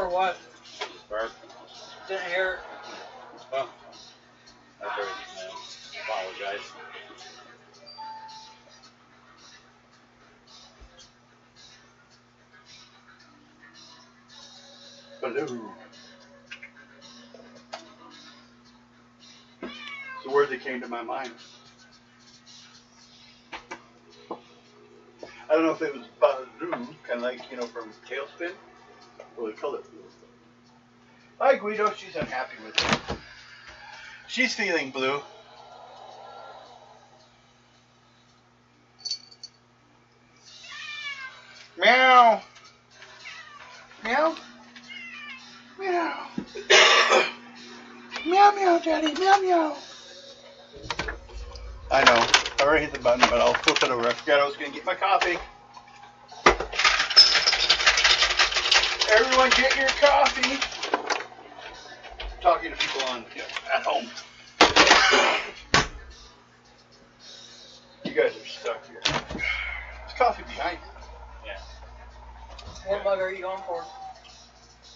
or what? Barb. Didn't hear it. Oh. That's everything, man. Apologize. Hello. It's the word that came to my mind. I don't know if it was Baloo, kind of like, from Tailspin, or the color blue. Hi, Guido. She's unhappy with it. She's feeling blue. Meow. Meow. Meow. Meow, meow, Daddy. Meow, meow. I know. I already hit the button, but I'll flip it over. I forgot I was going to get my coffee. Everyone get your coffee. I'm talking to people at home. You guys are stuck here. There's coffee behind you. Yeah. What mug are you going for?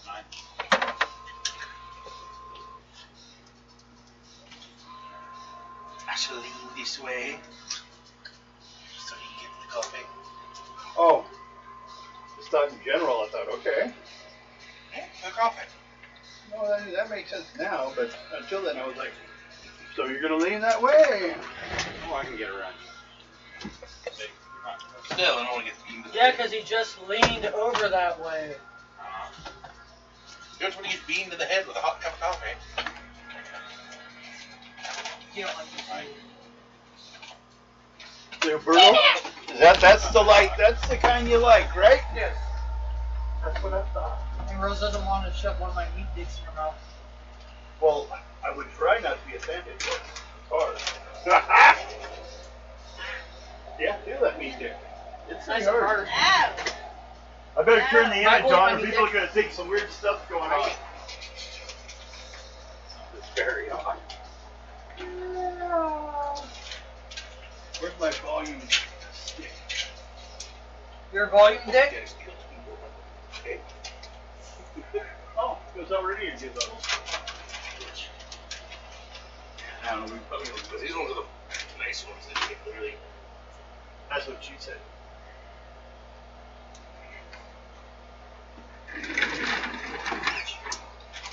9. I shall lean this way so you can get the coffee. Oh. Just thought in general, I thought, okay. Yeah, the coffee. Well, that makes sense now, but until then I was like, so you're going to lean that way? Oh, I can get around you. Still, I don't want to get beamed. Yeah, because he just leaned over that way. You don't want to get beamed in the head with a hot cup of coffee. You don't like this, do you? There, Berto? That's the light. That's the kind you like, right? Yes. That's what I thought. And Rose doesn't want to shove one of my meat dicks in her mouth. Well, I would try not to be offended, but it's hard. Yeah, do let me do. It's Nice hard. hard. I better turn the image boy, on, or my people dick. are going to think some weird stuff's going on. It's very odd. Where's my volume stick? Your volume dick? Oh, it was already in his level. I don't know, These ones are the nice ones that you can really. that's what she said.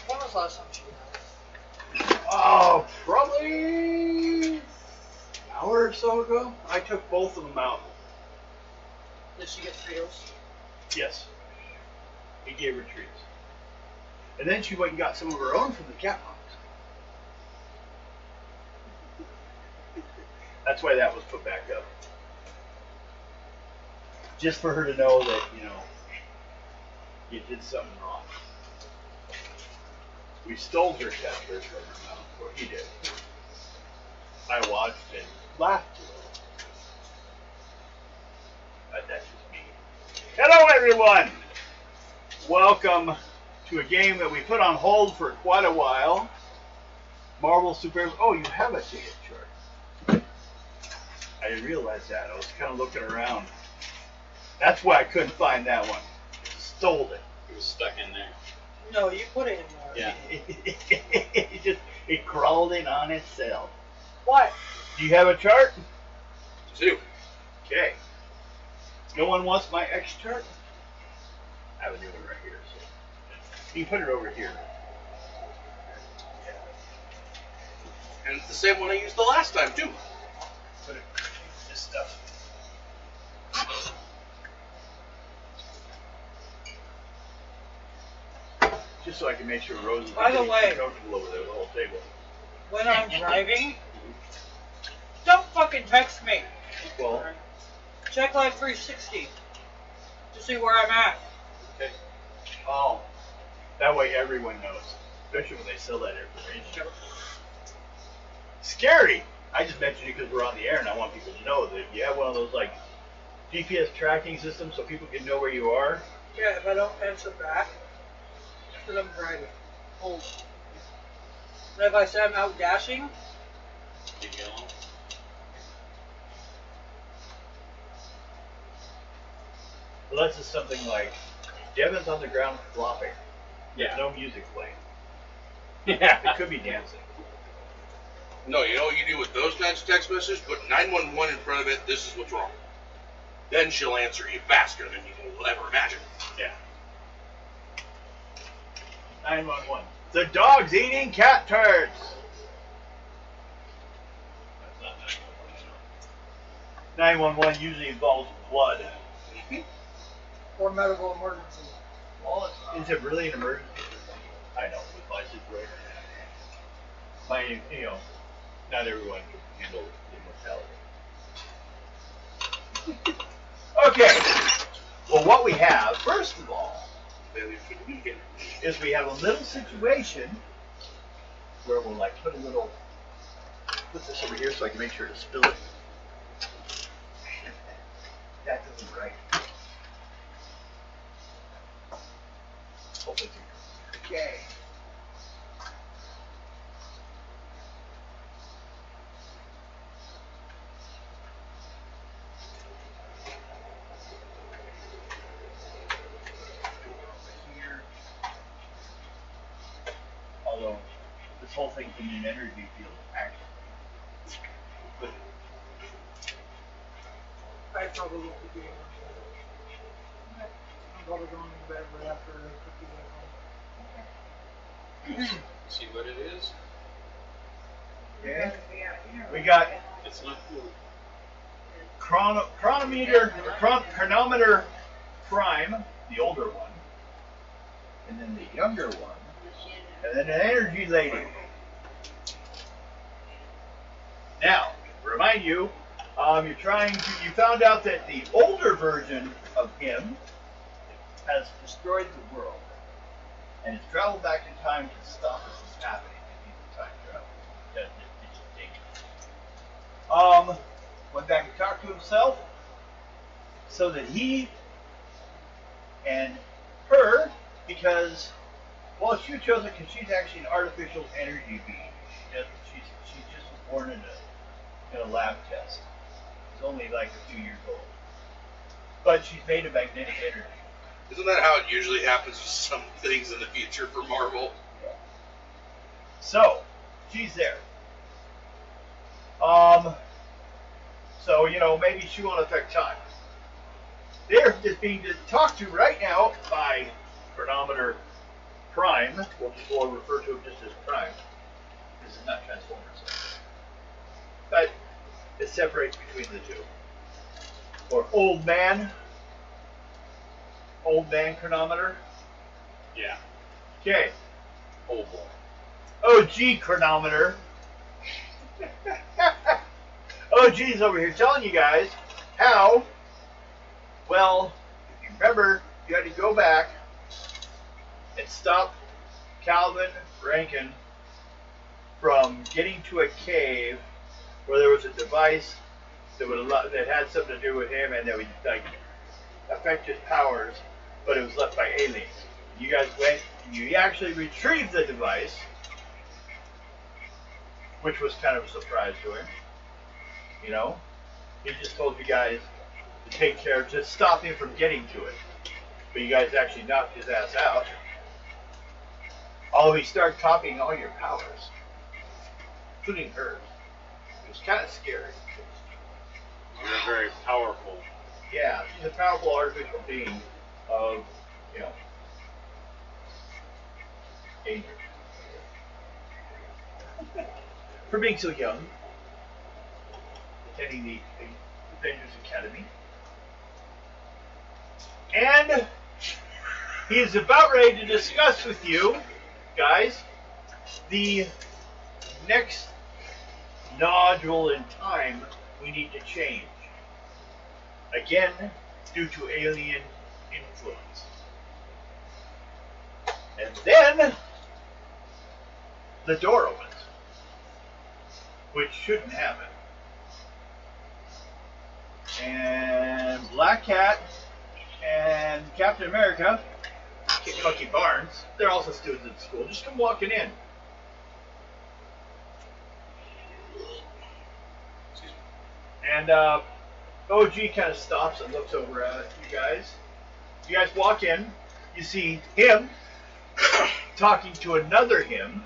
When was the last time she had? Oh, probably an hour or so ago. I took both of them out. Did she get Fritos? Yes. He gave her treats. And then she went and got some of her own from the cat box. That's why that was put back up. Just for her to know that, you did something wrong. We stole her cat food from her mouth, or he did. I watched and laughed to her. But that's just me. Hello, everyone! Welcome to a game that we put on hold for quite a while. Marvel Super. Oh, you have a ticket chart. I didn't realize that. I was kind of looking around. That's why I couldn't find that one. Stole it. It was stuck in there. No, you put it in there. Yeah. It crawled in on itself. What? Do you have a chart? 2. Okay. No one wants my X chart? I have a new one right here. So you can put it over here. And it's the same one I used the last time, too. Put it this stuff. Just so I can make sure Rose is By the way, comfortable over there, the whole table. when I'm driving, don't fucking text me. Well, Check Live 360 to see where I'm at. okay. Oh, that way everyone knows, especially when they sell that information. Scary. I just mentioned it because we're on the air, and I want people to know that if you have one of those like GPS tracking systems, so people can know where you are. Yeah, if I don't answer back, because I'm driving. Hold. And if I say I'm out dashing, Leave me alone. Well, that's just something like Devin's on the ground flopping. There's no music playing. Yeah. It could be dancing. No, you know what you do with those kinds of text messages? Put 911 in front of it. This is what's wrong. Then she'll answer you faster than you will ever imagine. Yeah. 911. The dog's eating cat turds. That's not 911. 911 usually involves blood. Or medical emergency. Well, is it really an emergency? I know, with my situation. Not everyone can handle immortality. Okay. Well, what we have, first of all, is we have a little situation where we'll put this over here so I can make sure to spill it. That doesn't right. Hopefully. Okay. Although this whole thing's in an energy field, actually. But I probably won't be doing that. I'm probably going to bed right after I cook. See what it is? okay. We got It's not cool. chronometer prime, the older one, and then the younger one, and then an energy lady. Now, remind you, you found out that the older version of him has destroyed the world and has traveled back in time to stop this from happening. He's a time travel. It's dangerous. Went back and talked to himself so that he and her, because, well, she chose it because she's actually an artificial energy being. She just was born in a lab test. She's only like a few years old. But she's made of magnetic energy. Isn't that how it usually happens with some things in the future for Marvel? So, she's there. So, maybe she won't affect time. They're just being talked to right now by Chronometer Prime. We'll refer to him just as Prime. This is not Transformers. But it separates between the two. Or Old Man Chronometer. Yeah. Okay. Old boy. OG Chronometer. OG's over here telling you guys how, well, if you remember, you had to go back and stop Calvin Rankin from getting to a cave where there was a device that had something to do with him and that would affect his powers, but it was left by aliens. You guys went and you actually retrieved the device, which was kind of a surprise to him. He just told you guys to take care of, to stop him from getting to it. But you guys actually knocked his ass out. Although he started copying all your powers, including hers. It was kind of scary. You're very powerful. Yeah, she's a powerful artificial being of, danger. For being so young, attending the Avengers Academy. And he is about ready to discuss with you, guys, the next nodule in time we need to change. Again, due to alien influence. And then the door opens, which shouldn't happen. And Black Cat and Captain America, Bucky Barnes, they're also students at school, just come walking in. And OG kind of stops and looks over at you guys. You guys walk in, you see him talking to another him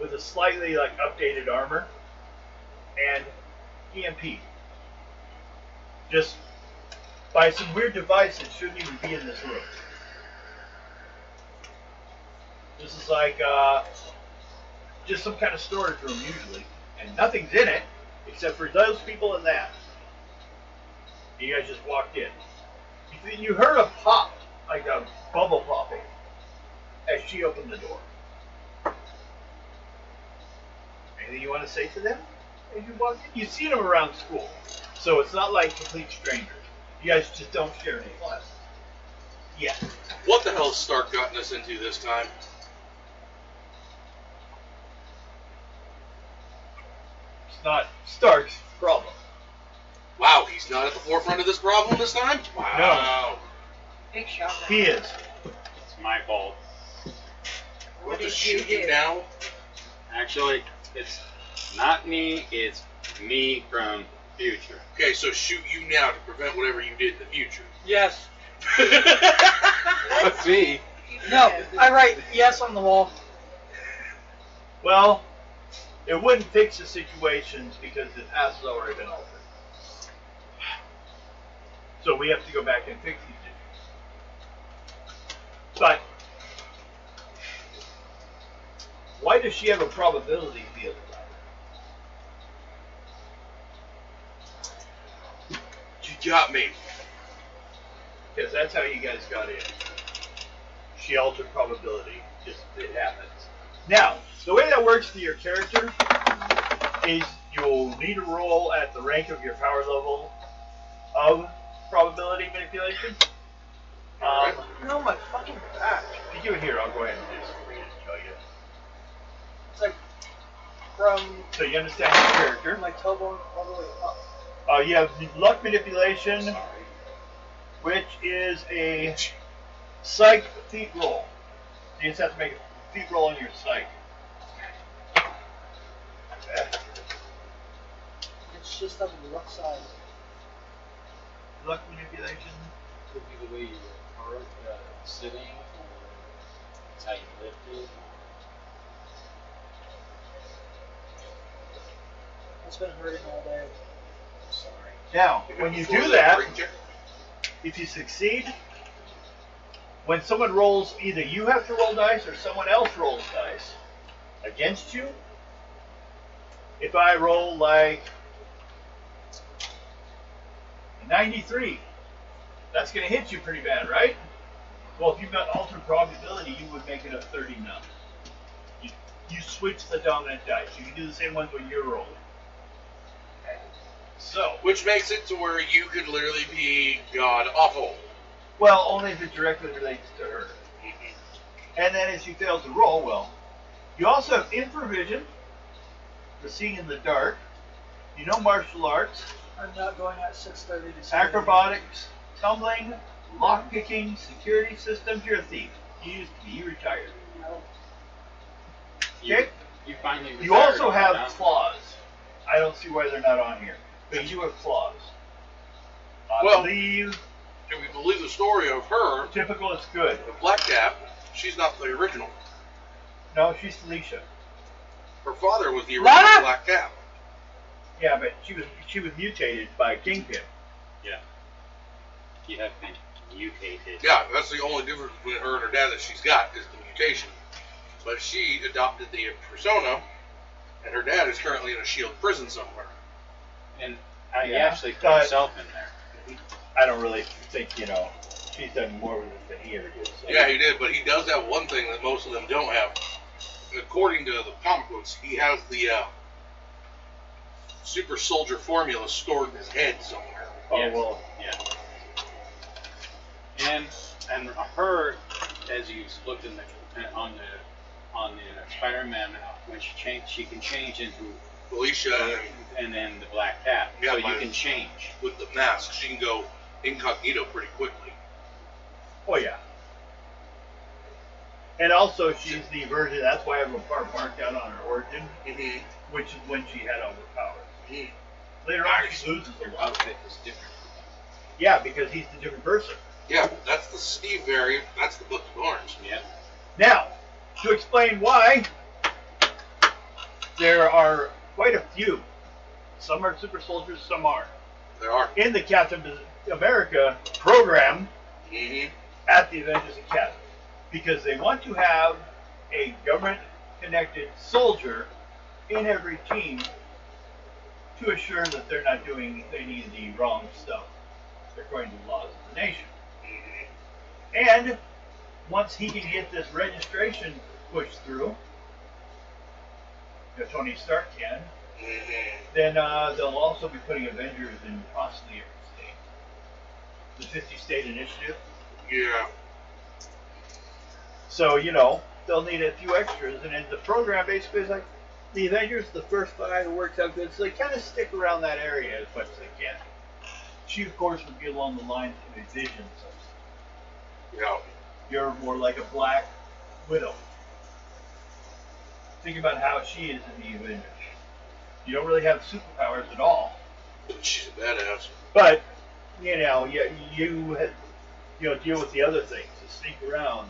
with a slightly updated armor and EMP. Just by some weird device that shouldn't even be in this room. This is just some kind of storage room usually, and nothing's in it except for those people in that. You guys just walked in. You heard a pop, like a bubble popping, as she opened the door. Anything you want to say to them as you walked in? You've seen them around school, so it's not like complete strangers. You guys just don't share any classes. Yeah. What the hell has Stark gotten us into this time? It's not Stark's problem. Wow, he's not at the forefront of this problem this time? Wow. Big shot. He is. It's my fault. We'll just shoot you now? Actually, it's not me, it's me from future. Okay, so shoot you now to prevent whatever you did in the future. Yes. That's me. No, I write yes on the wall. Well, it wouldn't fix the situations because the past has already been altered. So we have to go back and fix these issues. But why does she have a probability field? You got me. Because that's how you guys got in. She altered probability. Just it happens. Now, the way that works for your character is you'll need to roll at the rank of your power level of probability manipulation. No, my fucking back. If you give it here, I'll go ahead and just read it and tell you. It's like from So you understand your character. my toe bone all the way up. You have luck manipulation, which is a psych feat roll. You just have to make a feat roll on your psych. It's just on the left side. Luck manipulation. Could be the way you are sitting, or it's how you lift it. It's been hurting all day. I'm sorry. Now, when you do that, if you succeed, when someone rolls, either you have to roll dice or someone else rolls dice against you. If I roll like 93, that's going to hit you pretty bad, right? Well, if you've got altered probability, you would make it a 30 none. You switch the dominant dice. You can do the same ones when you're rolling. So, Which makes it to where you could literally be god awful. well, only if it directly relates to her. And then as you fail to roll, well, you also have infravision, the seeing in the dark. You know martial arts, I'm not going at 6:30 to 7:30. acrobatics, tumbling, lockpicking, security systems. You're a thief. You used to be. You retired. No. Okay? You finally You retired, also have huh? claws. I don't see why they're not on here. But you do have claws. I Well- believe If we believe the story of her, typical is good. the Black Cap, she's not the original. No, she's Felicia. Her father was the original What? Black Cap. Yeah, but she was mutated by Kingpin. Yeah. You have been mutated. Yeah, that's the only difference between her and her dad that she's got is the mutation. But she adopted the persona, and her dad is currently in a shield prison somewhere. And he Yeah, actually put but- himself in there. I don't really think, she's done more with it than he ever did. So. Yeah, he did, but he does have one thing that most of them don't have. According to the comic books, he has the super soldier formula stored in his head somewhere. Oh, Yes. well. Yeah. And her, as you looked in on the Spider-Man, when she can change into Felicia, and then the Black Cat, Yeah, so you mine- can change. with the mask, she can go incognito pretty quickly. Oh, yeah. And also, she's the version, that's why I have a part marked out on her origin, Mm-hmm. which is when she had all the powers. Mm. Later on, she loses a Your lot. outfit is different. Yeah, because he's the different person. Yeah, that's the Steve variant. That's the Book of Orange. Yeah. Now, to explain why, there are quite a few. Some are super soldiers, some aren't. There are. In the Captain America program at the Avengers Academy. Because they want to have a government-connected soldier in every team to assure that they're not doing any of the wrong stuff according to the laws of the nation. And once he can get this registration pushed through, if Tony Stark can, then they'll also be putting Avengers in possibly every state. The 50-state initiative. Yeah. So, they'll need a few extras. And then the program basically is like, the Avengers, the first 5 works out good. So they kind of stick around that area as much as they can. She, of course, would be along the lines of a Vision. Yeah. You're more like a Black Widow. Think about how she is in the Avengers. You don't really have superpowers at all. She's a badass. But, you deal with the other things. To sneak around,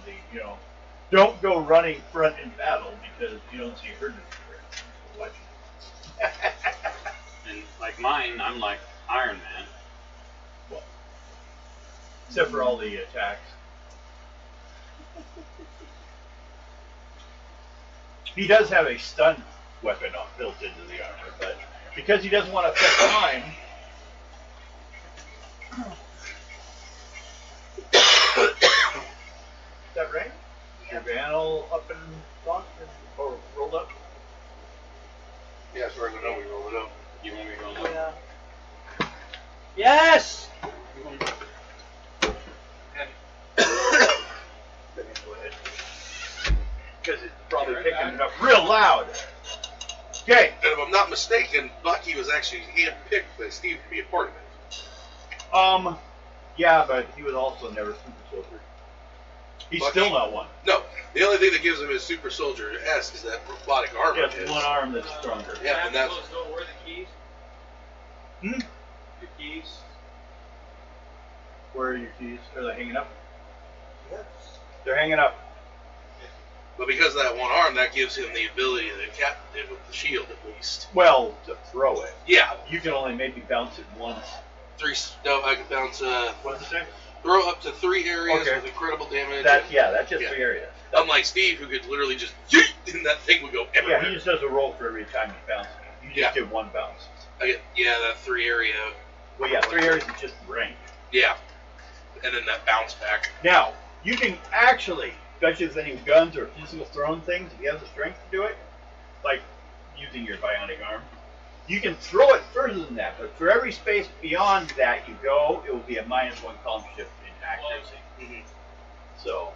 don't go running front in battle because you don't see her anywhere. And like mine, I'm like Iron Man. Well, except for all the attacks. He does have a stun weapon built into the armor, but because he doesn't want to affect time. Is that right? Your van all up and locked or rolled up? Yeah, as far as I know, we rolled it up. You want me to go look? Yeah. Yes! Because it's probably picking it up real loud. Okay. And if I'm not mistaken, Bucky was actually handpicked by Steve to be a part of it. Yeah, but he was also never super soldier. He's Bucky? still not one. No, the only thing that gives him his super soldier-esque is that robotic armor. He has one arm that's stronger. Yeah, and that's... Where are the keys? Hmm? Your keys? Where are your keys? Are they hanging up? Yes. They're hanging up. But because of that one arm, that gives him the ability that Captain did with the shield, at least. Well, to throw it. Yeah. You can only maybe bounce it once. No, I can bounce, What's it say? throw up to 3 areas Okay. with incredible damage. That's just Yeah. 3 areas. Unlike Steve, who could literally just yeet, and that thing would go everywhere. Yeah, he just does a roll for every time you bounce it. You just get one bounce. That 3 area. Well, yeah, 3 areas is just range. Yeah. And then that bounce back. Now, you can actually, especially with any guns or physical thrown things, if you have the strength to do it, like using your bionic arm, you can throw it further than that, but for every space beyond that you go, it will be a -1 column shift in accuracy. Mm-hmm. So,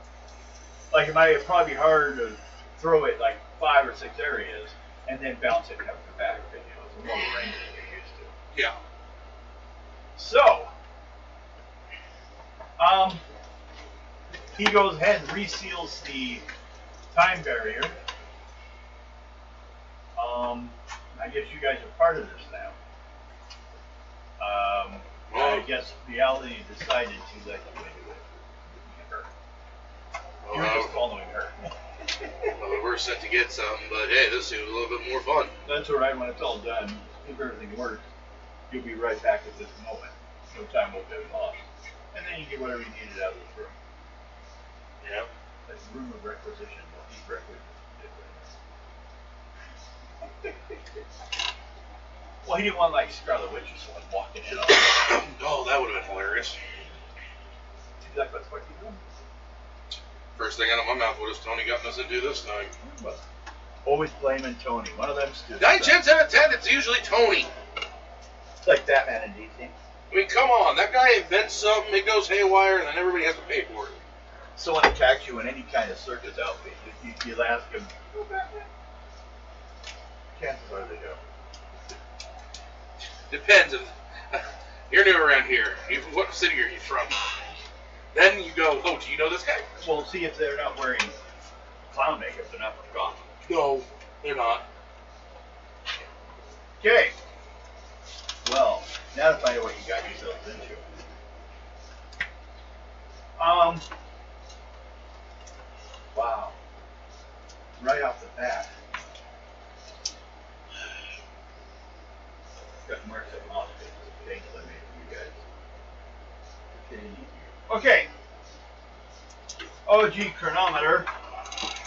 like it might probably be harder to throw it like 5 or 6 areas and then bounce it and have it come back, because it's a longer range than you're used to. Yeah. So, he goes ahead and reseals the time barrier. I guess you guys are part of this now. I guess reality decided to let you into it. Her. You're just following her. Well, we were set to get something, but hey, this seems a little bit more fun. That's all right when it's all done. If everything works, you'll be right back at this moment. No time will be lost. And then you get whatever you needed out of this room. Yeah. That's room of requisition. Well, he's requisitioned. Well, he didn't want like Scarlet Witch or someone walking in on him. Oh, that would have been hilarious. He's like, what's what you doing? First thing out of my mouth, what has Tony gotten us into this time? Well, always blaming Tony. One of them students. 9 times out of 10, it's usually Tony. It's like Batman in DC. I mean, come on, that guy invents something, it goes haywire, and then everybody has to pay for it. Someone attacks you in any kind of circus outfit. You'll ask him, "Go Batman?" Chances are they don't. Depends if you're new around here. What city are you from? Then you go, oh, do you know this guy? Well, see if they're not wearing clown makeup. They're not from Gotham. No, they're not. Okay. Well, now to find out what you got yourselves into. Wow. right off the bat. Got marks up on the things I made for you guys. Okay. OG chronometer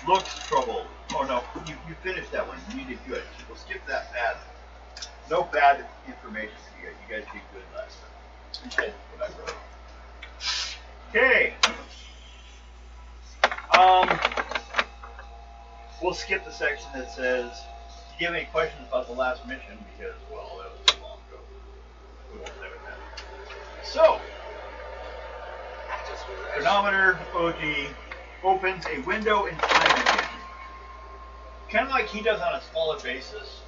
looks troubled. Oh no, you finished that one. You did good. We'll skip that bad. No bad information for you guys. You guys did good last time. You did what I wrote. Okay. We'll skip the section that says, do you have any questions about the last mission? Because, well, that was too long ago. We won't have that. So, chronometer OG opens a window in time again. Kind of like he does on a smaller basis.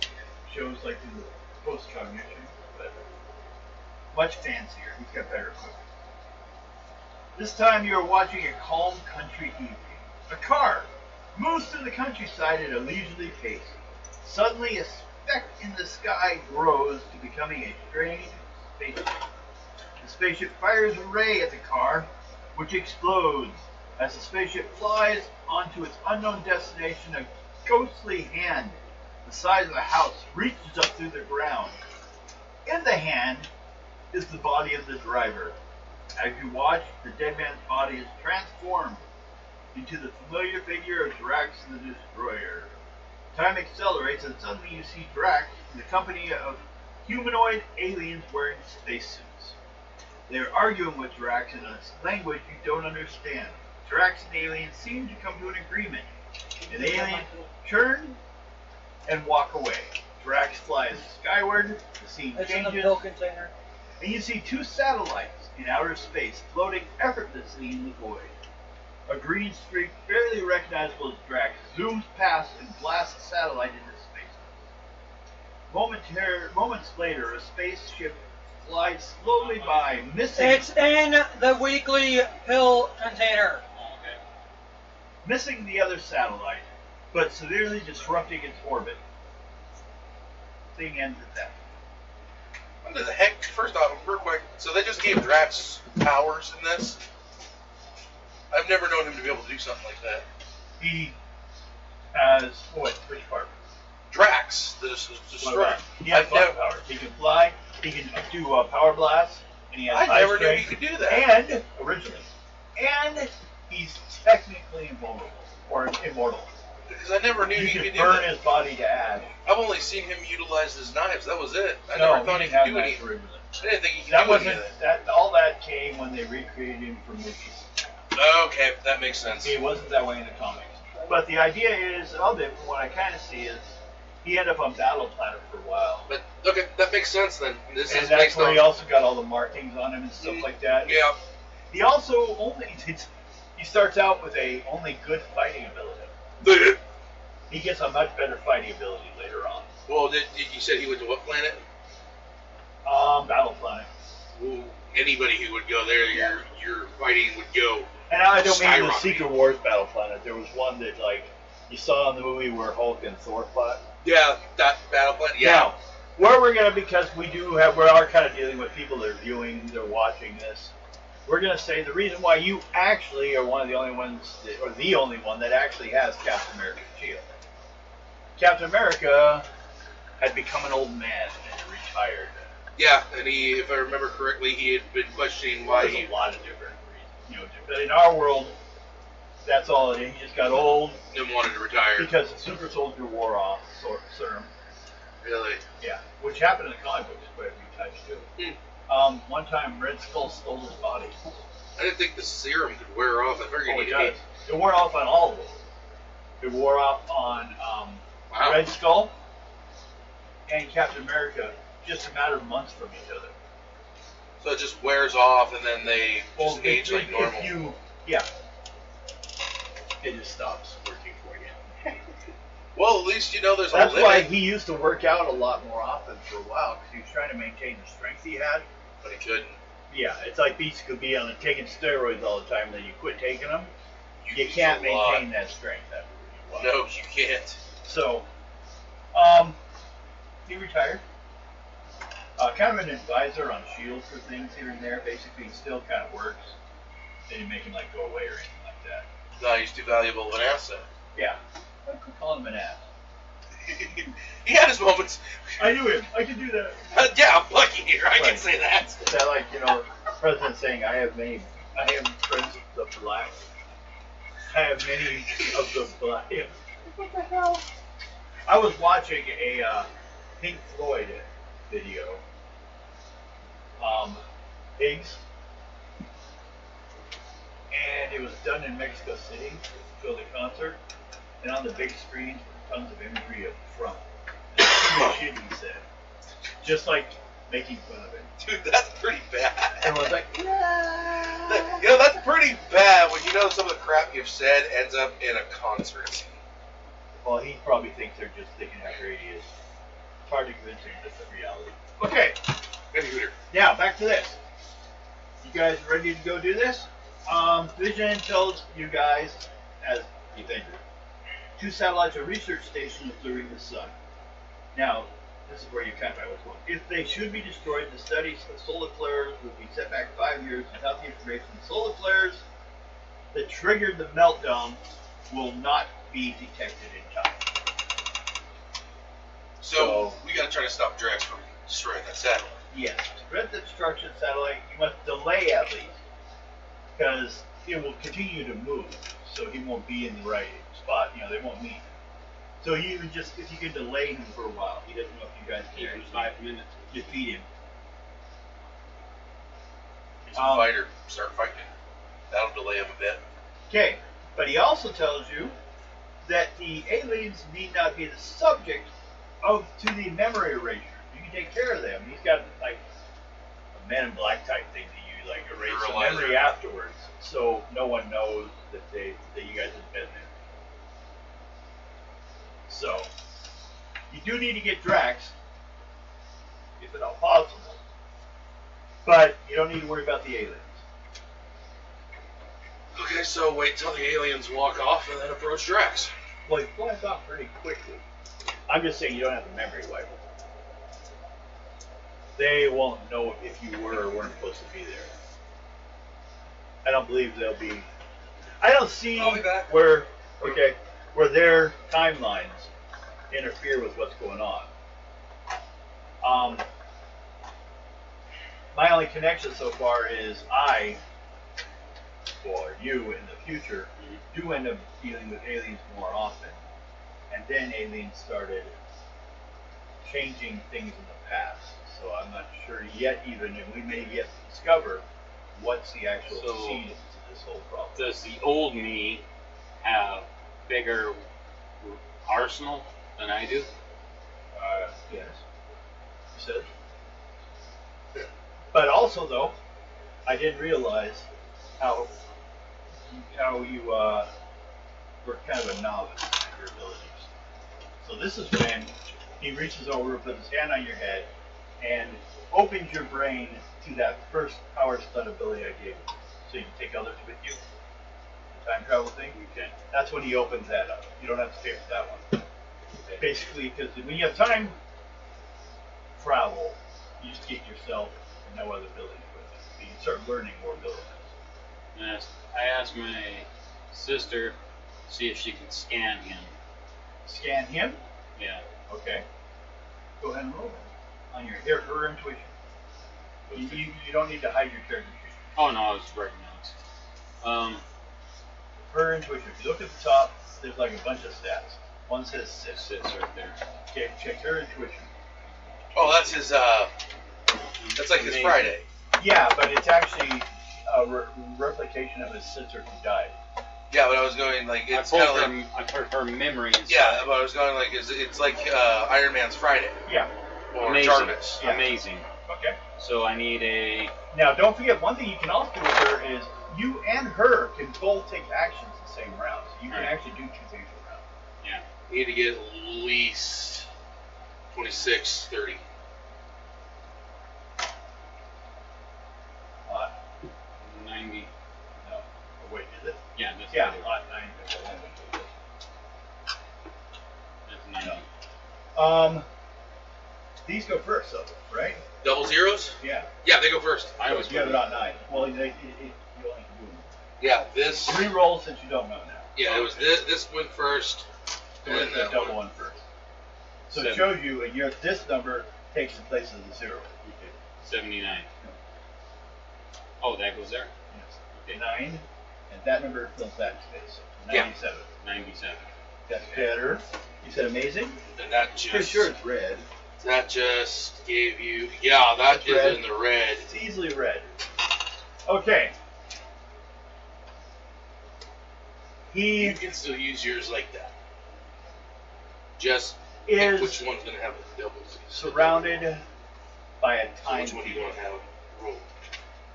Shows like the post-cognition, but much fancier. He's got better equipment. This time you are watching a calm country evening. A car moves through the countryside at a leisurely pace. Suddenly, a speck in the sky grows to becoming a strange spaceship. The spaceship fires a ray at the car, which explodes. As the spaceship flies onto its unknown destination, a ghostly hand the size of a house reaches up through the ground. In the hand is the body of the driver. As you watch, the dead man's body is transformed into the familiar figure of Drax the Destroyer. Time accelerates and suddenly you see Drax in the company of humanoid aliens wearing spacesuits. They are arguing with Drax in a language you don't understand. Drax and the aliens seem to come to an agreement. And the aliens turn and walk away. Drax flies skyward, the scene It's in the changes, pill container. and you see two satellites in outer space floating effortlessly in the void. A green streak, barely recognizable as Drax, zooms past and blasts the satellite into space. Moments later, a spaceship glides slowly by, It's in the weekly pill container. missing the other satellite, but severely disrupting its orbit. Thing ends at that. What the heck? First off, real quick, so they just gave Drax powers in this? I've never known him to be able to do something like that. He has which part? Drax, the destroyer. He has I've never, power. He can fly. He can do power blasts, and he has I high never knew strength. he could do that. And originally, and he's technically invulnerable or immortal. Because I never knew You he can could do burn that. his body to ash. I've only seen him utilize his knives. That was it. I No, never thought he didn't could do have anything. knives originally. I didn't think he could That do wasn't any of that. that. All that came when they recreated him for movies. Okay, that makes sense. He wasn't that way in the comics. But the idea is, of it, from what I kind of see, is he ended up on Battle Planet for a while. But okay, that makes sense then. This And is that's based where on. he also got all the markings on him and stuff like that. Yeah. He also he starts out with a only good fighting ability. He gets a much better fighting ability later on. Well, did you said he went to what planet? Battle Planet. Well, anybody who would go there, your fighting would go. And I don't mean the skyrocketing. Secret Wars Battle Planet. There was one that like you saw in the movie where Hulk and Thor fought. Yeah, that battle planet. Yeah. Now, where we're gonna, because we are kind of dealing with people that are viewing, they're watching this. We're gonna say the reason why you actually are one of the only ones, or the only one that actually has Captain America's shield. Captain America had become an old man and retired. Yeah, and he, if I remember correctly, he had been questioning why There's he. a lot of different reasons, but in our world, that's all it is. He just got old Didn't wanted to retire. because the super soldier wore off serum. Really? Yeah, which happened in the comic books quite a few times too. One time, Red Skull stole his body. I didn't think the serum could wear off. I figured Oh, he'd it does. It wore off on all of them. It wore off on Wow. Red Skull and Captain America, just a matter of months from each other. So it just wears off, and then they just age like normal. It just stops working for you. Well, at least you know there's That's a limit. why he used to work out a lot more often for a while, because he was trying to maintain the strength he had. But he couldn't. Yeah, it's like beats could be on taking steroids all the time, then you quit taking them. You use can't a lot. maintain that strength that well. No, you can't. So, he retired. Kind of an advisor on S.H.I.E.L.D. for things here and there. Basically, he still kind of works. They didn't make him like go away or anything like that. No, he's too valuable of an asset. Yeah. I could call him an ass. He had his moments. I knew him. I could do that. Yeah, I'm lucky here. I can Right. say that. Is that like, the president saying, I have friends of the black. I have many of the black. What the hell? I was watching a Pink Floyd video. Pigs. And it was done in Mexico City for the concert. And on the big screens were tons of imagery of Trump. And the shit he said. Just like making fun of it. Dude, that's pretty bad. Everyone's like, yeah. You know, that's pretty bad when you know some of the crap you've said ends up in a concert. Well, he probably thinks they're just thinking how great he is. It's hard to convince him that it's reality. Okay, Computer. now back to this. You guys ready to go do this? Vision tells you guys, as Avengers, 2 satellites are research stations observing the sun. Now, this is where you kind of find what's going on. If they should be destroyed, the studies of solar flares will be set back 5 years without the information. The solar flares that triggered the meltdown will not be detected in time. So we gotta try to stop Drax from destroying that satellite. Yes, to prevent the destruction of the satellite, you must delay at least, because it will continue to move, so he won't be in the right spot. They won't meet. So you would just, if you could delay him for a while, he doesn't know if you guys can Even actually 5 minutes. defeat him. He's a fighter. Start fighting him. That'll delay him a bit. Okay, but he also tells you that the aliens need not be the subject to the memory erasure. You can take care of them. He's got like a Man in Black type thing that you like erase the Neuralizer. memory afterwards, so no one knows that you guys have been there. So you do need to get Drax, if at all possible, but you don't need to worry about the aliens. Okay, so wait till the aliens walk off and then approach Drax. Well, he flies off pretty quickly. I'm just saying you don't have the memory wipe. They won't know if you were or weren't supposed to be there. I don't believe they'll be. I don't see I'll be back. where their timelines interfere with what's going on. My only connection so far is or you in the future, do end up dealing with aliens more often. And then aliens started changing things in the past. So I'm not sure yet even, and we may yet discover what's the actual seed to this whole problem. Does the old me have bigger arsenal than I do? Yes. You said. But also, though, I didn't realize how you were kind of a novice in your abilities. So this is when he reaches over, puts his hand on your head, and opens your brain to that first power stun ability I gave you. So you can take others with you. The time travel thing. Okay. That's when he opens that up. You don't have to pay for that one. Basically, because when you have time travel, you just get yourself no other abilities with it. You can start learning more abilities. I asked my sister to see if she can scan him. Scan him? Yeah. Okay. Go ahead and roll it. On her intuition. You don't need to hide your character sheet. Oh no, I was writing notes. Her intuition. If you look at the top, there's like a bunch of stats. One says 6. Sits right there. Okay, check her intuition. Oh, that's his, that's like his Amazing. Friday. Yeah, but it's actually a replication of his sister who died. Yeah, but I was going like, it's kind of like, I put her memory inside. yeah, but I was going like, it's like Iron Man's Friday. Yeah. Or Amazing. Jarvis. Yeah. Amazing. Okay. So I need a. Now, don't forget, one thing you can also do with her is you and her can both take actions the same round. So you can Right. actually do 2 things a round. Yeah. You need to get at least 26, 30. Lot. 90. No. Oh, wait, is it? Yeah, that's Yeah, 90. lot 9. That's 90. No. These go first, though, right? Double zeros? Yeah. Yeah, they go first. I always You have put it on 9. Well, you only can do them. Yeah, this. 3 rolls since you don't know now. Yeah, it was this went first, So it's the double one first. So it shows you this number takes the place of the 0. Okay. 79. Oh, that goes there? Yes. Okay. 9, and that number fills that space. 97. 97. That's better. You said amazing? And that Pretty just sure it's red. that just gave you that is red. in the red. It's easily red. Okay. He You can still use yours like that. Just is pick which one's gonna have the doubles. surrounded by a So time which one do you field. want to have roll?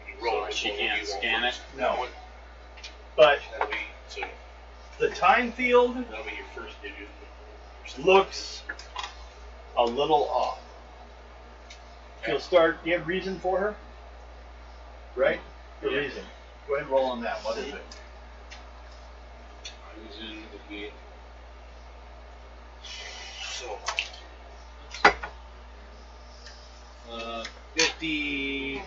You So roll. which she one do can't you want scan first? it? No. That one? But That'll be so. the time field That'll be your first digit. looks a little off. She'll start. Do you have reason for her? Right? The Yeah. reason. Go ahead and roll on that. What is it? Reason would be So 52.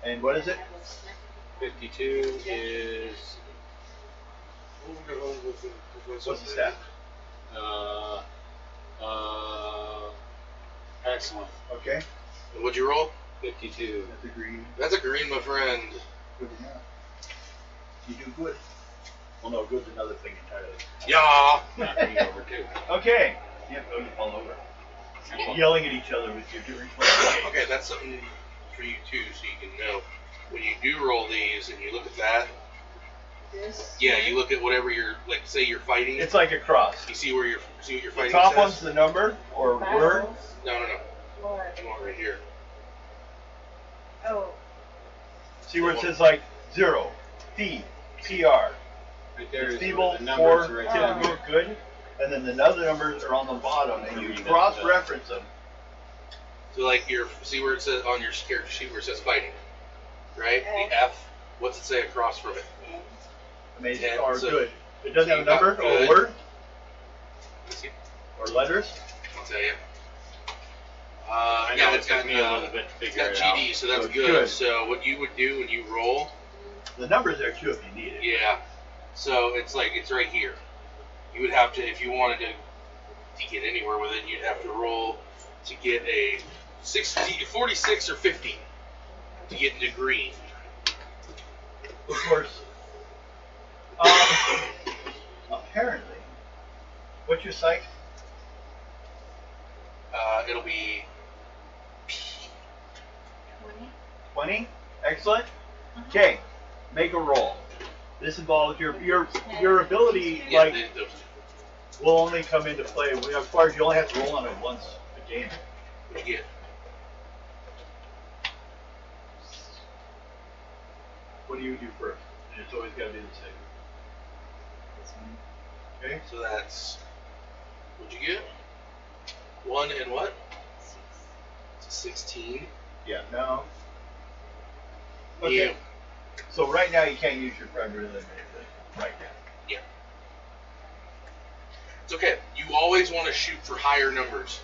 And what is it? 52 is What's the stat? excellent. Okay. What'd you roll? 52. That's a green. That's a green, my friend. Good enough. You do good. Well, no, good's another thing entirely. Yeah. Not me over two. Okay. Yep. Oh, you fall over. Yelling at each other with your different. Okay, that's something for you too, so you can know when you do roll these and you look at that. This. Yeah, you look at whatever you're like. Say you're fighting. It's like a cross. You see where see what you're The fighting top says? one's the number or word. No. What? Come on, right here. Oh. See where it says like 0, P, PR. Right there is Feeble, where the numbers poor, right there. typical, good. And then the other numbers are on the bottom, and you cross-reference them. So like see where it says on your character sheet where it says fighting, right? The F. What's it say across from it? Amazing 10, or so- good. It doesn't so have a you got number or a good. word Let's see. or letters. I'll tell you. I know Yeah, it it's took got me a little bit to it's figure got it out. GD, so that's So it's good. good. So what you would do when you roll, The number's there too if you need it. yeah. So it's like it's right here. You would have to, if you wanted to get anywhere with it, you'd have to roll to get a 46 or 50 to get into green. Of course. Apparently, what's your psych? It'll be 20. Excellent. Okay, make a roll. This involves your ability. yeah, Like will only come into play. As far as you only have to roll on it once a game. what you get? What do you do first? And it's always got to be the same. Okay. So that's what'd you get? 1 and what? 16. Yeah. No. Okay. Yeah. So right now you can't use your primary limit right now. Yeah. It's okay. You always want to shoot for higher numbers.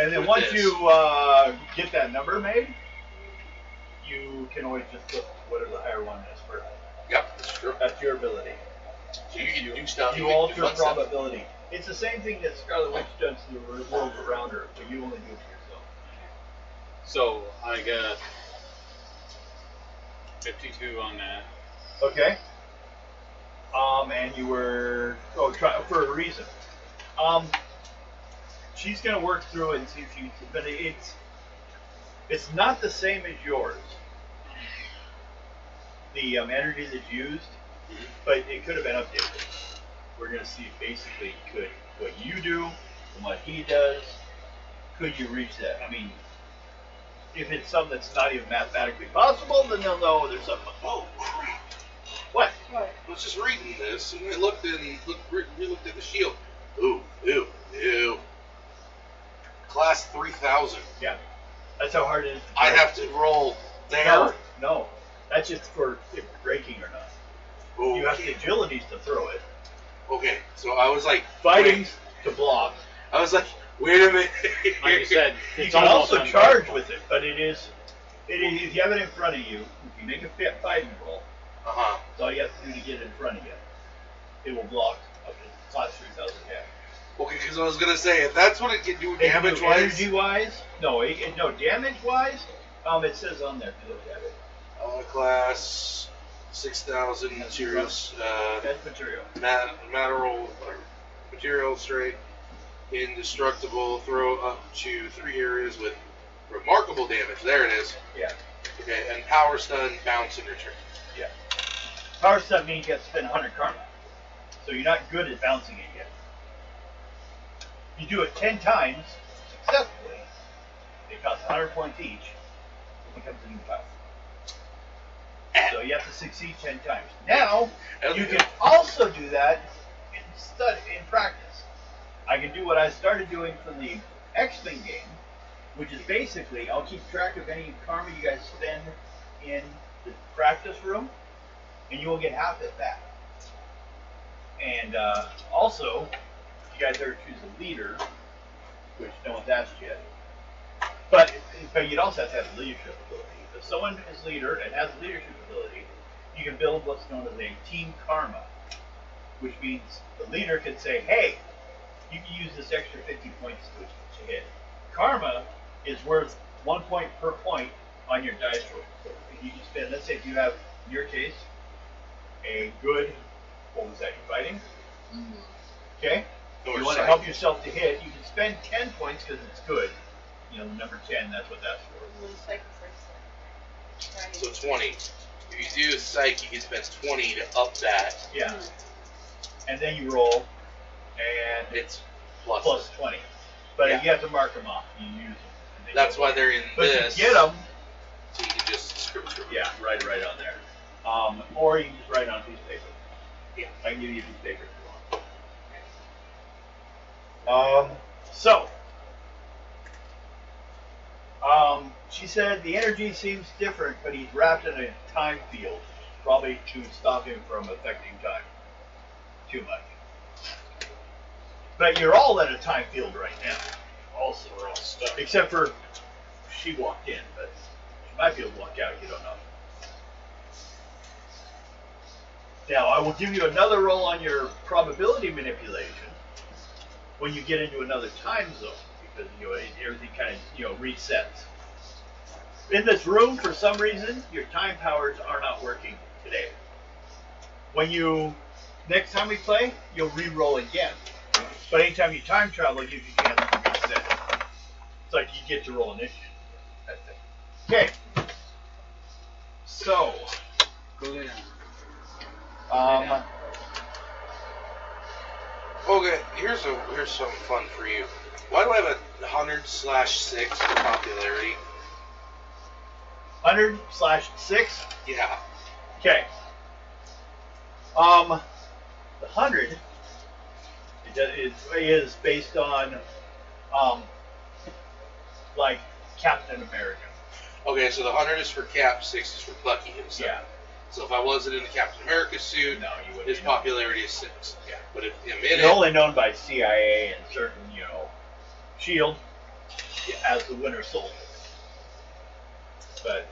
And then With once this. you get that number made, you can always just flip whatever the higher one is first. Yep, that's true. That's your ability. So you can do stuff. You can alter do fun stuff. probability. It's the same thing that Scarlet Witch does to the world around her, but you only do it to yourself. So I got 52 on that. Okay. And you were for a reason. She's gonna work through it and see if she. But it's not the same as yours. The energy that's used, but it could have been updated. We're gonna see basically what you do and what he does. Could you reach that? I mean, if it's something that's not even mathematically possible, then they'll know there's something. Oh crap! What? I was just reading this and I looked at the shield. Ooh. Class 3000. Yeah. That's how hard it is. I have to roll there. No. That's just for if breaking or not. Oh, You have the agilities to throw it. okay, so I was like, Fighting to block. I was like, wait a minute. Like you said, You it's can almost also charge unbreakable. with it, but it is if you have it in front of you, if you make a fighting roll, Uh-huh. that's all you have to do to get it in front of you. It will block up to class because I was gonna say if that's what it can do They can do damage wise. energy wise. No, no damage wise. It says on there if you look at it. Class 6,000 materials. That's material. Material straight, indestructible. Throw up to 3 areas with remarkable damage. There it is. Yeah. Okay, and power stun, bounce and return. Yeah. Power stun means you have to spend 100 karma. So you're not good at bouncing it yet. You do it 10 times successfully. It costs 100 points each. It becomes a new power. So you have to succeed 10 times. Now, you can also do that in practice. I can do what I started doing from the X-Men game, which is basically I'll keep track of any karma you guys spend in the practice room, and you will get half it back. And also, you guys ever choose a leader, which no one's asked yet, but you'd also have to have a leadership ability. If someone is leader and has a leadership ability, you can build what's known as a team karma, which means the leader can say, hey, you can use this extra 50 points to hit. Karma is worth 1 point per point on your dice roll. So if you can spend, let's say if you have, in your case, a good, what was that, you fighting? Mm-hmm. Okay? Or You want to psych. help yourself to hit, you can spend 10 points because it's good. You know, number 10, that's what that's for. So 20. If you do psych, you can spend 20 to up that. Yeah. And then you roll, and It's plus. plus 20. But Yeah. you have to mark them off. You use them. and they That's go why away. they're in But this. you get them, So you can just scribble. yeah, right on there. Or you can just write on a piece of paper. Yeah. I can give you a piece of paper if you want. She said the energy seems different, but he's wrapped in a time field, probably to stop him from affecting time too much. But you're all in a time field right now. Also, We're all stuck. except for she walked in, but she might be able to walk out. You don't know. Now, I will give you another roll on your probability manipulation when you get into another time zone, because everything kind of resets. In this room, for some reason, your time powers are not working today. Next time we play, you'll re-roll again. But anytime you time travel, it gives you a chance to reset. It's like you get to roll initiative. Okay. So, Okay, here's something fun for you. Why do I have a 100/6 for popularity? 100/6. Yeah. Okay. The 100 is based on like Captain America. Okay, so the 100 is for Cap, 6 is for Bucky himself. Yeah. So if I wasn't in the Captain America suit, No, you wouldn't. his popularity is 6. Yeah. But if I'm in You're it, only known by CIA and certain, Shield as the Winter Soldier. But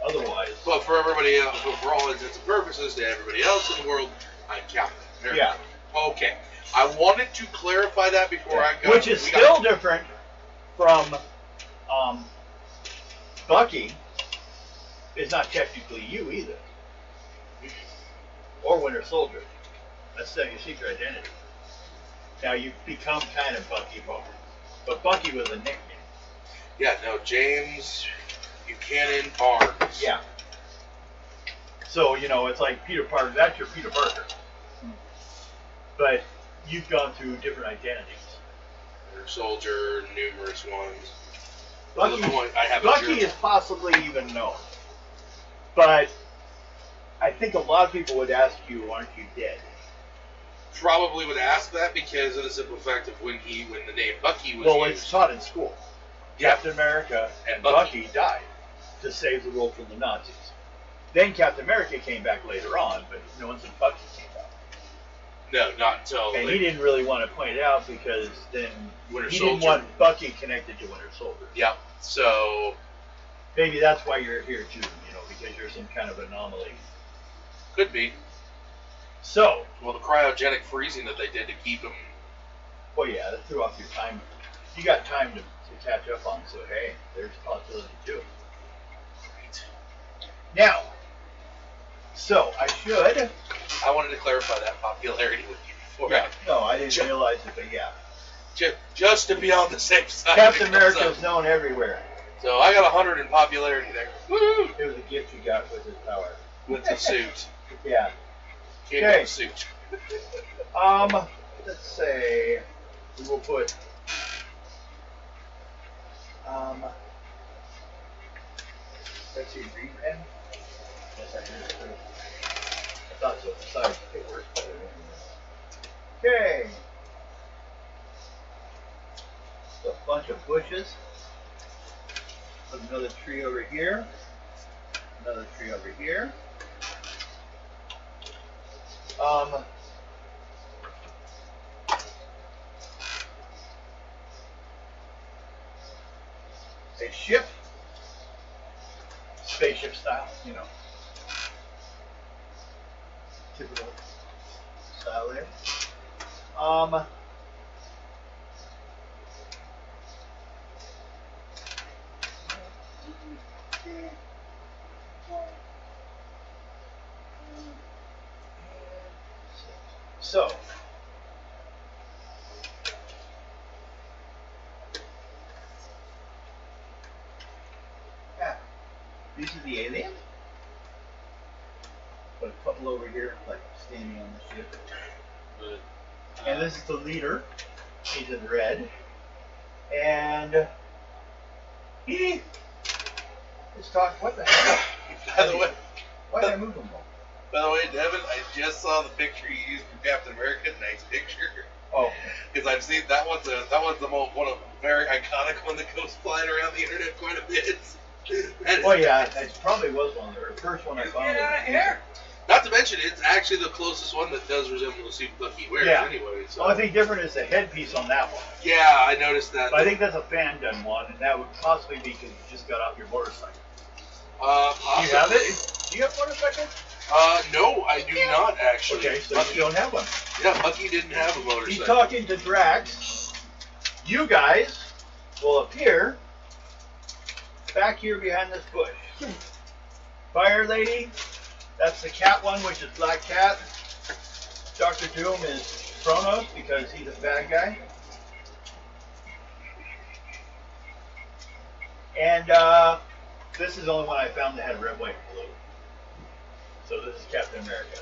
otherwise, but for everybody else, but for all intents and purposes, to everybody else in the world, I'm Captain America. yeah. Okay. I wanted to clarify that before I got. Which is still different from Bucky. Is not technically you either, or Winter Soldier. That's your secret identity. Now you become kind of Bucky Barnes, but Bucky was a nickname. Yeah. No, James Buchanan Barnes. Yeah. So it's like Peter Parker. That's your Peter Parker. But you've gone through different identities. Winter Soldier, numerous ones. Bucky, To the point, I have a Bucky journal. is possibly even known. But I think a lot of people would ask you, aren't you dead? Probably would ask that because of the simple fact of when the name Bucky was Well, used. it's taught in school. Yeah. Captain America and Bucky. Bucky died to save the world from the Nazis. Then Captain America came back later on, but no one said Bucky came back. No, not until. And he didn't really want to point it out because then Winter he Soldier. didn't want Bucky connected to Winter Soldier. Yeah. So Maybe that's why you're here too, because you're some kind of anomaly. could be. So, Well, the cryogenic freezing that they did to keep him Well, yeah, that threw off your time. You got time to catch up on, so hey, there's a possibility too. Now, so I should. I wanted to clarify that popularity with you before. Yeah, no, I didn't realize it, but yeah. Just to be on the safe side. Captain America is known everywhere. So I got 100 in popularity there. Woo! It was a gift you got with his power. With the suit. Yeah. Came Okay. with the suit. Let's say we will put let's see, green pen. Yes, I did. I thought so. Besides, it works better. Okay. So a bunch of bushes. Put another tree over here. Another tree over here. A ship, spaceship style, you know, typical style there. So, yeah, these are the aliens. Put a couple over here, like standing on the ship. But, And this is the leader. He's in red. And he is talking. What the hell? By the way, Why did I move them all? By the way, Devin, I just saw the picture you used from Captain America. Nice picture. Oh, Because I've seen that one's the one of very iconic one that goes flying around the internet quite a bit. That is- well, yeah, it probably was one of the first one I found. Get out of here! Not to mention, it's actually the closest one that does resemble the suit Bucky wears. Yeah. Anyway. The So. only thing different is the headpiece on that one. Yeah, I noticed that. But I think that's a fan done one, and that would possibly be because you just got off your motorcycle. Do Possibly. you have it? Do you have a motorcycle? No, I do not actually. Okay, so Bucky, you don't have one. Yeah, Bucky didn't have a motorcycle. He's talking to Drax. You guys will appear back here behind this bush. Fire Lady, that's the cat one, which is Black Cat. Dr. Doom is Chrono because he's a bad guy. And this is the only one I found that had red, white, and blue. So this is Captain America.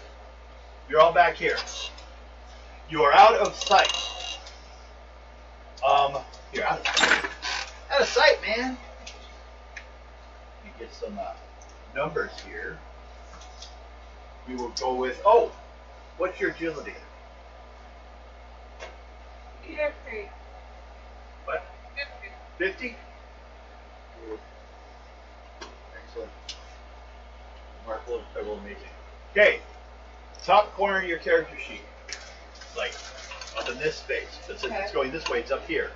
You're all back here. You are out of sight. You're out of sight. Out of sight, man. Let me get some numbers here. We will go with, what's your agility? What? 50? Excellent. Remarkable, incredible, amazing. Okay. Top corner of your character sheet. Like, up in this space. But since it's going this way, it's up here.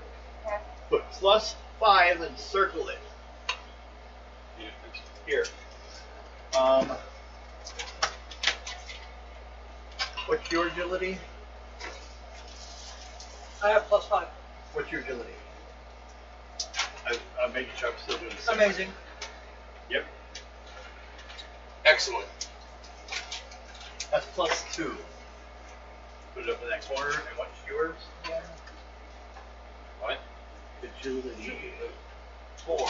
Put +5 and circle it. Here. What's your agility? I have +5. What's your agility? I'm making sure I'm still doing the same. Amazing. Yep. Excellent. That's +2. Put it up in that corner. And what's yours? Yeah. what? Agility. 4.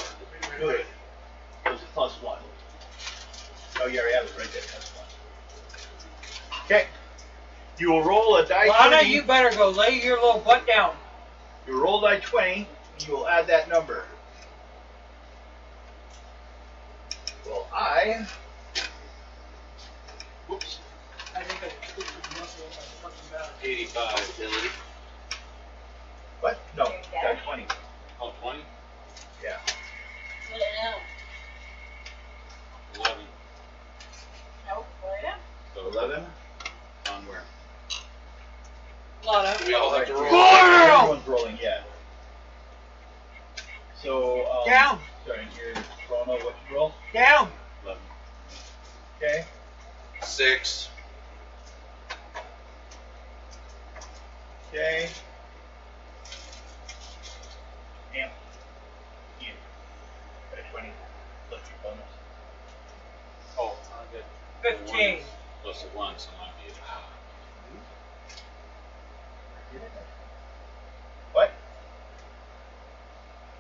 Good. Those are +1. Oh, you already have it right there. +1. Okay. You will roll a die Lana, 20. you better go lay your little butt down. You roll die 20, and you will add that number. Well, whoops. I think I twisted the muscle in my fucking back. 85. Ability. What? No, die 20. Oh, 20? Yeah. 11. So 11. on where? Lana. We all have to roll. Everyone's rolling, yeah. So, Down. Starting here, Chrono, what you roll? Down. 11. Okay. 6. Okay. Amp. Ian. Got a 20. Plus your bonus. Oh, I did. 15. Plus the 1, so it might be. What?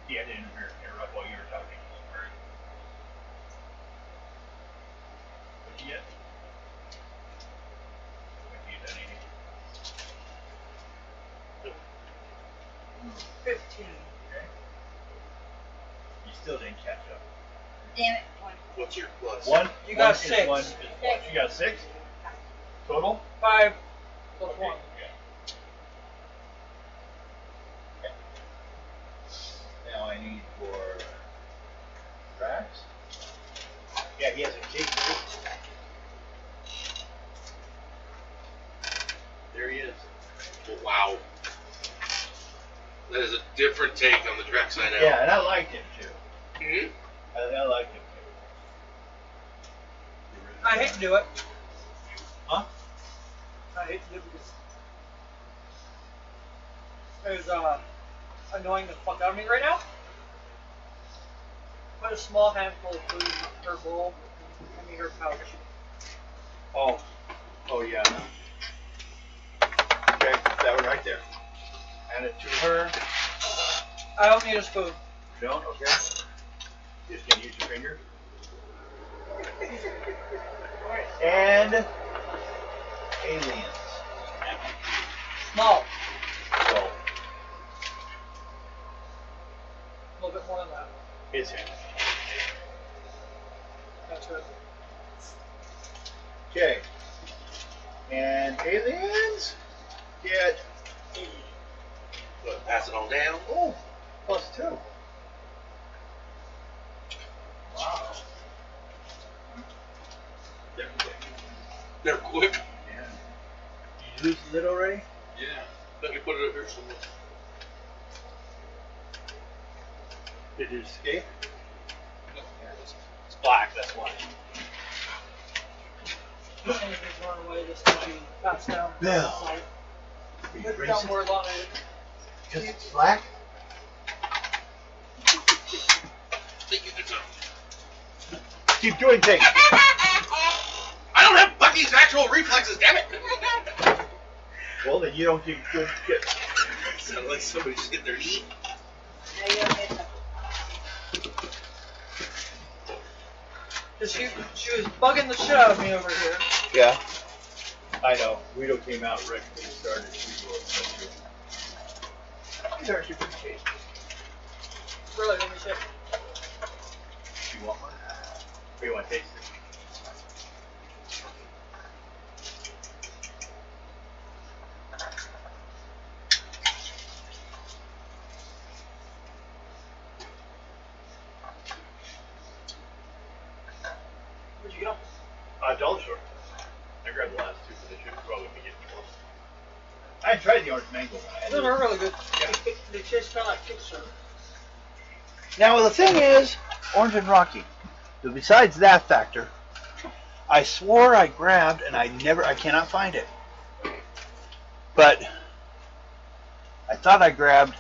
Yeah, I didn't interrupt while you were talking. Sorry. What'd you get? Have you done anything? 15. Okay. You still didn't catch up. Damn it. One. What's your plus? One. You got one is 6. One is plus. You got 6 total. 5 plus Okay. 1. Okay. Okay. Now I need for Drax. Yeah, he has a cape too. There he is. Wow. That is a different take on the Drax I know. Yeah, and I liked him too. Hmm? I liked him too. I hate to do it. Huh? I hate to do it because it's annoying the fuck out of me right now. Put a small handful of food in her bowl, and in her pouch. Oh. Oh yeah. Okay, that one right there. Hand it to her. I don't need a spoon. You don't? Okay. Just gonna use your finger. And aliens. Small. So A little bit more than that. his hand. That's good. Okay. And aliens get But pass it on down. +2. Wow. They're quick. They're quick. Yeah. Did you lose the lid already? Yeah. Let me put it up here somewhere. Did it escape? It's black, that's why. Anything's run away, this will be passed down. Bill. Sorry. Are you Put racing? down more long it. Because it's black? Think you did something. Keep doing things. I don't have Bucky's actual reflexes, damn it! Well, then you don't get good. Sounded like somebody just hit their knee. Now you don't get the. Cause she was bugging the shit out of me over here. Yeah. I know. Guido came out right when we started. These are super tasty. Really, let me check. You want one? Or you want to taste it? Where'd you go? Dollar store. I grabbed the last two, but they should probably be getting close. I had tried the orange mango one. Those are really good. Yeah. They taste kind of like Kickstarter. Now the thing is, Orange and Rocky. Besides that factor, I swore I grabbed and I cannot find it. But I thought I grabbed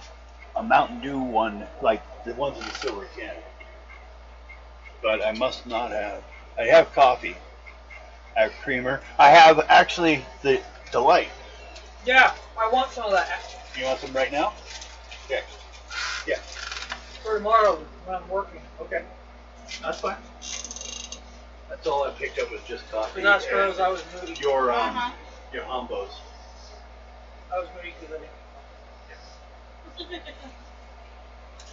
a Mountain Dew one, like the ones in the silver can. But I must not have. I have coffee. I have creamer. I have actually the Delight. Yeah, I want some of that You want some right now? Okay. Yeah. for tomorrow when I'm working. Okay. That's fine. That's all I picked up was just coffee. Because that's and because I was moody. your Uh-huh. your humbos. I was moody because I didn't.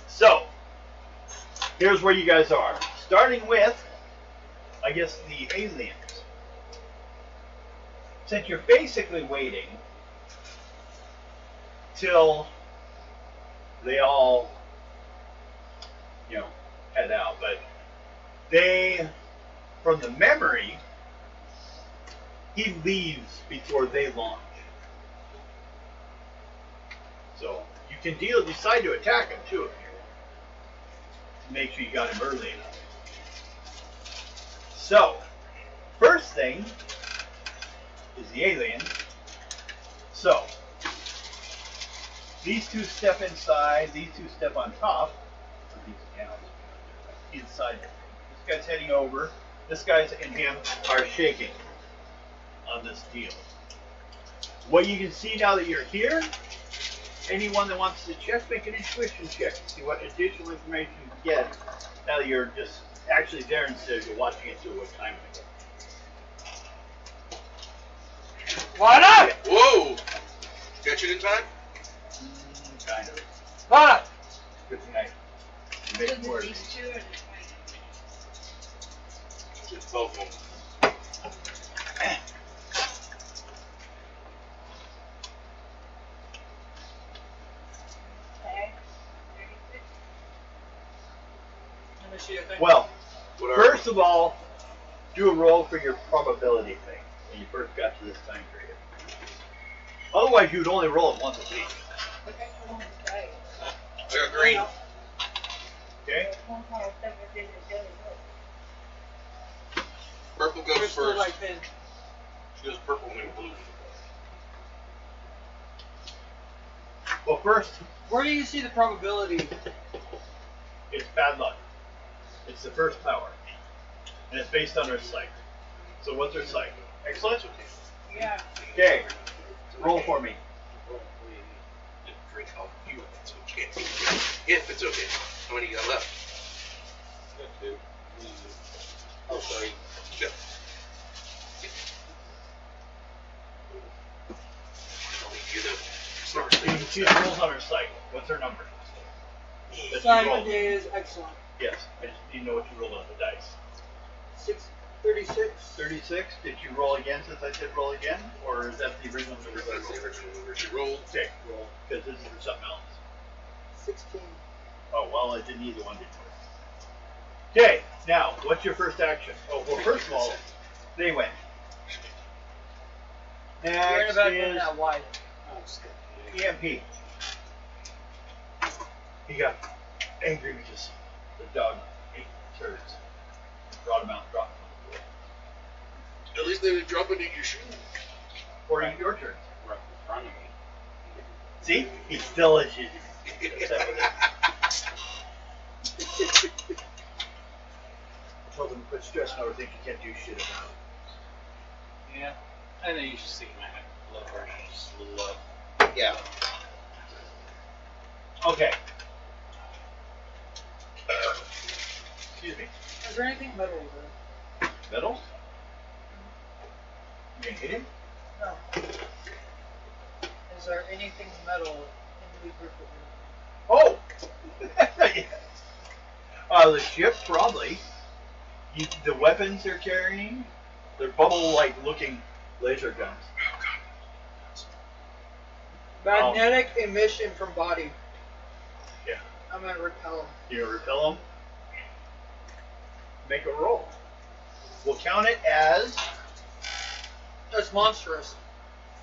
So here's where you guys are. Starting with, I guess, the aliens. Since you're basically waiting till they all, head out, but they, from the memory, he leaves before they launch. So you can decide to attack him too if you want, to make sure you got him early enough. So, first thing is the alien. So, These two step inside. These two step on top. Of these gals. Inside. This guy's heading over. This guy's and him are shaking on this deal. What you can see now that you're here, anyone that wants to check, make an intuition check. See what additional information you can get now that you're just actually there instead of watching it through what time it is. Why not? Whoa! Catch it in time? Kind of. Why not? Good thing I make more of These these. two and It's both of them. okay. Let me see. I think. Well, What are first of all, do a roll for your probability thing when you first got to this time period. Otherwise, you'd only roll it once a week. Okay, one right. I got green. Okay? One more seven digit daily Purple goes Crystal first. light pin. She goes purple and blue. Well, first, Where do you see the probability? it's bad luck. It's the first power. And it's based on her psyche. So what's her psyche? Excellent? Yeah. Okay. Roll for me. Drink all you if it's okay. If it's okay. How many you got left? Got two. Oh, sorry. Yeah. You're the smart You can see the rolls on her psyche. What's her number? That she rolled. Simon is excellent. Yes. I just need to know what you rolled on the dice. 36. 36. Did you roll again since I said roll again? Or is that the original number? That's the original number she rolled. Okay, roll. Because this is for something else. 16. Oh, well, it didn't either one did work. Okay, now, what's your first action? Oh, well, first of all, they win. You're in Next about going is that wide. EMP. He got angry because the dog ate turds. Brought him out and dropped him on the floor. At least they didn't drop it in your shoe. Or eat your turds. Right in front of me. See? He still is you. I told him to quit stressing over things you can't do shit about. Yeah. I think you should see my blood pressure just a little up. Yeah. Okay. Excuse me. Is there anything metal there? Metal? You gonna hit him? No. Is there anything metal in the group of Oh! The ship, probably. The weapons they're carrying, they're bubble-like looking laser guns. Magnetic emission from body. Yeah. I'm gonna repel them. You gonna repel them? Make a roll. We'll count it as... That's monstrous.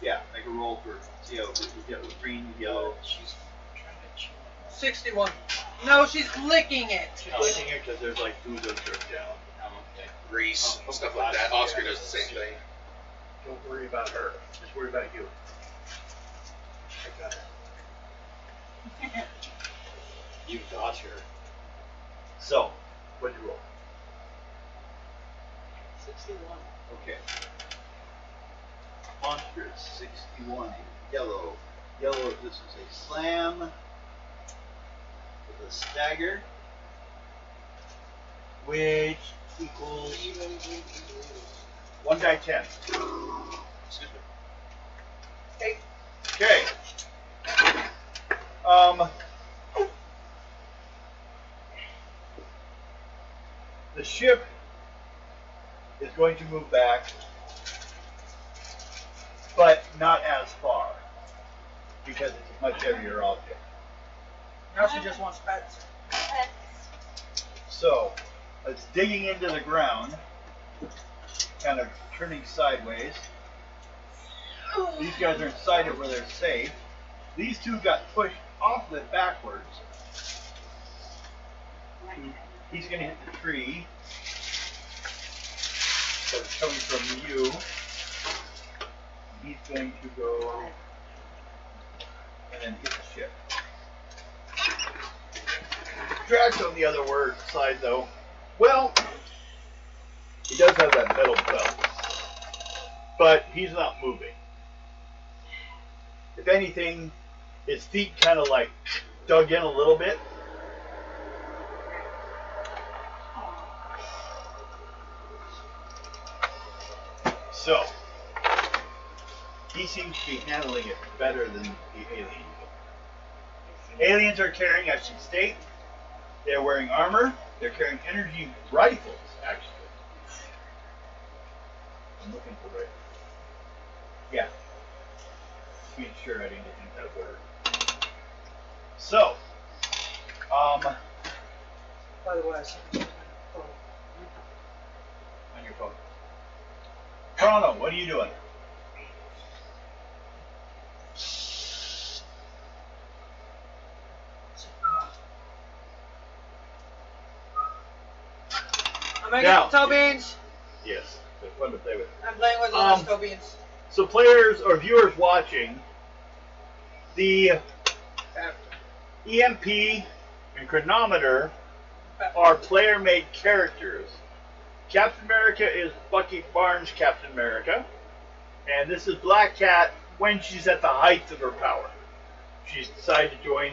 Yeah, make a roll for... See how we get green, yellow. She's trying to chew on 61. No, she's licking it. She's licking it because there's like food that dripped down. okay. Grease, Oh, stuff like that. Oscar does the same thing. Don't worry about her. Just worry about you. I got it. You got her. So, what'd you roll? 61. Okay. Monstrous, 61. Yellow. Yellow, this is a slam. With a stagger. Which equals 1 die 10. Excuse me. Hey, Okay. The ship is going to move back, but not as far, because it's a much heavier object. now she just wants pets. So, it's digging into the ground, kind of turning sideways. These guys are inside it where they're safe. These two got pushed off it backwards. He's going to hit the tree. So it's coming from you. He's going to go then hit the ship. Drax on the other side, though, well, he does have that metal belt, but he's not moving. If anything, his feet kind of like dug in a little bit. So, he seems to be handling it better than the aliens. Aliens are carrying, I should state, they're wearing armor. They're carrying energy rifles, actually. I'm looking for rifles. Yeah. Just being sure I didn't get things out of order. So, By the way, I sent you on your phone. Chrono, what are you doing? I'm making Now- toe beans. Yes, they're fun to play with. I'm playing with those toe beans. So players or viewers watching, the EMP and Chronometer are player-made characters. Captain America is Bucky Barnes' Captain America, and this is Black Cat when she's at the height of her power. She's decided to join,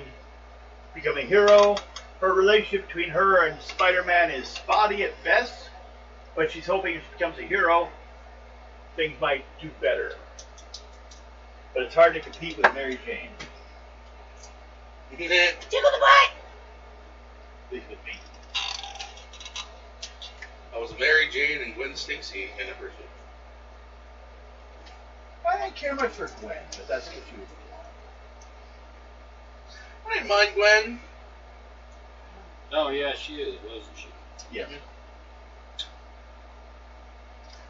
become a hero. Her relationship between her and Spider-Man is spotty at best, but she's hoping if she becomes a hero, things might do better. But it's hard to compete with Mary Jane. Tickle the butt! At least with me. I was Mary Jane and Gwen Stacy in a person. I didn't care much for Gwen, but that's what she was. I didn't mind Gwen. Oh yeah, she is, wasn't she? Yeah.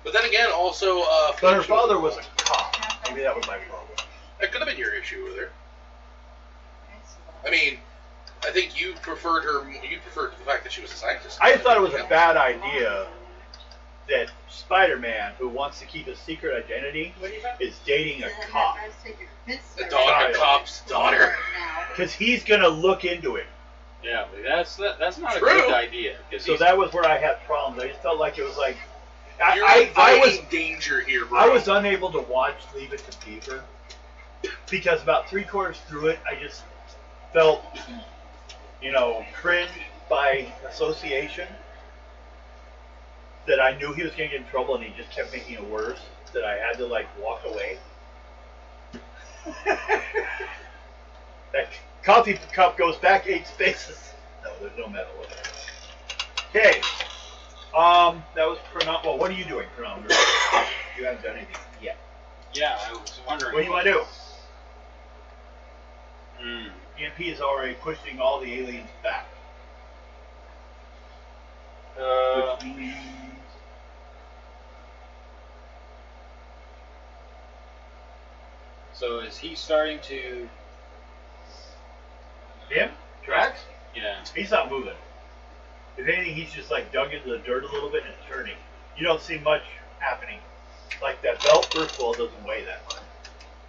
But then again, also, But her father was a cop. Maybe that was my problem. that could have been your issue with her. I mean, I think you preferred her. You preferred the fact that she was a scientist. I thought it was a bad idea that Spider-Man, who wants to keep a secret identity, is dating a cop. A cop's daughter. Because he's going to look into it. Yeah, but that's not True. a good idea. So that was where I had problems. I just felt like it was like... You're I inviting was danger here, bro. I was unable to watch Leave It to Beaver because about 3/4 through it, I just felt, cringe by association. That I knew he was going to get in trouble, and he just kept making it worse. That I had to walk away. That coffee cup goes back 8 spaces. No, there's no metal in it. Okay. That was Chrono. Well, what are you doing, Chronometer? You haven't done anything yet. Yeah, I was wondering. What do you want to do? Hmm. EMP is already pushing all the aliens back. Which means... So is he starting to? Him? Drax? Yeah. He's not moving. If anything, he's just dug into the dirt a little bit and turning. You don't see much happening. Like that belt, first of all, doesn't weigh that much.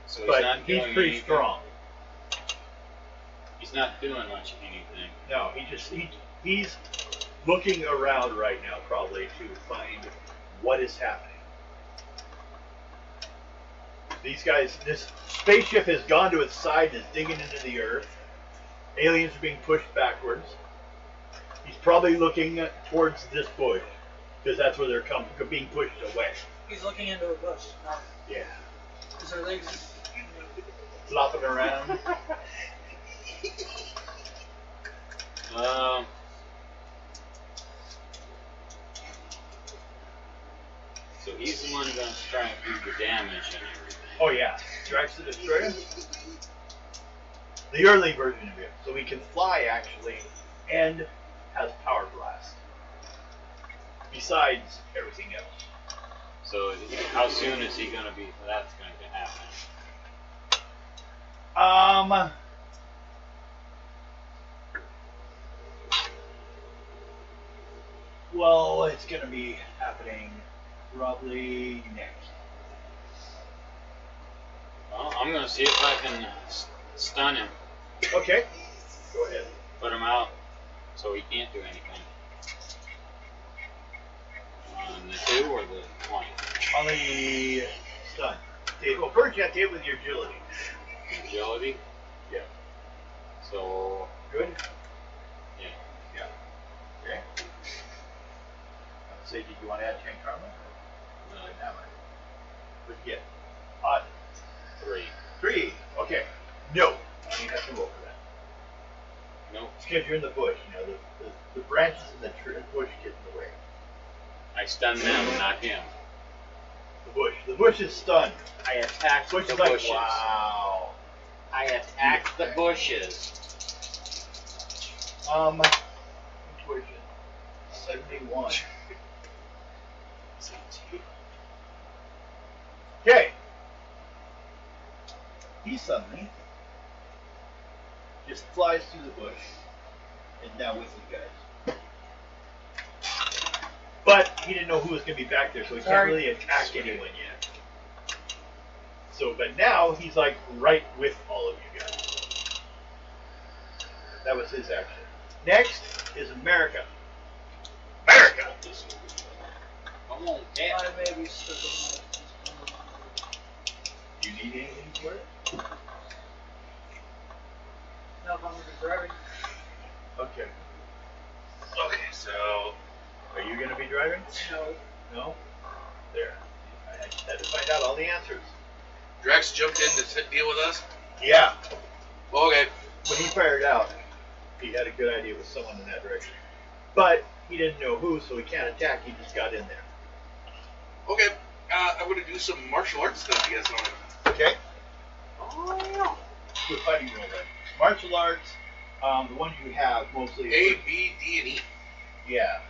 So But not he's doing pretty anything. strong. He's not doing much anything. No, he's looking around right now probably to find what is happening. These guys, this spaceship has gone to its side and is digging into the earth. Aliens are being pushed backwards. He's probably looking towards this bush because that's where they're being pushed away. He's looking into a bush. Yeah. Is there legs? Flopping around. So he's the one who's going to try and do the damage and everything. Oh yeah, Drax the Destroyer. The early version of him, so he can fly actually, and has Power Blast. Besides everything else. So how soon is he going to be? That's going to happen. Well, it's going to be happening probably next. Well, I'm going to see if I can Stun him. Okay. Go ahead. Put him out so he can't do anything. On the 2 or the 20? On the stun. Well, first you have to hit with your agility. Agility? Yeah. So, Good? yeah. Yeah. Okay. Say, did you want to add 10 karma? No. That one. What'd you get? Odd. 3. 3. Okay. No. You have to roll for that. Nope. It's because you're in the bush. You know, the branches in the bush get in the way. I stun them, not him. The bush. The bush is stunned. I attacked Bush the is like, bushes. wow. I attacked the bushes. Intuition. 71. Okay. He suddenly just flies through the bush and now with you guys. But he didn't know who was going to be back there, so he can't really attack anyone yet. So, but now he's like right with all of you guys. That was his action. Next is America. America! Come on, Cat. I may be stuck You need anything for it? No, if I'm going to be driving. Okay. Okay, so Are you going to be driving? No. No? There. I just had to find out all the answers. Drax jumped in to deal with us. Yeah. Okay. When he fired out, he had a good idea with someone in that direction. But he didn't know who, so he can't attack. He just got in there. Okay. I'm gonna do some martial arts stuff, you guys want. Okay. Oh yeah. Good fighting roll then. Martial arts, the ones you have mostly. A, B, D, and E. Yeah.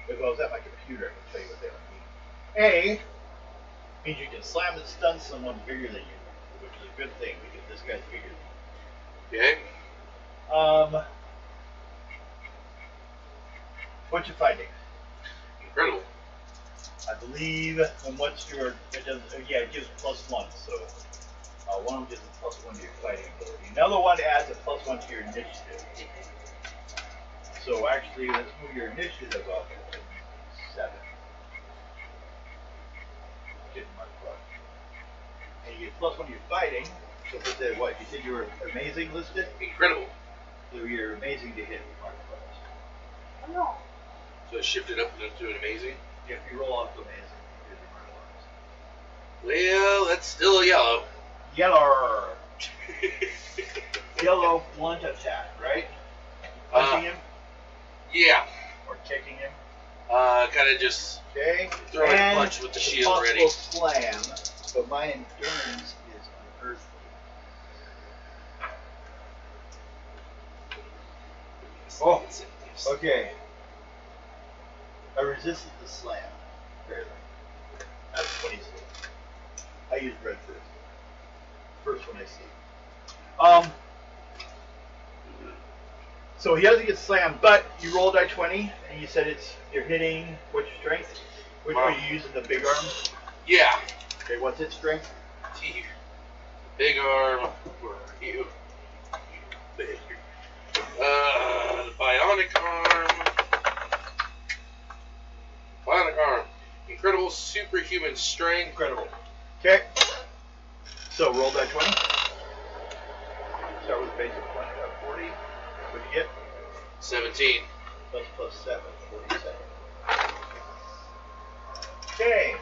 If I was at my computer, I can tell you what they would mean. A means you can slam and stun someone bigger than you, which is a good thing because this guy's bigger than Okay. you. What's your fighting? Incredible. I believe, and what's your, it does, yeah, it gives +1, so one of them gives a +1 to your fighting ability. Another one adds a +1 to your initiative. So actually, let's move your initiative up to 7. Getting my plus. And you get +1 to your fighting, so put that, what, you said you were amazing listed? Incredible. So you're amazing to hit mark plus. No. So it shifted up to an amazing. If you roll off to amazing, you get your mark Well, that's still a yellow. plus. Yellow. Yellow blunt attack, right? Punching him Yeah. or kicking him. Kind of just Okay. throwing a And punch with the it's a shield ready. possible slam, but my endurance is unearthly. Oh, okay. I resisted the slam. Barely. That's 26. I used red first. First one I see. So he doesn't get slammed, but you rolled die 20, and you said you're hitting, what's your strength? Which are you using, the big arm? Yeah. Okay, what's its strength? T. Big arm. Where are you? Big. The bionic arm. Bionic arm. Incredible superhuman strength. Incredible. Okay. So roll that 20. Start with basic 20, 40. What'd you get? 17. Plus 7, 47. Okay.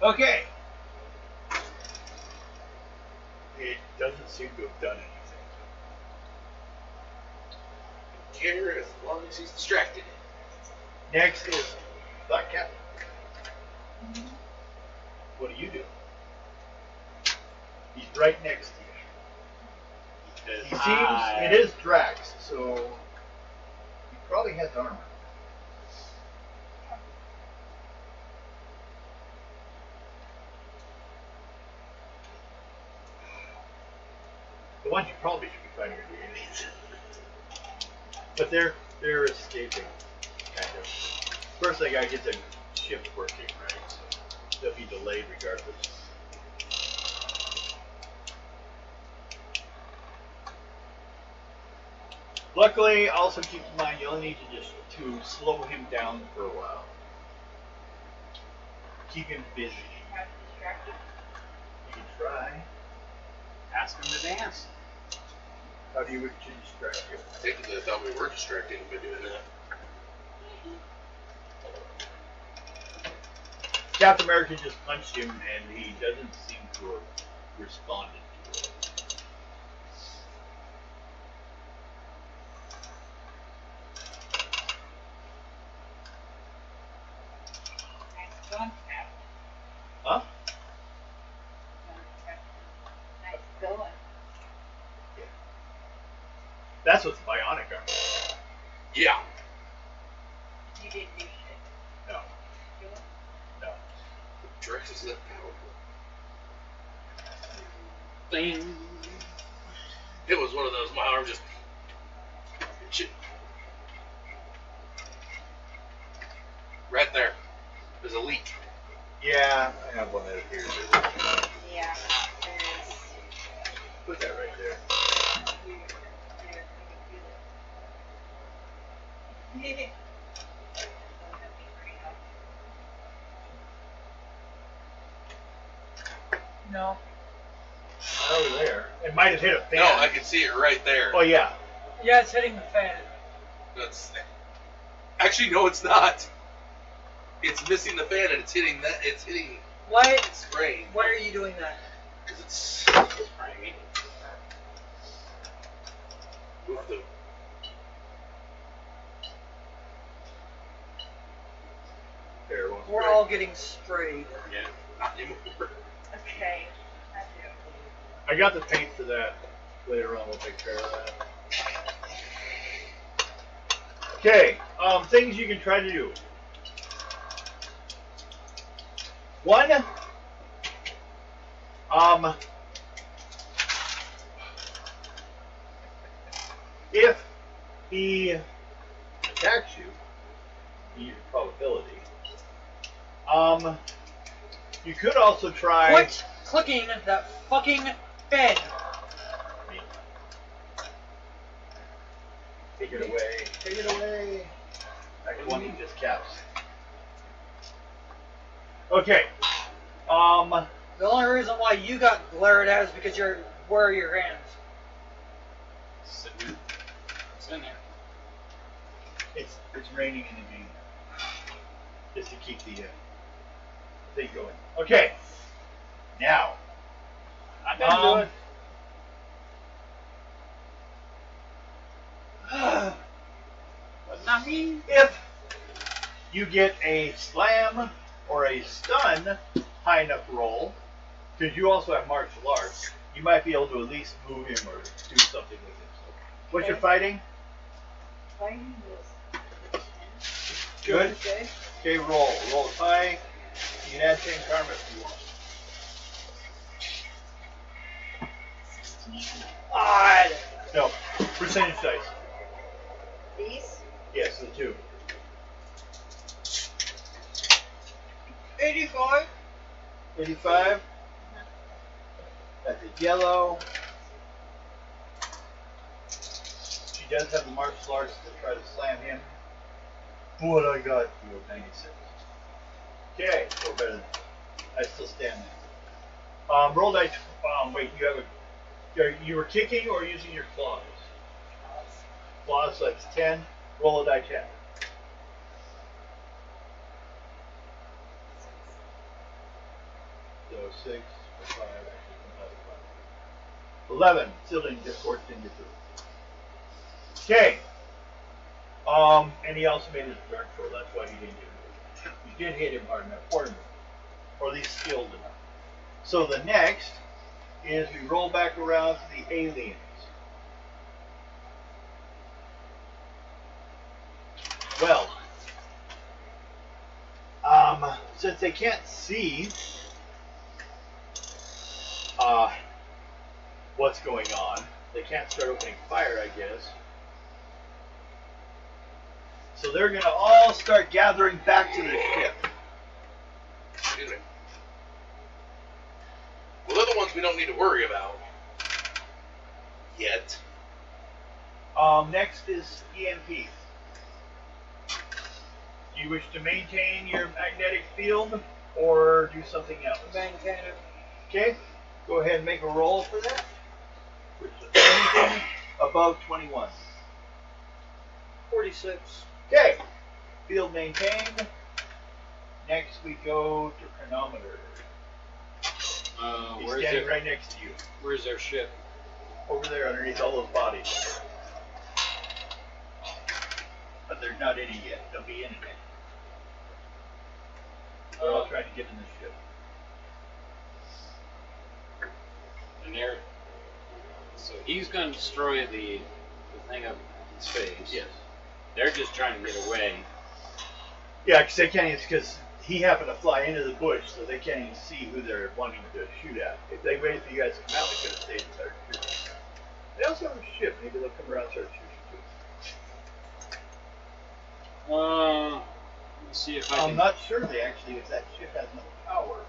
Okay. It doesn't seem to have done anything. Care as long as he's distracted. Next is Black Cat. What do you do? He's right next to you. He seems, it is Drax, so he probably has armor. ones you probably should be fighting are the aliens. But they're escaping, kind of. First they gotta get the ship working, right? So they'll be delayed regardless. Luckily, also keep in mind you only need to slow him down for a while. Keep him busy. Not distracted. You can try. Ask him to dance. How do you wish to distract you? Technically, I thought we were distracting by doing that. Captain America just punched him and he doesn't seem to have responded to it. Nice going, Cap. Huh? Nice going. That's what's bionic armor. Yeah. You didn't do shit. No, Do it. no. Drax is that powerful. Bing. It was one of those, my arm just... Shit. Right there. There's a leak. Yeah, I have one out here. Yeah, there is. Put that right there. Yeah. No. Over there. It might have hit a fan. No, I can see it right there. Oh yeah. Yeah, it's hitting the fan. That's... Actually, no, it's not. It's missing the fan and it's hitting that. It's hitting... Why? It's spraying. Why are you doing that? Because it's spraying. Move the... There, one We're straight. all getting sprayed. Yeah, not anymore. Okay, I do. I got the paint for that. Later on, we'll take care of that. Okay, things you can try to do. One, if he attacks you, use probability. You could also try. Quit clicking that fucking fan. Take it away. Take it away. That one he just caps. Okay. The only reason why you got glared at is because where are your hands? Sitting there. It's raining in the game. Just to keep the thing going. Okay. Now. I can do it. But not me. If you get a slam or a stun high enough roll, because you also have martial arts, you might be able to at least move him or do something with him. So, what's your fighting? Fighting was Good. good. Okay, roll. Roll it high. You can add 10 karma if you want. 16. Odd. No, percentage dice. These? Yes, the two. 85. 85. That's a yellow. She does have the martial arts to try to slam him. What I got? You were 96. Okay, so better than I still stand there. Roll die. Wait, you have a. You were kicking or using your claws? Claws, so that's 10. Roll a die 10. 6, 5, actually, 11. Still didn't get forced into through. Okay. And he also made his turn for that's why he didn't get moved. You did hit him hard enough for him, or at least skilled enough. So the next is we roll back around to the aliens. Well, since they can't see what's going on, They can't start opening fire, I guess. So they're going to all start gathering back to the ship. Excuse me. Well, they're the ones we don't need to worry about. Yet. Next is EMP. Do you wish to maintain your magnetic field or do something else? Maintain it. Okay, go ahead and make a roll for that. Which is anything above 21. 46. Okay, field maintained. Next we go to chronometer. He's Where's standing their, right next to you. where's their ship? Over there underneath all those bodies. But they're not in it yet. They'll be in it. They're all trying to get in the ship. And they're so he's going to destroy the thing up in space. Yes. They're just trying to get away. Yeah, because they can't even, because he happened to fly into the bush, so they can't even see who they're wanting to shoot at. If they waited for you guys to come out, they could have stayed and started shooting. They also have a ship. Maybe they'll come around and start shooting too. Let's see if I can. I'm not sure they actually, if that ship has enough power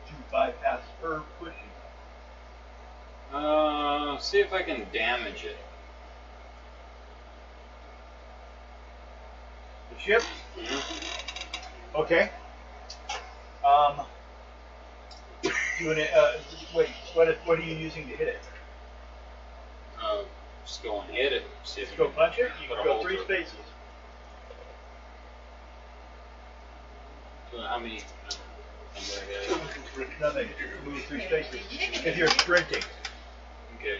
to bypass her pushing. See if I can damage it. The ship? Mm-hmm. Okay. Wait, what are you using to hit it? Just go and hit it. See if Just you go can punch it? You put can a go hole 3 through it. spaces. So how many? Nothing. Move 3 spaces. If you're sprinting. Okay.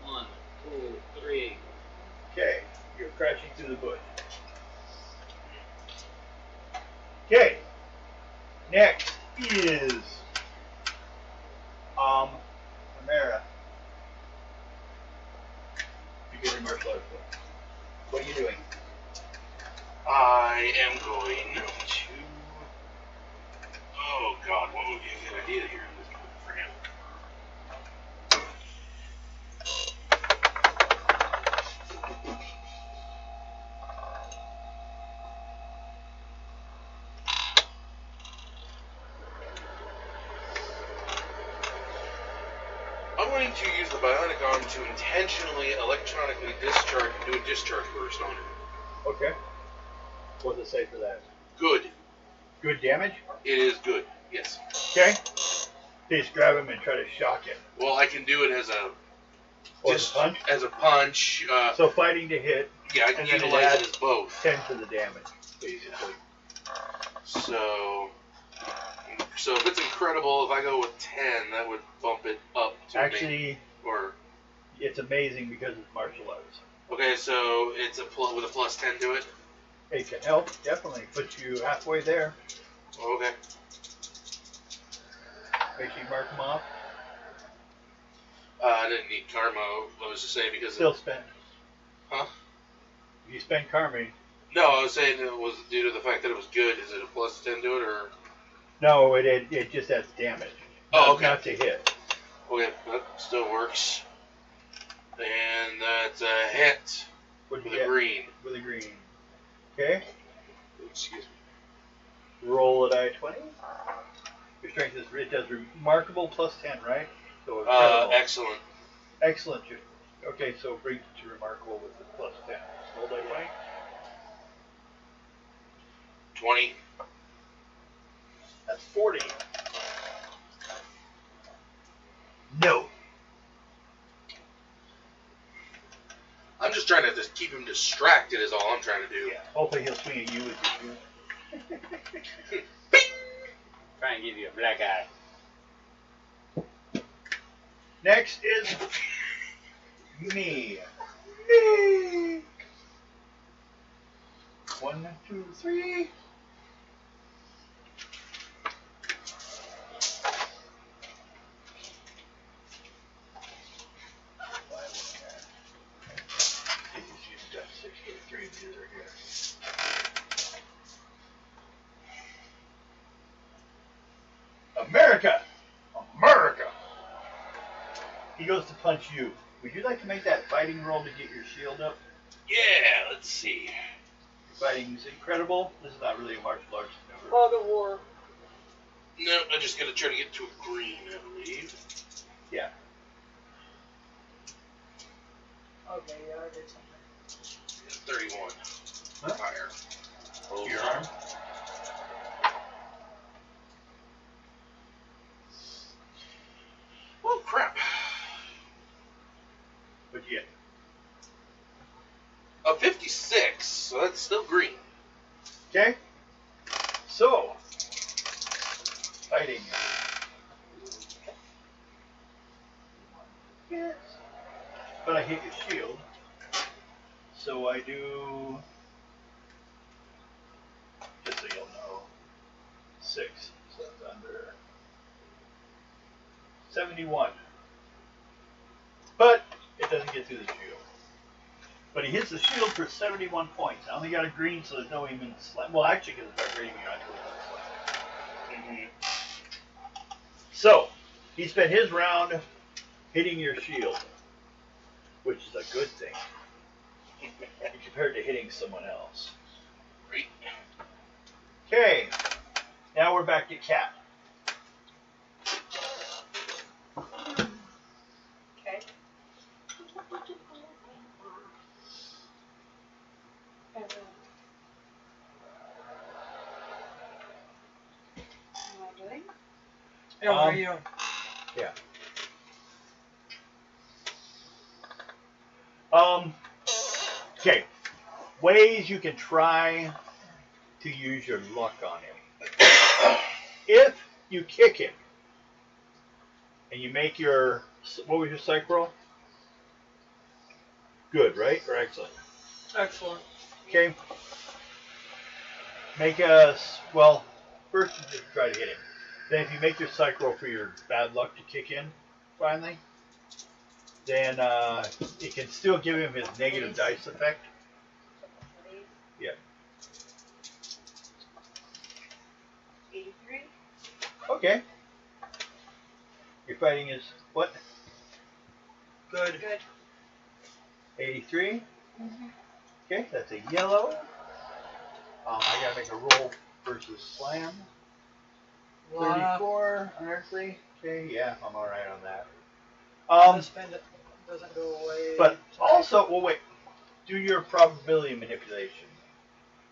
1, 2, 3. Okay. You're crashing through the bush. Okay. Next is Amara. Beginning martial arts. What are you doing? I am going to. Oh God, what would be a good idea here for him? I'm going to use the bionic arm to intentionally electronically discharge and do a discharge burst on him. Okay. What's it say for that? Good. Good damage? It is good. Yes. Okay. Just grab him and try to shock him. Well, I can do it as a Or the punch? As a punch. So fighting to hit. Yeah, I can and then utilize add it as both. 10 to the damage, basically. So if it's incredible, if I go with 10, that would bump it up to Actually, or it's amazing because it's martial arts. okay, so it's with a plus 10 to it. It can help, definitely. Put you halfway there. Okay. Make sure you mark them off. I didn't need karma. I was just saying because Still spent. Huh? If you spend karma. No, I was saying it was due to the fact that it was good. Is it a plus 10 to it or? No, it just has damage. Oh, okay. Not to hit. Okay, that still works. And that's a hit What'd with you a get? green. With a green. Okay. Excuse me. Roll a die 20. Your strength is, it does remarkable plus 10, right? So Excellent. Excellent. Okay, so bring it to remarkable with the plus 10. Roll die 20. 20. That's 40. No. I'm just trying to just keep him distracted is all I'm trying to do. Yeah. Hopefully he'll swing at you with your Try and give you a black eye. Next is me. Me. 1, 2, 3. America! America! he goes to punch you. Would you like to make that fighting roll to get your shield up? Yeah, let's see. Fighting's incredible. This is not really a martial arts maneuver. Fog of War. No, I just gotta try to get to a green, I believe. Yeah. Okay, yeah, I did something. 31. Huh? Higher. Hold Your on. arm. Oh, crap. What'd you get? A 56, so that's still green. Okay. So, fighting. Yes. But I hit your shield. So I do, just so you'll know, 6. So it's under 71. But it doesn't get through the shield. But he hits the shield for 71 points. I only got a green, so there's no even slam. Well, actually, because it's green, you're not doing slam. So, he spent his round hitting your shield, which is a good thing compared to hitting someone else. Right. Okay, now we're back to Cat. Okay. What am I doing? Yeah, what are you doing? Yeah. Okay. Ways you can try to use your luck on him. If you kick him and you make your, what was your psych roll? Good, right? Or excellent? Excellent. Okay. Make a, well, first you just try to hit him. Then if you make your psych roll for your bad luck to kick in, finally, then it can still give him his negative dice effect. Yeah. 83. Okay. Your fighting is what? Good. Good. 83. Mm-hmm. Okay, that's a yellow. I gotta make a roll versus slam. Lana. 34, unearthly. Okay, yeah, I'm alright on that. Spend it. Doesn't go away. But also, well, wait. Do your probability manipulation.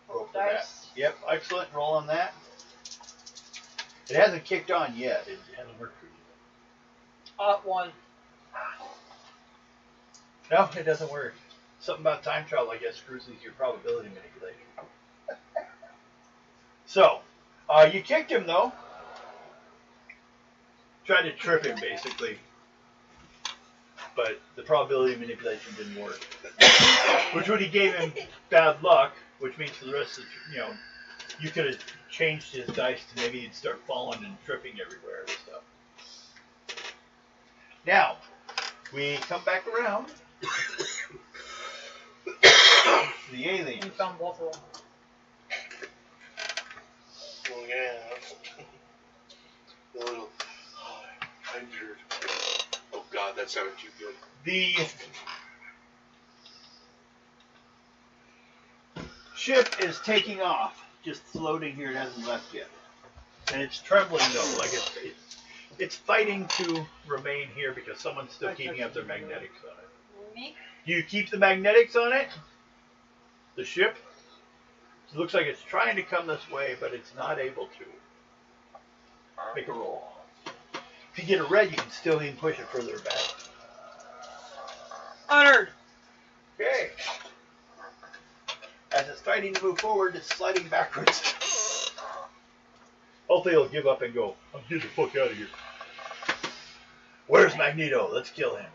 Roll for that. Dice. Yep, excellent. Roll on that. It hasn't kicked on yet. It hasn't worked for you. 1. No, it doesn't work. Something about time travel, I guess, screws with your probability manipulation. So, you kicked him, though. Tried to trip him, basically. But the probability manipulation didn't work. Which would he gave him bad luck, which means for the rest of the, you could have changed his dice to maybe he'd start falling and tripping everywhere and stuff. Now, we come back around to the aliens. You found both of them. Well, yeah. The little. Oh, I'm injured. Oh, God, that sounded too good. The ship is taking off, just floating here. It hasn't left yet, and it's trembling though, like it's fighting to remain here because someone's still keeping up their magnetics on it. Me? Do you keep the magnetics on it? The ship? It looks like it's trying to come this way, but it's not able to. Make a roll. If you get a red, you can still even push it further back. Honored. Okay. As it's fighting to move forward, it's sliding backwards. Hopefully it'll give up and go, I'm getting the fuck out of here. Where's Magneto? Let's kill him.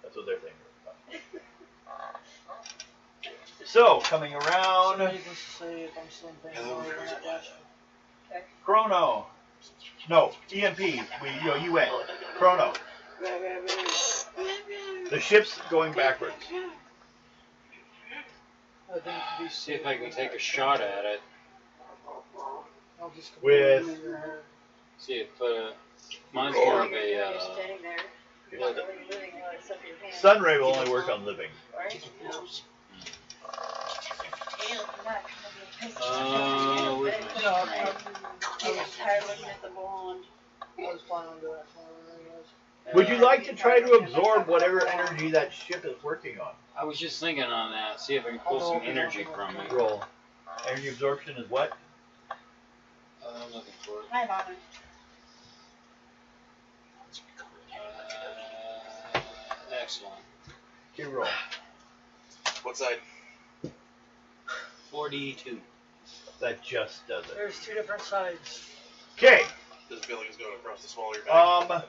That's what they're thinking. So, coming around, Somebody wants to say if I'm still in Hello, we're not dashing. Chrono. No, EMP. You went. Chrono. The ship's going backwards. I think to be See if I can take a shot at it. I'll just With- completely move your hair. See if mine's more of You're a standing there. You're not really living while it's up your hand. Sunray will only work on living. Right? Take your force. You're not gonna be a where's patient. my No, I was tired looking at the blonde. I was planning on doing that tomorrow anyways. Would you like to try to absorb whatever energy that ship is working on? I was just thinking on that. See if I can pull some energy from it. Roll. Energy absorption is what? I'm looking for it. Hi, Mama. Excellent. Okay, roll. What side? 42. That just does it. There's two different sides. Okay. This feeling is going across the small of your back.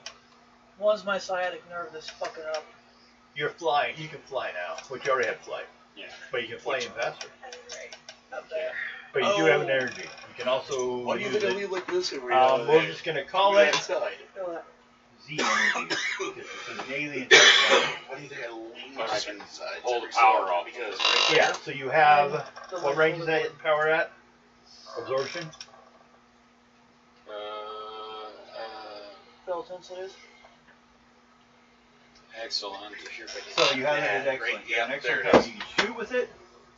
One's my sciatic nerve that's fucking up. You're flying. You can fly now, which you already have flight. Yeah. But you can fly even faster. Up there. But you do have an energy. You can also Why do you use think I it. leave like this every We're just gonna call it Inside. Feel that. Z energy. Because it's an alien. Why do you think I lean But I just can inside? hold the every so power often? off. Because Yeah. So you have what range is that power at? Absorption. Feel how tense it is. Excellent. So you have it at Yeah, excellent. great. You have an Yeah, excellent there it power. is. You can shoot with it.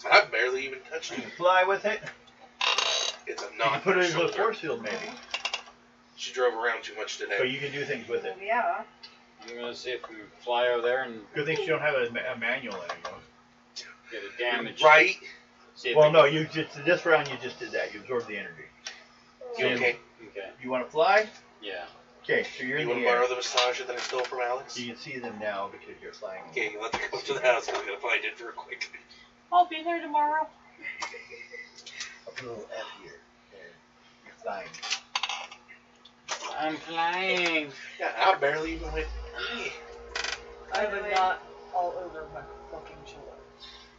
I barely even touched You it. can fly with it. It's a You can knot. put it into a shoulder. force field maybe. She drove around too much So today. you can do things with it. Well, yeah. I'm gonna see if we can fly over there and Good thing you don't have a manual anymore. get a damage. Right? See if Well, we no, you just this round you just did that. You absorbed the energy. You okay? Okay. You want to fly? Yeah. Okay, so you're You in want the to air. borrow the massager that I stole from Alex? You can see them now because you're flying. Okay, let's go up to the house. I'm gonna find it real quick. I'll be there tomorrow. Up a little F here. There. You're flying. I'm flying. Yeah, I barely even went. I have a knot all over my fucking shoulder.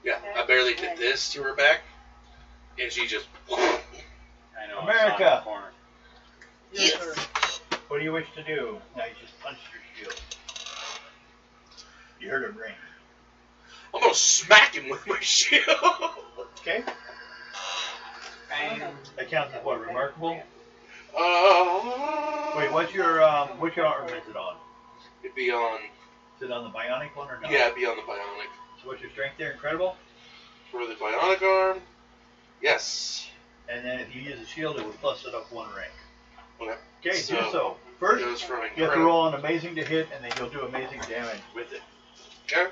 Yeah, I barely did this to her back, and she just. I know. America. It's on the corner. Yes, Yes. sir. What do you wish to do? Now you just punched your shield. You heard it ring. I'm gonna smack him with my shield. Okay? Bang. That counts as what? Remarkable? Wait, Wait, what's your arm is it on? It'd be on. Is it on the bionic one or not? Yeah, it'd be on the bionic. So what's your strength there? Incredible? For the bionic arm, yes. And then if you use a shield, it would plus it up one rank. Okay. Okay, So, do so. It First, goes from you have to incredible. roll an amazing to hit, and then you'll do amazing damage with it. Okay.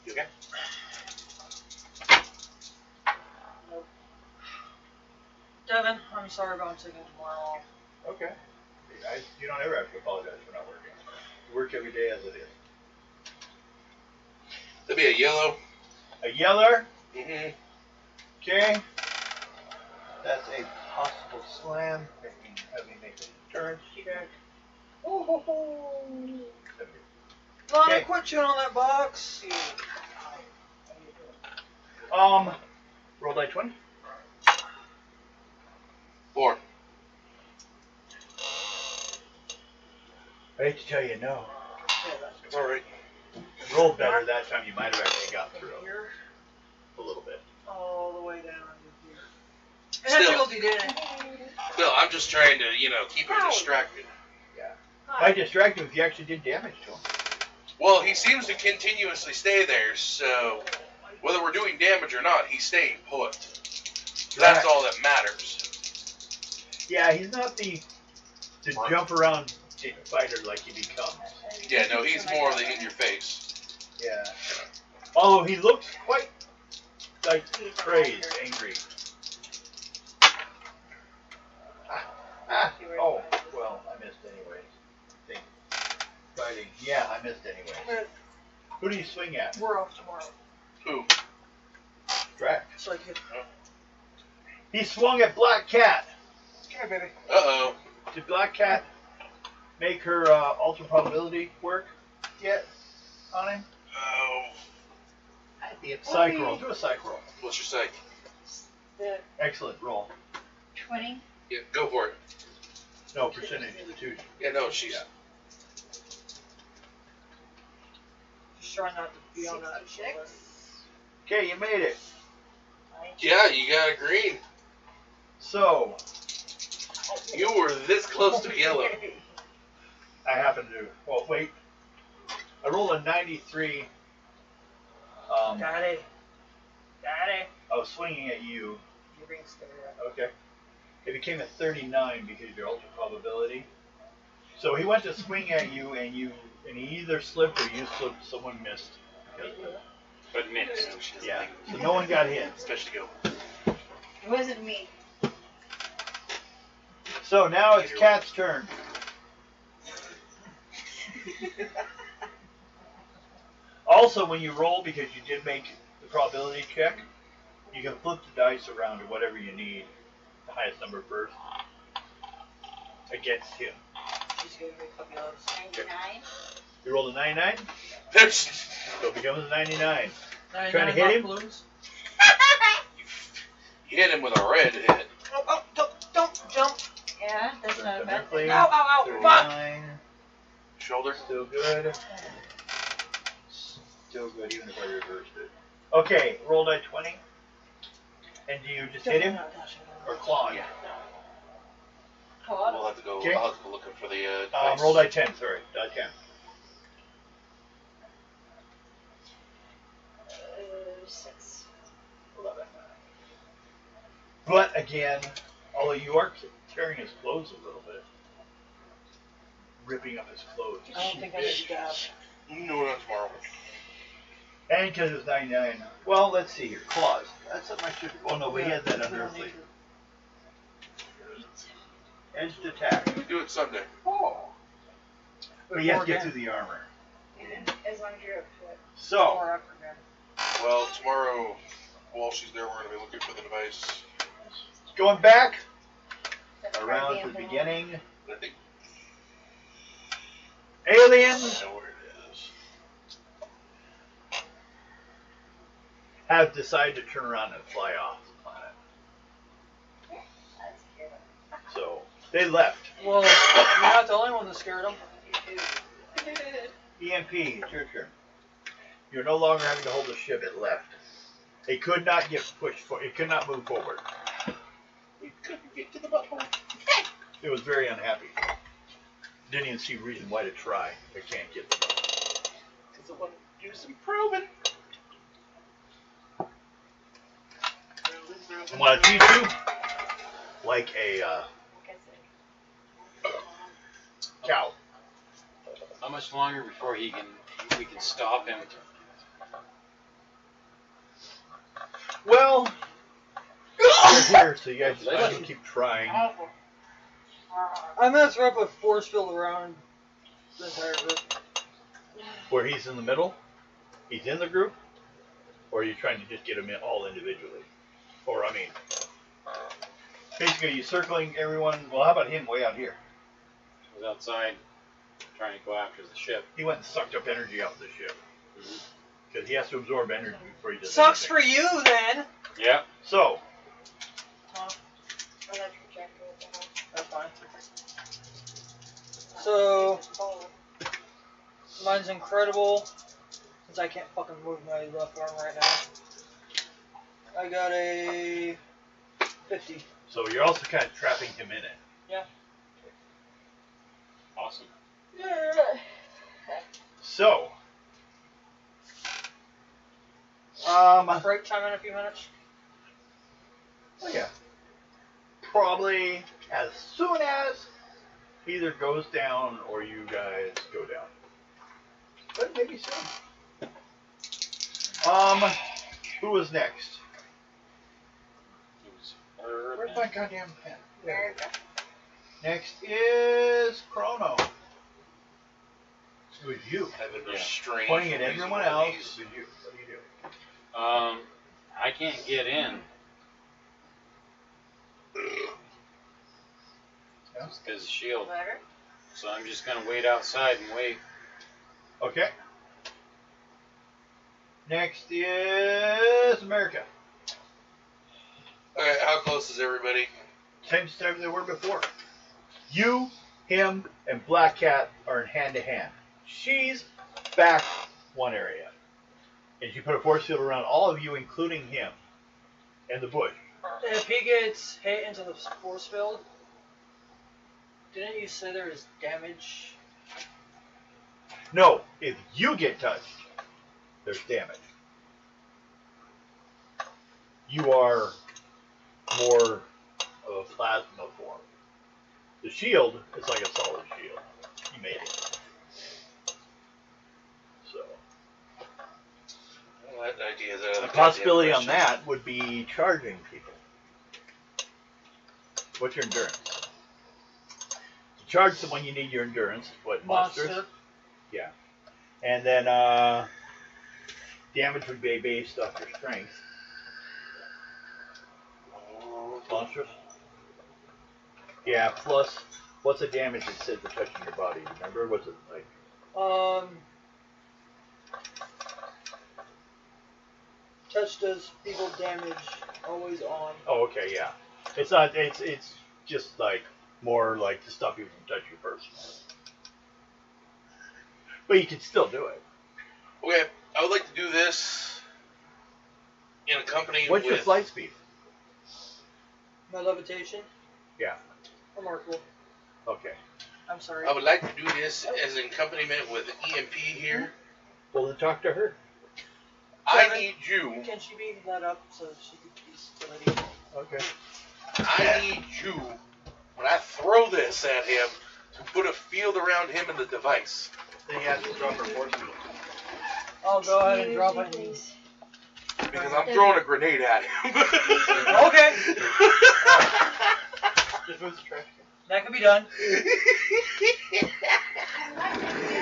You okay? Devin, I'm sorry, but I'm taking tomorrow off. Okay. You don't ever have to apologize for not working. You work every day as it is. That'd be a yellow. A yeller. Mm-hmm. Okay. That's a possible slam. Have me make a turn check. Lonnie, Okay. quit chewing on that box. Roll die 20. 4. I hate to tell you no. Yeah, that's It's alright. Rolled better that time. You might have actually got through here, a little bit. all the way down to here. And Still. that tickles you, didn't it? Bill, I'm just trying to, keep him distracted. I distracted him if you actually did damage to him. Well, he seems to continuously stay there, so whether we're doing damage or not, he's staying put. That's all that matters. Yeah, he's not the jump around fighter like he becomes. Yeah, no, he's more of the in your face. Yeah. Although he looks quite like crazed, angry. Oh, well, I missed anyways. Fighting. Yeah, I missed anyways. But Who do you swing at? we're off tomorrow. Who? Drax. So I can. He swung at Black Cat. Okay, baby. Uh-oh. Did Black Cat make her ultra probability work yet on him? Oh. Psych roll. Do a psych roll. What's your psych? The Excellent roll. 20. Yeah, go for it. No, percentage. The two. Yeah, no, she's... Just trying not to be on that. 66. Okay, you made it. Yeah, you got a green. So, You were this close to yellow. I happen to. Well, wait. I rolled a 93. Daddy. Daddy. I was swinging at you. You're being scared. Okay. It became a 39 because of your ultra probability. So he went to swing at you, and he either slipped or you slipped. Someone missed. But missed. Yeah. So no one got hit. Especially go. It wasn't me. So now it's Cat's turn. Also, when you roll, because you did make the probability check, you can flip the dice around to whatever you need. The highest number first. Against him. She's giving me a couple of 99. You rolled a 99, There's so it becomes a 99. 99 Trying to hit him? balloons. you hit him with a red hit. Oh, don't jump. Yeah, that's not a bad Thunder thing. Ow, ow, ow, fuck. 39. Shoulder. Still good. Still good, even if I reversed it. Okay, roll die 20. And do you just hit him? Or claw him? Yeah. Claude. We'll have to go. Okay. I'll have to go looking for the. Roll die 10, sorry. Die 10. 6. 11. But again, although you are tearing his clothes a little bit, ripping up his clothes. I don't think I did that. No, not tomorrow. And because it's 99. Well, let's see here. Claws. That's something I should. Oh no, we had that under his sleeve. Edged attack. Do it Sunday. Oh. But you have to get through the armor. As long as you're up to it. So, Or after that. Well, tomorrow, while she's there, we're gonna be looking for the device. going back That's around right, to the the beginning. I think Aliens I know where it is. have decided to turn around and fly off the planet. That's cute. So, they left. Well, you're not the only one that scared them. EMP, it's your turn. You're no longer having to hold the ship. It left. It could not get pushed forward. It could not move forward. We couldn't get to the butthole. It was very unhappy. Didn't even see reason why to try. It can't get the butthole. Because I want to do some probing. I want to teach you like a cow. How much longer before we can stop him? Well, you're here, so you guys just might as well keep trying. I'm gonna throw up a force field around the entire group. Where he's in the middle, he's in the group, or are you trying to just get him in all individually? Or, I mean, basically, you circling everyone. Well, how about him way out here? I was outside trying to go after the ship. He went and sucked up energy out of the ship. Because he has to absorb energy before he does Sucks anything. for you then. Yeah. So, That's fine. So, mine's incredible, since I can't fucking move my left arm right now. I got a 50. so you're also kind of trapping him in it. Yeah. Awesome. So, Break time in a few minutes. oh yeah, probably as soon as he either goes down or you guys go down. But maybe soon. Who was next? It was her. Where's my goddamn pen? America. Next is Chrono. It was you. I've been Yeah. restrained. Pointing at from using everyone one of else. these. It was you. What do you do? I can't get in. Just because of shield. Letter. So I'm just gonna wait outside and wait. Okay. Next is America. Okay, how close is everybody? Same time they were before. You, him, and Black Cat are in hand to hand. She's back one area. And she put a force field around all of you, including him. And the bush. If he gets hit into the force field, didn't you say there was damage No, if you get touched, there's damage. You are more of a plasma form. The shield is like a solid shield. You made it. So Well, that idea is the possibility on that would be charging people. What's your endurance? To charge someone, you need your endurance. What, monsters? Monster. Yeah. And then damage would be based off your strength. Monstrous? Yeah, plus, what's the damage it said for touching your body? Remember? Was it like... Touch does people damage, always on. Oh, okay, yeah. It's not, it's just like, more like to stop you from touching you personally. But you can still do it. Okay, I would like to do this in a company What's with... your flight speed? My levitation? Yeah. Remarkable. Okay. I'm sorry. I would like to do this as an accompaniment with EMP here. Well, then talk to her. I need you. Can she be let up so she can be stability? Okay. I need you, when I throw this at him, to put a field around him and the device. Then you have to drop her force field. I'll go ahead and drop it. Please. Because I'm throwing a grenade at him. Okay. Just move the trash can. That can be done.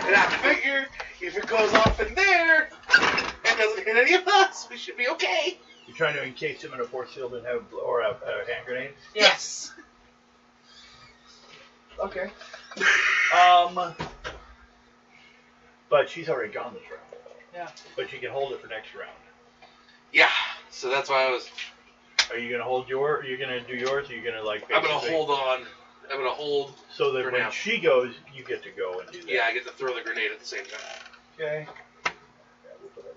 And I figure if it goes off in there and doesn't hit any of us, we should be okay. You're trying to encase him in a force field and have, or a hand grenade? Yes. Okay. But she's already gone this round. Yeah. But you can hold it for next round. Yeah. So that's why I was. Are you gonna hold your? Are you gonna do yours? Or are you gonna like? I'm gonna basically- hold on. I'm gonna hold. So that for when now. she goes, you get to go and do that. Yeah, I get to throw the grenade at the same time. Okay. Yeah, we'll put that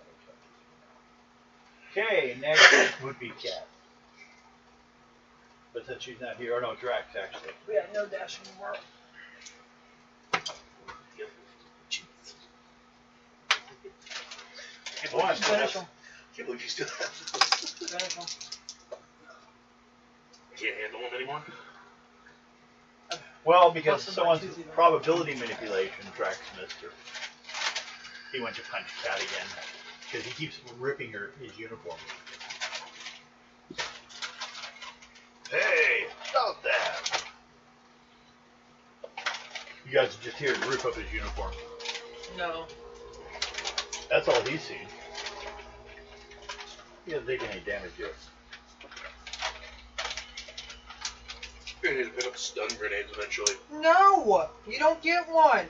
next time. Okay, next would be Cat. But since she's not here, or no, Drax actually. We have no dash anymore. One. Finish him. Can't believe you still have Finish him. Can't handle him anymore. Well, because Plus someone's about 2 0. probability manipulation, Drax missed her. He went to punch Cat again because he keeps ripping his uniform. Hey, stop that! You guys are just here to rip up his uniform. No. That's all he's seen. He hasn't taken any damage yet. You're gonna need to pick up stun grenades eventually. No! You don't get one!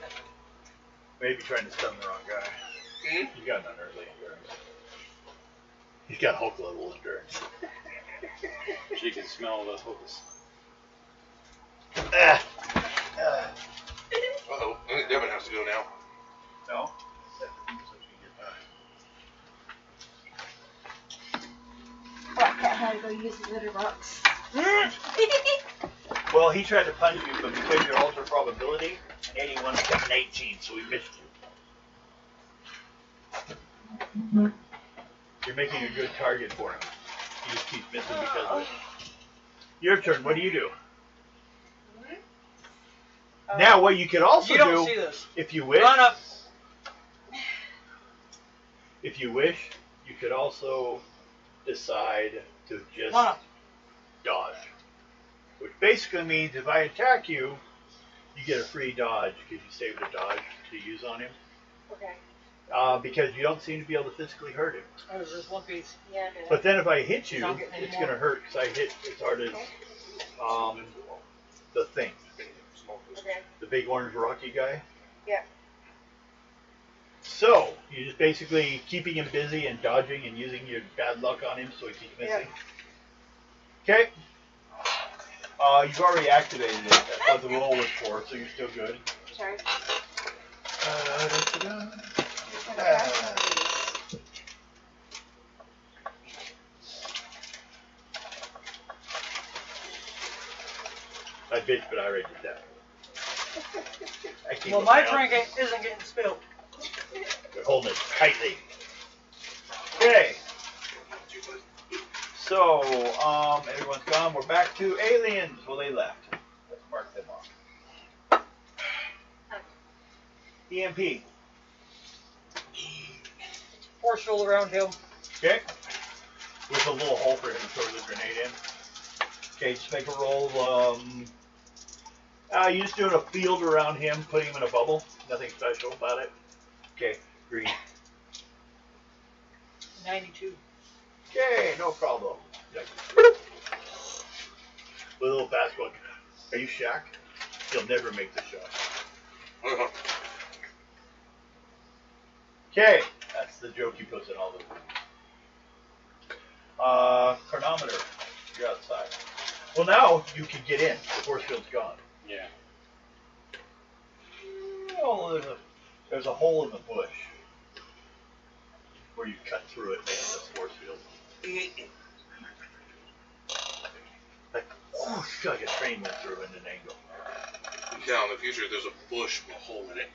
Maybe trying to stun the wrong guy. Hmm? He's got an unearthly endurance. He's got Hulk level endurance. She can smell the hopeless. Uh-oh. I think Devin has to go now. No? Black Cat had to go use the litter box. Well, he tried to punch you, but because you're ultra probability, 81 became an 18, so he missed you. You're making a good target for him. He just keeps missing because of it. Your turn. What do you do? Now, what you could also You don't do, see this. if you wish, Run up. if you wish, you could also decide to just Run up. dodge. Which basically means if I attack you, you get a free dodge because you saved a dodge to use on him. Okay. Because you don't seem to be able to physically hurt him. Oh, there's just one piece. Yeah, no. But then if I hit you, Not getting any it's more. going to hurt because I hit as hard as the thing. Okay. The big orange rocky guy. Yeah. So, you're just basically keeping him busy and dodging and using your bad luck on him so he keeps missing. Okay. You've already activated it. That's what the roll was for, so you're still good. Sorry. I bitch, but I already did that. I keep Well, up my my drink isn't getting spilled. holding it tightly. Okay. So, everyone's gone. We're back to aliens. Well, they left. Let's mark them off. EMP. Force field around him. Okay. With a little hole for him to throw the grenade in. Okay, just make a roll. You're just doing a field around him, putting him in a bubble. Nothing special about it. Okay, green. 92. Okay, no problem. With a little basketball. Are you Shaq? He'll never make the shot. Okay, that's the joke he puts in all the. Chronometer. You're outside. Well, now you can get in. The force field's gone. Yeah. Oh, there's a hole in the bush where you cut through it, making the force field. Like, whoosh, like a train went through in an angle. Now in the future, there's a bush with a hole in it.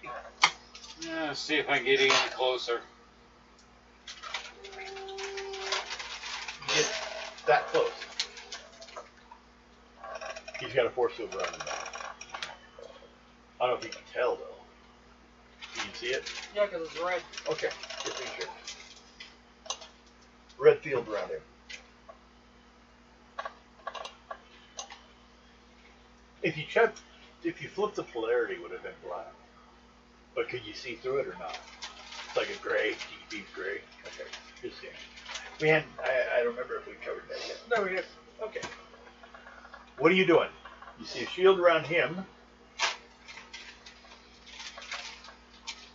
Yeah, let's see if I can get any closer. You get that close. He's got a force field around him. I don't know if you can tell though. You can see it? Yeah, because it's red. Okay, just make sure. Red field around him. If you flip the polarity, it would have been black. But could you see through it or not? It's like a gray, deep gray. Okay, just seeing. We had, I don't remember if we covered that yet. No, we did. Okay. What are you doing? You see a shield around him.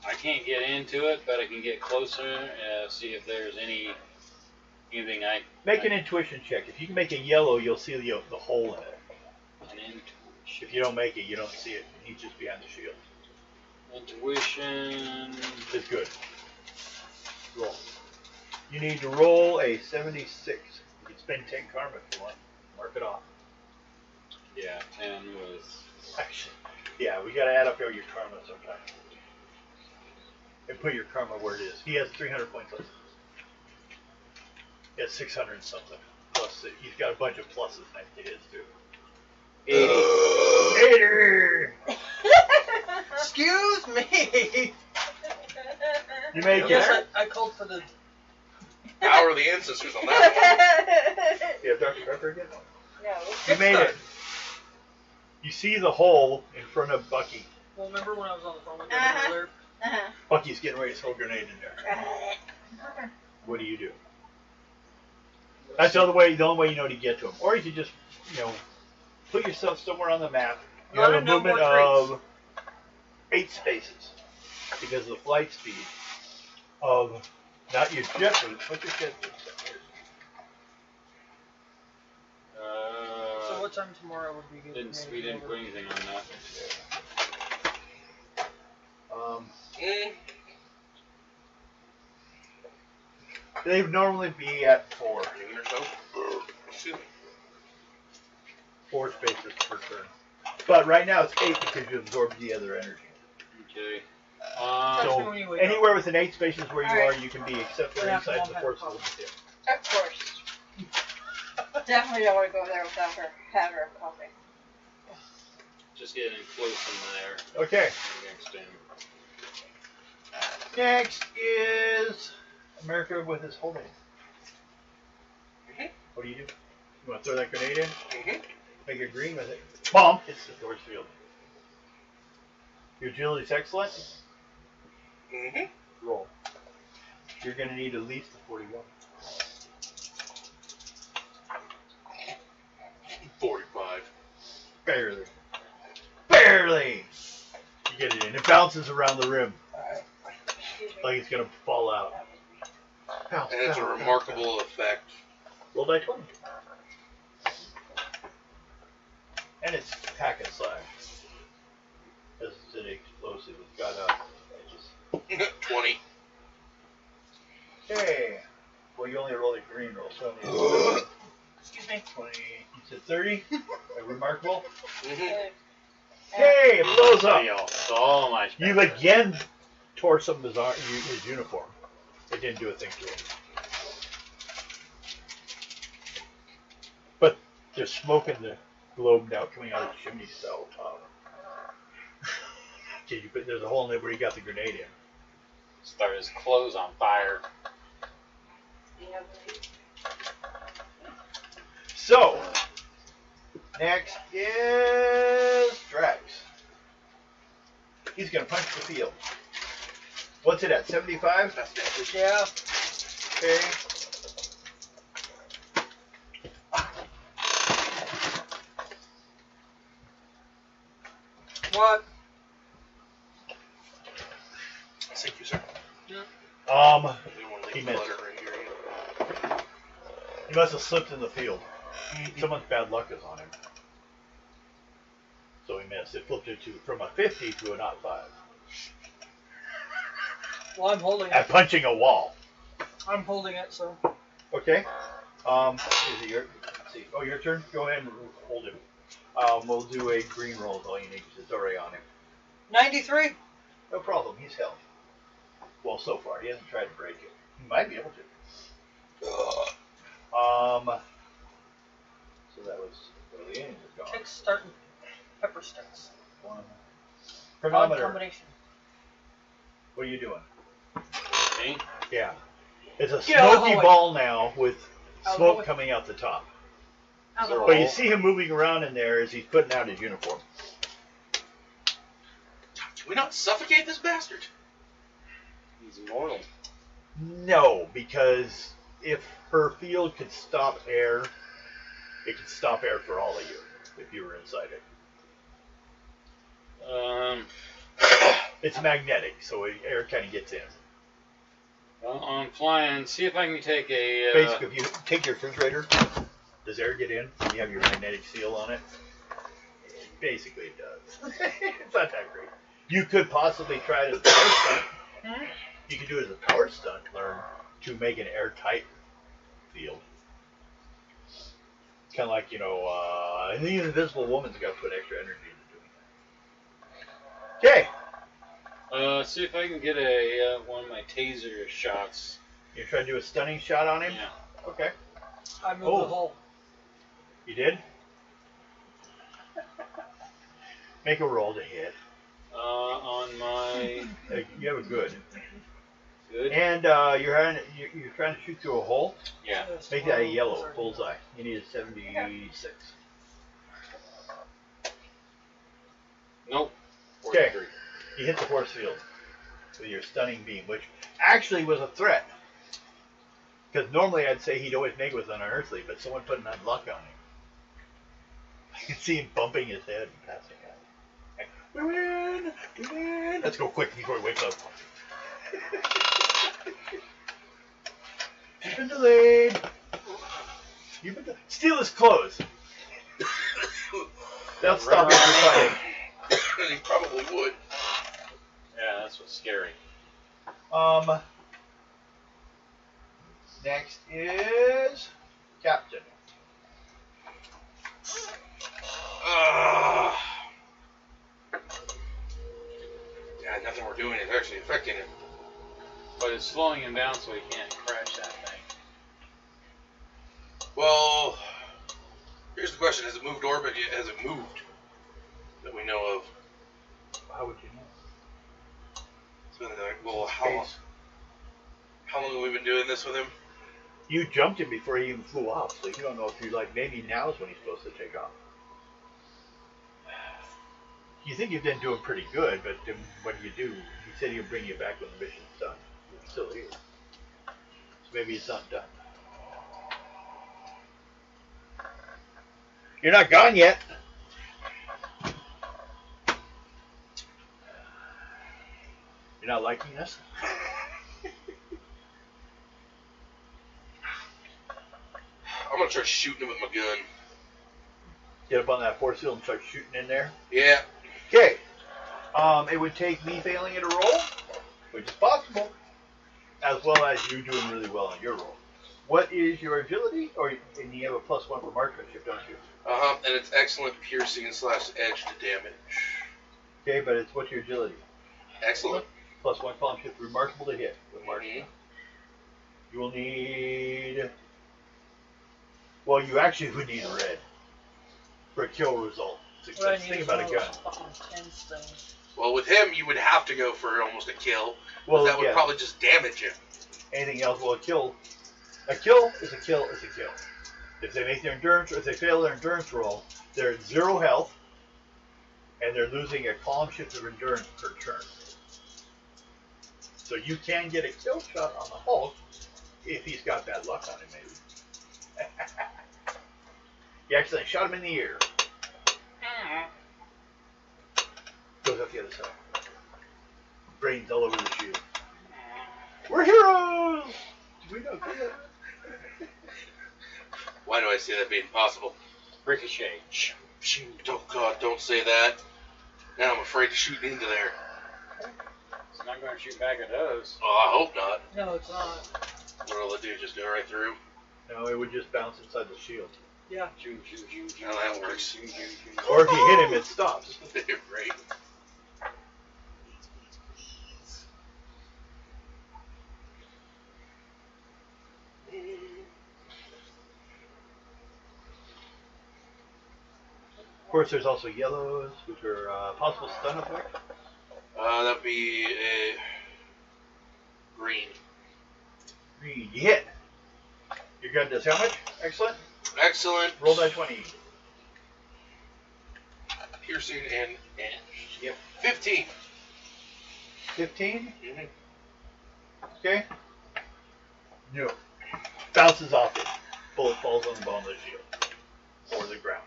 I can't get into it, but I can get closer, see if there's anything I... Make an intuition check. If you can make a yellow, you'll see the hole in it. An intuition. If you don't make it, you don't see it. He's just behind the shield. Intuition... It's good. Roll. You need to roll a 76. You can spend 10 karma if you want. Mark it off. Yeah, 10 was... Actually, yeah, we got to add up all your karma sometime. And put your karma where it is. He has 300 points left. He has 600 and something. Plus, he's got a bunch of pluses next to his, too. 80. Excuse me! You made it Yes, there? I called for the... How are the ancestors on that one? You have Dr. Pepper again? No. You made it. You see the hole in front of Bucky. Well, remember when I was on the phone with him earlier? Bucky's getting ready to throw a grenade in there. What do you do? That's the only way you know to get to him. Or you could just, put yourself somewhere on the map. You have a movement of 8 spaces because of the flight speed of not your jet boots. What's your jet boots? So what time tomorrow would be good? We didn't put anything on that. They normally be at 4. Noon or so? Excuse me. 4 spaces per turn. But right now it's 8 because you absorbed the other energy. Okay. So anywhere within 8 spaces where you are, you can be, except for inside the force field. Of course. Definitely don't want to go there without her having her coffee. Just getting close in there. Okay. Next time. Next is America with his holding. What do? You want to throw that grenade in? Make it green with it. Bomb! Hits the force field. Your agility's excellent. Roll. You're going to need at least a 41. 45. Barely. Barely! You get it in. It bounces around the rim. Like it's going to fall out. Bounce, And it's a bounce, remarkable bounce. effect. Roll die 20. And it's hack and slash. Because it's an explosive. It's got edges. 20. Okay. Well, you only rolled a green roll, so Excuse me. 20. You said 30? Remarkable. Mm-hmm. Okay, it blows up. So much better. You've again tore some of his uniform. It didn't do a thing to him. But there's smoke in the globe now coming out of the chimney cell top. There's a hole in it where he got the grenade in. Start his clothes on fire. So, next is Drax. He's going to punch the field. What's it at, 75? That's damage. Yeah. Okay. What? Thank you, sir. Yeah. We don't want to He leave missed. clutter right here. He must have slipped in the field. Someone's bad luck is on him. So he missed. It flipped it from a 50 to a not 5. Well, I'm holding At it. punching a wall. I'm holding it, so. Okay. Is it your? Let's see. Oh, your turn. Go ahead and hold him. We'll do a green roll. Is all you need. 'Cause it's already on him. 93. No problem. He's held. Well, so far he hasn't tried to break it. He might be able to. So that was the end is gone. Kick starting pepper sticks. One. Odd Chronometer. combination. What are you doing? Me? Yeah. It's a Get out of the smoky way. ball now with Out of the smoke way. coming out the top. Out of the Zero. But way. you see him moving around in there as he's putting out his uniform. Can we not suffocate this bastard? He's immortal. No, because if her field could stop air, it could stop air for all of you if you were inside it. It's magnetic, so air kind of gets in. Well, I'm flying. See if I can take a. Basically, if you take your refrigerator, does air get in? You have your magnetic seal on it. Basically, it does. It's not that great. You could possibly try it as a power stunt. You could do it as a power stunt, learn to make an airtight field. Kind of like, the Invisible Woman's got to put extra energy into doing that. Okay. See if I can get a one of my taser shots. You try to do a stunning shot on him? Yeah. Okay. I moved Oh. the hole. You did? Make a roll to hit. On my You have a good. good. And you're trying to shoot through a hole. Yeah. Yes, Make that a well, yellow sorry. bullseye. You need a 76. Nope. Okay. 43. You hit the force field with your stunning beam, which actually was a threat. Because normally I'd say he'd always make it with unearthly, but someone put an unluck on him. I can see him bumping his head and passing out. We win! We win! Let's go quick before he wakes up. You've been delayed. Steal his clothes. That'll stop him from fighting. And he probably would. Yeah, that's what's scary. Next is Captain. Yeah, nothing we're doing is actually affecting him. But it's slowing him down so he can't crash that thing. Well, here's the question: has it moved orbit yet? Has it moved that we know of? How would you know? So like, well, how long have we been doing this with him? You jumped him before he even flew off, so you don't know if you maybe now is when he's supposed to take off. You think you've been doing pretty good, but then what do you do? He said he'll bring you back when the mission's done. You're still here. So maybe it's not done. You're not gone yet. You're not liking this? I'm gonna try shooting him with my gun. Get up on that force field and start shooting in there. Yeah. Okay. It would take me failing at a roll, which is possible, as well as you doing really well on your roll. What is your agility? And you have a +1 for marksmanship, don't you? And it's excellent piercing / edge to damage. Okay, but what's your agility? Excellent. plus 1 column shift, remarkable to hit with marksman. Mhm. You will need. Well, you actually would need a red for a kill result. Well, Think about a gun. fucking tense things. Well, with him, you would have to go for almost a kill. Well, That would yeah. probably just damage him. Anything else? Well, a kill is a kill is a kill. If they make their endurance, or if they fail their endurance roll, they're at 0 health, and they're losing a column shift of endurance per turn. So you can get a kill shot on the Hulk if he's got bad luck on him, maybe. You accidentally shot him in the ear. Goes up the other side. Brains all over the shield. We're heroes! Do we know that? Why do I say that being possible? Ricochet. Oh God, don't say that. Now I'm afraid to shoot into there. It's not going to shoot back at us. Well, I hope not. No, it's not. What'll it do? Just go right through? No, it would just bounce inside the shield. Yeah. Shoot, shoot, shoot, shoot. How that works. Shoot, shoot, shoot. Or if you hit him, it stops. Right. Of course, there's also yellows, which are possible stun effect. That'd be a green. Green, you hit. Your gun does how much? Excellent. Excellent. Roll die 20. Piercing and Yep. 15. 15. Mhm. Okay. No. Bounces off it. Bullet falls on the bottom of the shield. Or the ground.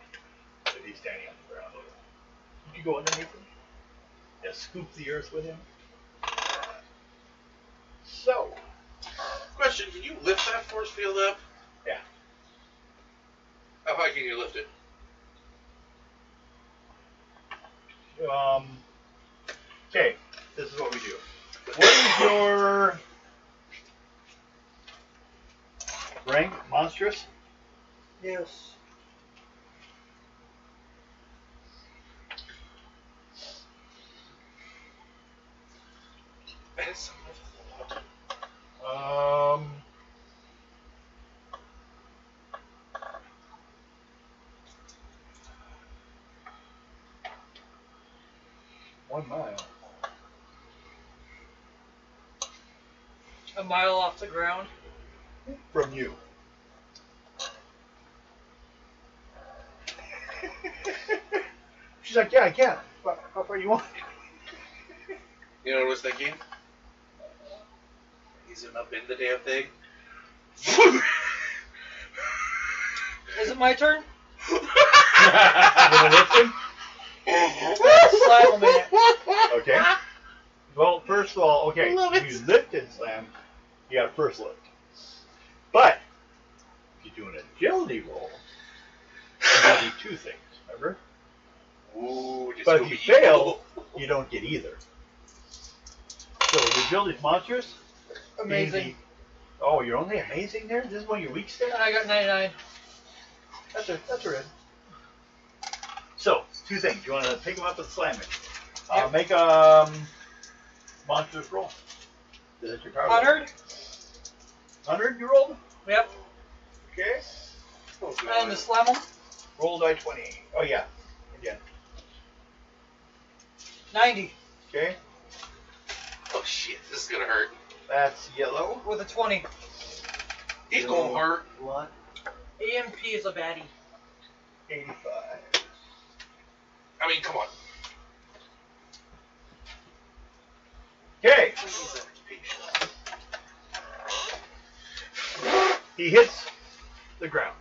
If he's standing on the ground. You go underneath him. Yeah, scoop the earth with him. So. Question: can you lift that force field up? Yeah. How high can you lift it? Okay, this is what we do. What is your rank? Monstrous? Yes. That is something I've thought. One mile. A mile off the ground. From you. She's like, yeah, I can. How far you want? You know what I was thinking? He's up in the damn thing. Is it my turn? You gonna lift him? Slap him in it. Okay. Well, first of all, okay, Love if it. you lift and slam, you got a first lift. But if you do an agility roll, you got to do 2 things, remember? Ooh, just But go if you be evil. fail, you don't get either. So the agility's monstrous. Amazing. Easy. Oh, you're only amazing there? This is one of your weak stats? And I got 99. That's a red. So, 2 things. You want to pick him up and slam him. Yep. Make a monstrous roll. Is that your power? 100? 100 you rolled? Yep. Okay. Oh, And to slam him? Roll die 20. Oh, yeah. Again. 90. Okay. Oh shit, this is gonna hurt. That's yellow. With a 20. He's gonna hurt. What? EMP is a baddie. 85. I mean, come on. Okay. He hits the ground.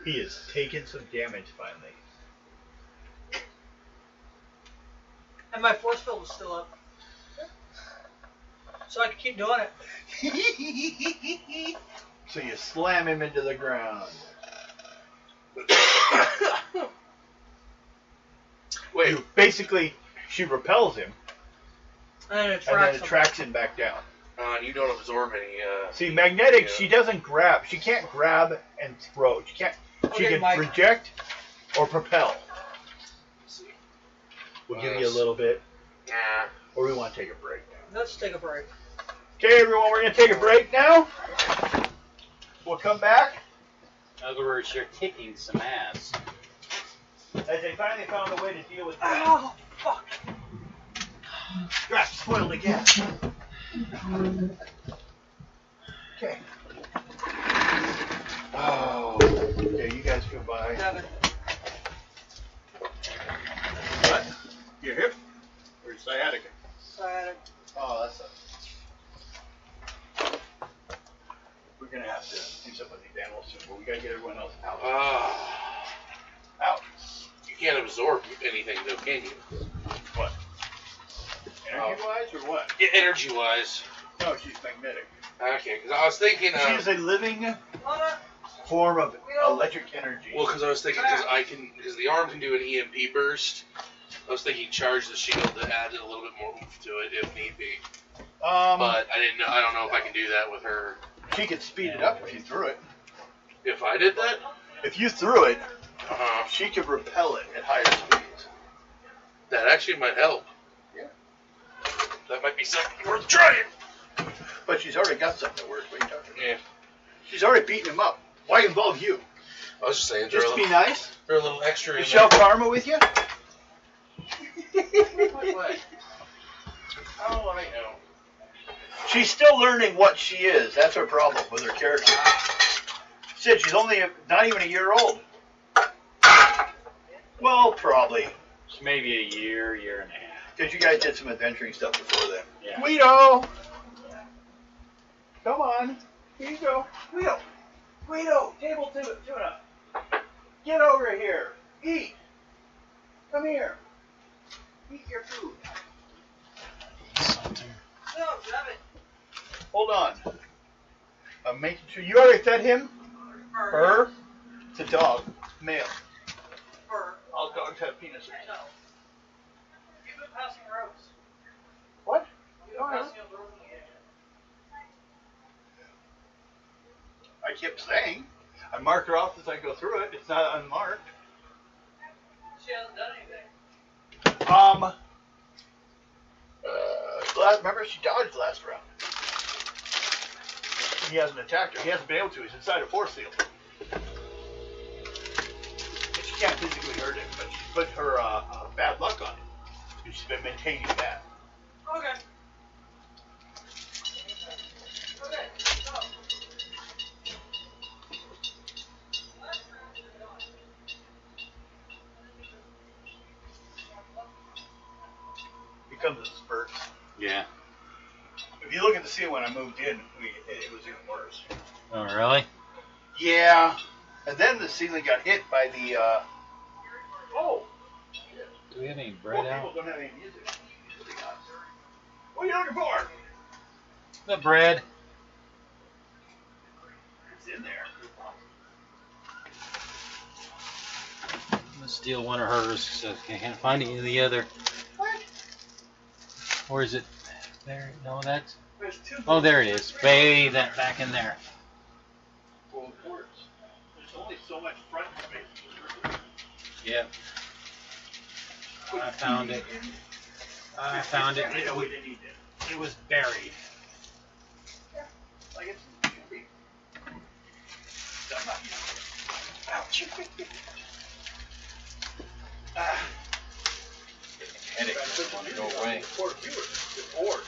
He has taken some damage finally. And my force field is still up. So I can keep doing it. So you slam him into the ground. Wait, You basically, she repels him, And then it and tracks then it him. tracks him back down. you don't absorb any. See, magnetic, Yeah. she doesn't grab. She can't grab and throw. She can't. She Okay, can Mike. project or propel. Let's see. We'll give you a little bit. Nah. Or we want to take a break now? Let's take a break. Okay, everyone, we're going to take a break now. We'll come back. In other words, you're kicking some ass. As they finally found a way to deal with Drax. Oh, fuck. Drax spoiled again. Okay. Oh. Okay, you guys goodbye. Devin. What? Your hip? Or your sciatica? Sciatic. Oh, that sucks. We're going to have to do something with these animals soon, but we got to get everyone else out. Out. You can't absorb anything, though, can you? What? Energy-wise or what? Yeah, energy-wise. No, she's magnetic. Okay, because I was thinking. She's a living form of electric energy. Well, because I was thinking, because the arm can do an EMP burst. I was thinking charge the shield to add a little bit more oomph to it if need be. But I didn't know. I don't know if I can do that with her. She could speed it up if you threw it. If I did that, If you threw it, uh-huh, she could repel it at higher speeds. that actually might help. Yeah. That might be something worth trying. But she's already got something that works. What are you talking about? Yeah. She's already beaten him up. Why involve you? I was just saying, Just to be nice? throw a little extra in Michelle there. Karma with you? What? Oh, I know. She's still learning what she is. That's her problem with her character. She said she's only not even a year old. Well, probably. It's maybe a year and a half. Because you guys did some adventuring stuff before then. Yeah. Guido! Come on. Here you go. Guido! Guido! Table tuna! Get over here. Eat! Come here. Eat your food. No, Devin. Hold on. I'm making sure. You already fed him? Her? It's a dog. Male. Her. All dogs have penises. No. You've been passing roads. What? You've been passing up roads in the game. I kept saying. I mark her off as I go through it. It's not unmarked. She hasn't done anything. Remember, she dodged last round. He hasn't attacked her. He hasn't been able to. He's inside a force field. And she can't physically hurt him, but she's put her bad luck on him. And she's been maintaining that. Okay. Okay. Go. He comes in spurts. Yeah. If you look at the scene when I moved in, it was even worse. Oh, really? Yeah. And then the ceiling got hit by the, oh. Do we have any Poor bread people out? don't have any music. What are you looking for? The bread. It's in there. Let's steal one of hers because I can't find any of the other. What? Or is it there? No, that's. There's two. Oh, there it is. Way that back in there. Well, of course. There's only so much front space. Yep. I found it. I found it. We didn't need it. It was buried. Like it should be. Ouch. Headache just want to go away. Poor viewers. Good bored.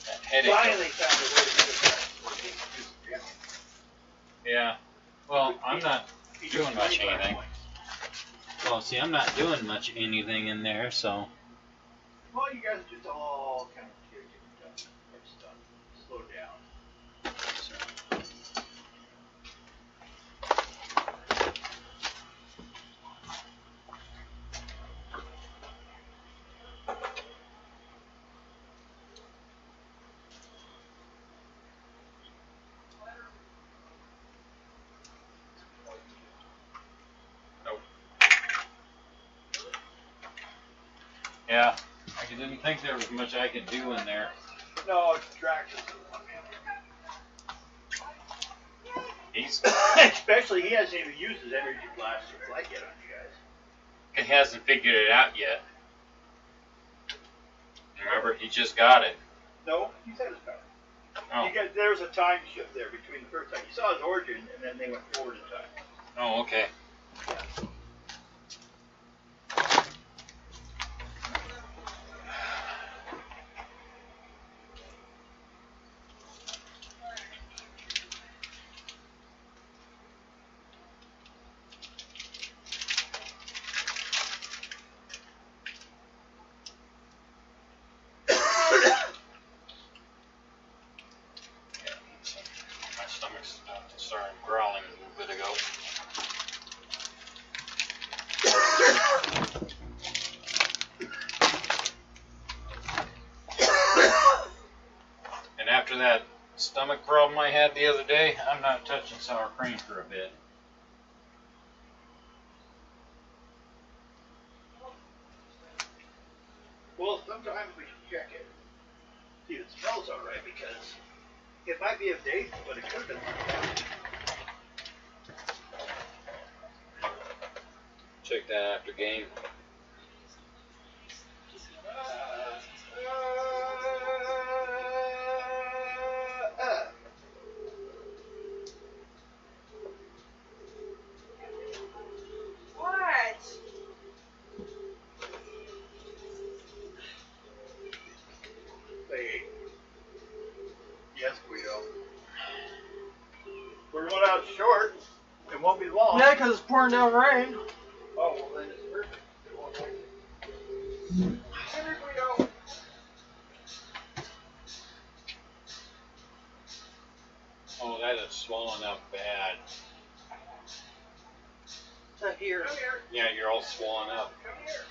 That headache. Finally found a way to get it back. Yeah. Well, I'm not doing much anything. Well, see, I'm not doing much anything in there, so. Well, you guys are just all kind of getting done. It's done. Slow down. Yeah. I didn't think there was much I could do in there. No, it's Drax. He's. Especially, he hasn't even used his energy blast to flight yet on you guys. He hasn't figured it out yet. Remember, he just got it. No, he's had his power. Oh, There was a time shift there between the first time. You saw his origin, and then they went forward in time. oh, okay. My stomach's started growling a little bit ago. And after that stomach problem I had the other day, I'm not touching sour cream for a bit. Well, sometimes we should check it. See if it smells all right, because it might be of date, but it could have been like Check that after game. What? Say, yes, Guido. We're going out short. It won't be long. Yeah, because it's pouring down rain. Oh, well, then it's perfect. It won't take it. Come here, Guido. Oh, that is swollen up bad. Not here. Come here. Yeah, you're all swollen up. Come here.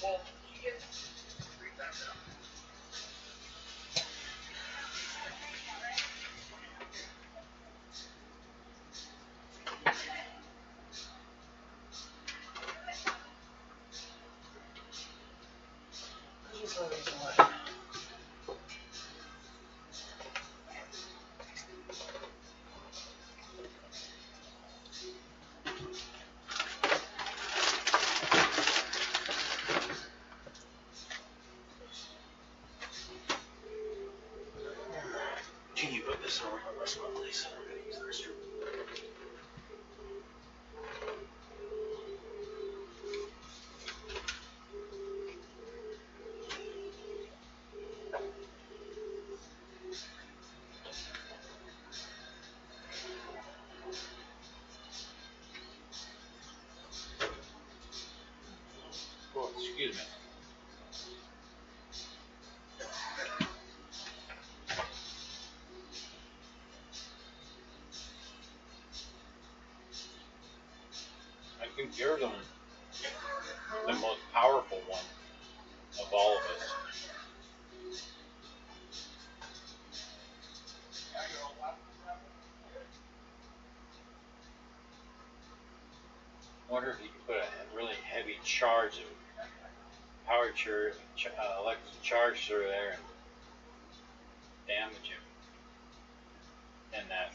Well, she gets 3 times out. Can you put this over my restaurant, please? We're gonna use the restroom. Oh, excuse me. I think you're the most powerful one of all of us. Wonder if you could put a really heavy charge of power electric charge through there and damage him. And that.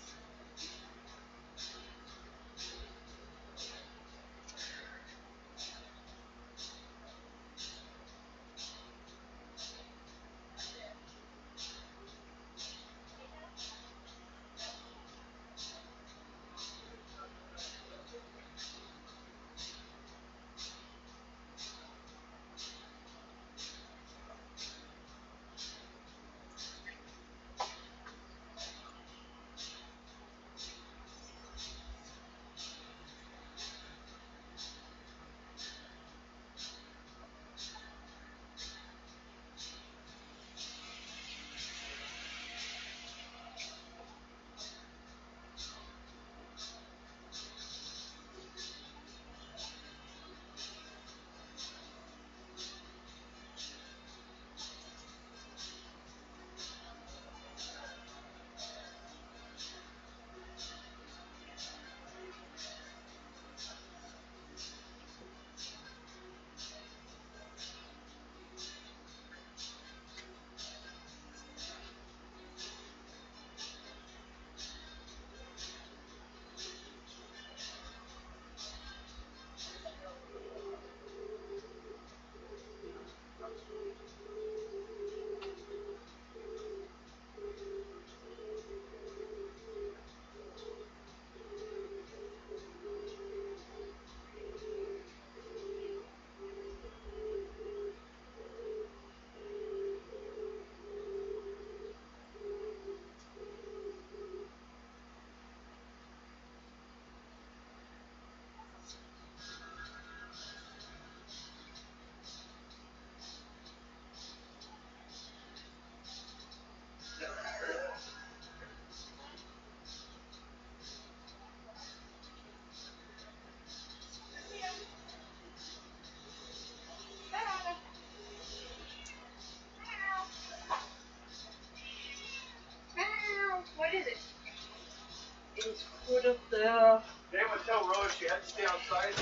to tell Rose she had to stay outside?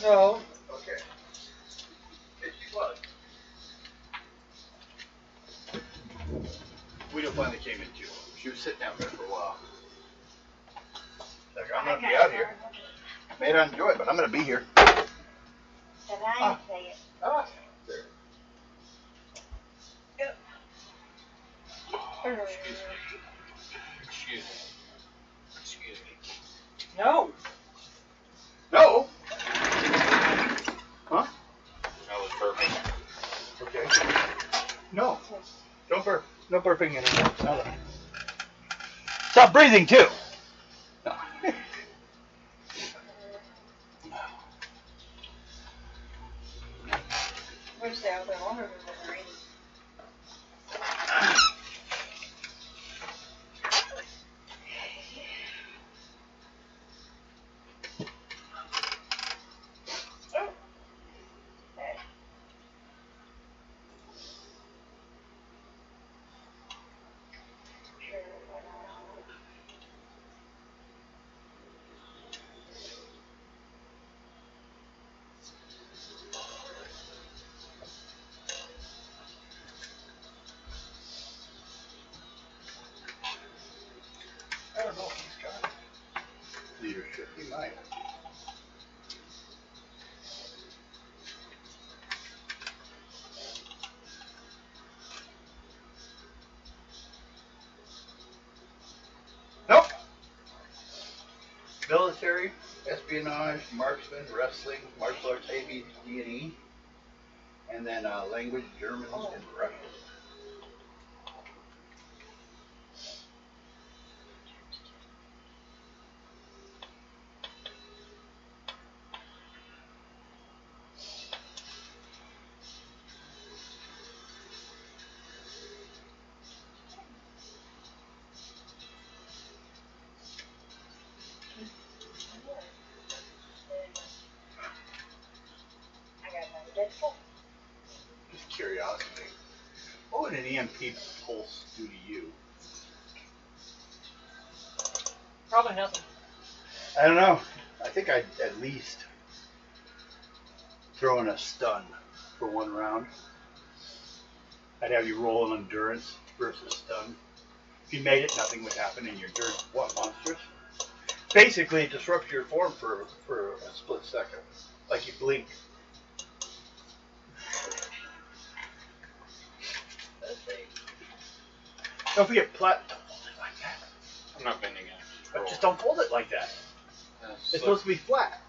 No. Okay. Yeah, she was. Guido finally came in too. She was sitting down there for a while. Like, I'm gonna be out here. May not enjoy it, but I'm gonna be here. And I say it. Ah, there. Excuse me. Excuse me. No. No. Huh? That was perfect. Okay. No. Don't burp. No burping anymore. No. Stop breathing too. No. Wish they open longer than the rain. I don't know if he's got leadership. He might. Nope. Military, espionage, marksman, wrestling, martial arts, ABD&E, and then language, German and Russian. I got another dead foot. Just curiosity. What would an EMP pulse do to you? Probably nothing. I don't know. I think I'd at least throw in a stun for one round. I'd have you roll an endurance versus stun. If you made it, nothing would happen, and your endurance what monstrous. Basically, it disrupts your form for a split second, like you blink. Don't forget plat. Don't fold it like that. I'm not bending it. But just don't fold it like that. It's supposed to be flat.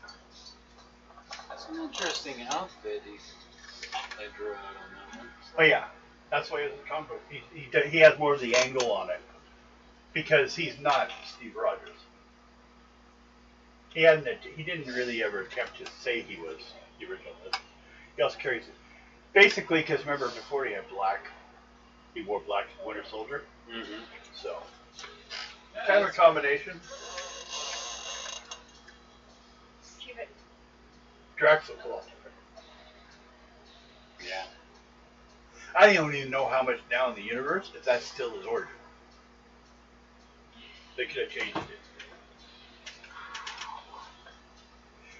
That's an interesting outfit they drew out on that one. Oh yeah, that's why it's a combo. He has more of the angle on it because he's not Steve Rogers. He didn't really ever attempt to say he was the original. He also carries it basically because remember before he had black, he wore black as Winter Soldier. Mm-hmm. So kind of a combination. Keep it. Drax looks a lot different. Yeah. I don't even know how much now in the universe if that's still his origin. They could have changed it.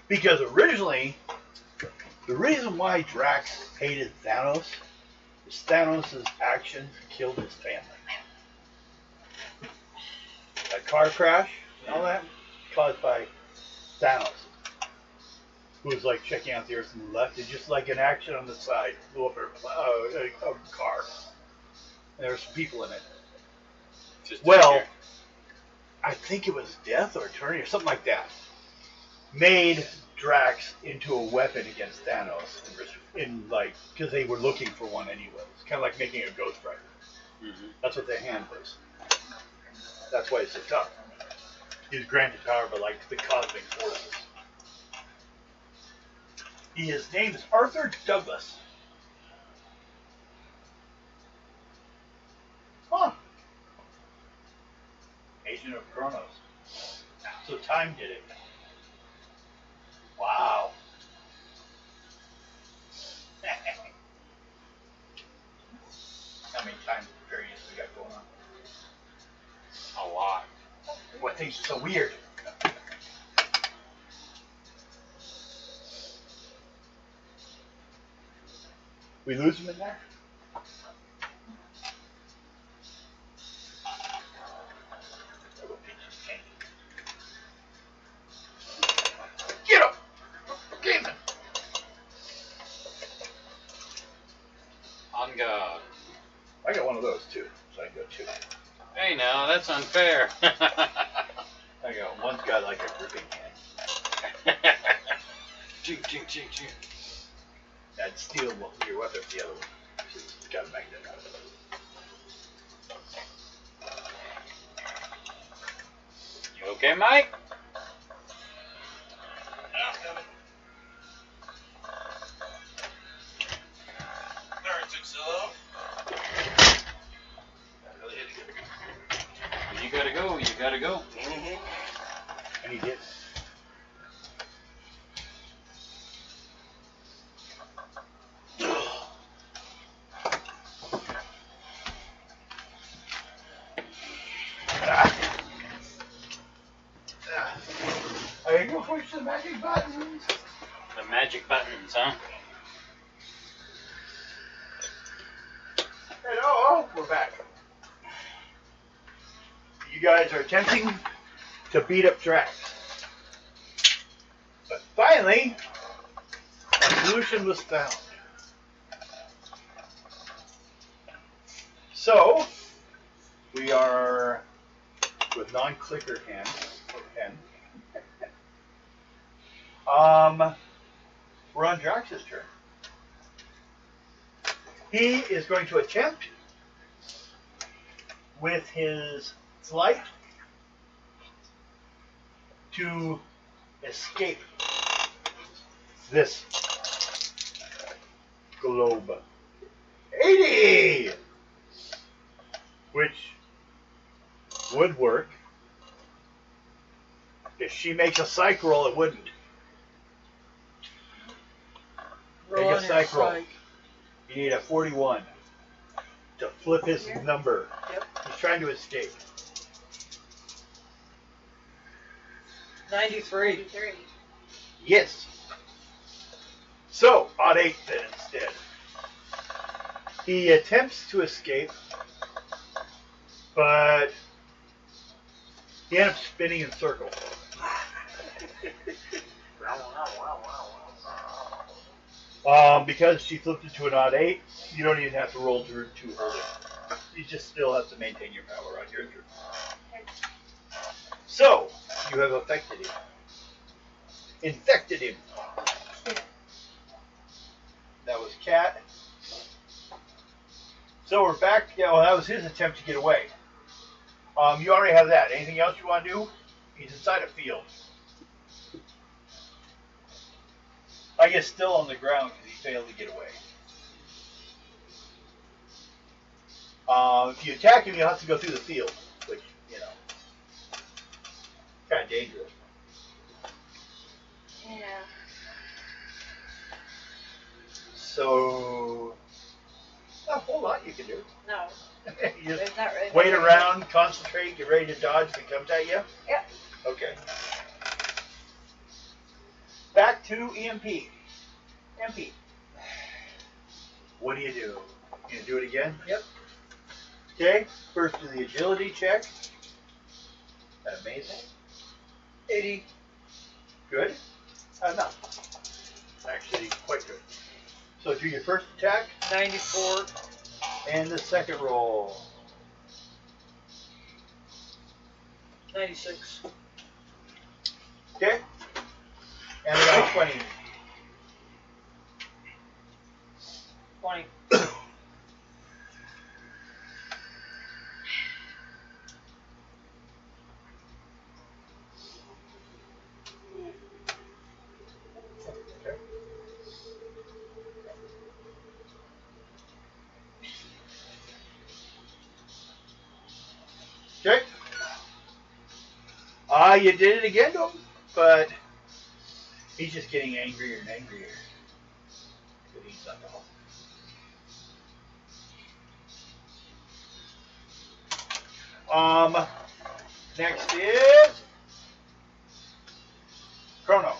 Because originally, the reason why Drax hated Thanos is Thanos' actions killed his family. That car crash and all that caused by Thanos, who was like checking out the earth and left. It's just like an action on the side, blew up a car. And there were some people in it. Well, I think it was Death or Eternity or something like that. Made Drax into a weapon against Thanos, because they were looking for one anyway. It's kind of like making a Ghost Rider. Mm-hmm. That's what their hand was. That's why he's so tough. He was granted power by like the cosmic forces. His name is Arthur Douglas. Huh. Agent of Chronos. So time did it. Wow. How many time variants we got going on? A lot. What things are so weird? We lose him in there? Get him! Game him! On guard. I got one of those too, so I can go 2. Hey, now that's unfair. I got one's got like a gripping hand. Ching, ching, ching, ching. That'd steal your weapon if the other one. It's got a magnet out of it. You okay, Mike? Alright, Tuxillo. You gotta go, you gotta go. And he did. I can go push the magic buttons. The magic buttons, huh? Hello, we're back. You guys are attempting to beat up Drax. But finally, a solution was found. So, we are with non-clicker hand or pen. We're on Drax's turn. He is going to attempt with his flight to escape this globe. 80! Which would work. If she makes a psych roll, it wouldn't. Roll Make a on your psych roll. psych. You need a 41 to flip his number. Yep. He's trying to escape. 93. 83. Yes. So, odd 8 then instead. He attempts to escape, but he ends up spinning in circles. Because she flipped it to an odd 8, you don't even have to roll to hold it. You just still have to maintain your power on your turn. So, you have affected him. Infected him. That was Cat. So we're back. Yeah, well, that was his attempt to get away. You already have that. Anything else you want to do? He's inside a field. I guess still on the ground because he failed to get away. If you attack him, you'll have to go through the field, which, you know, kind of dangerous. Yeah. So, not a whole lot you can do. No. You just There's not really wait much. around, concentrate, get ready to dodge if it comes at you? Yep. Okay. Back to EMP. MP. What do? You gonna do it again? Yep. Okay, first do the agility check. Amazing. 80. Good. No. Actually, quite good. So do your first attack 94. and the second roll. 96. Okay? And I got 20. 20. Okay. You did it again to him, but he's just getting angrier and angrier. But he's not the next is Chrono.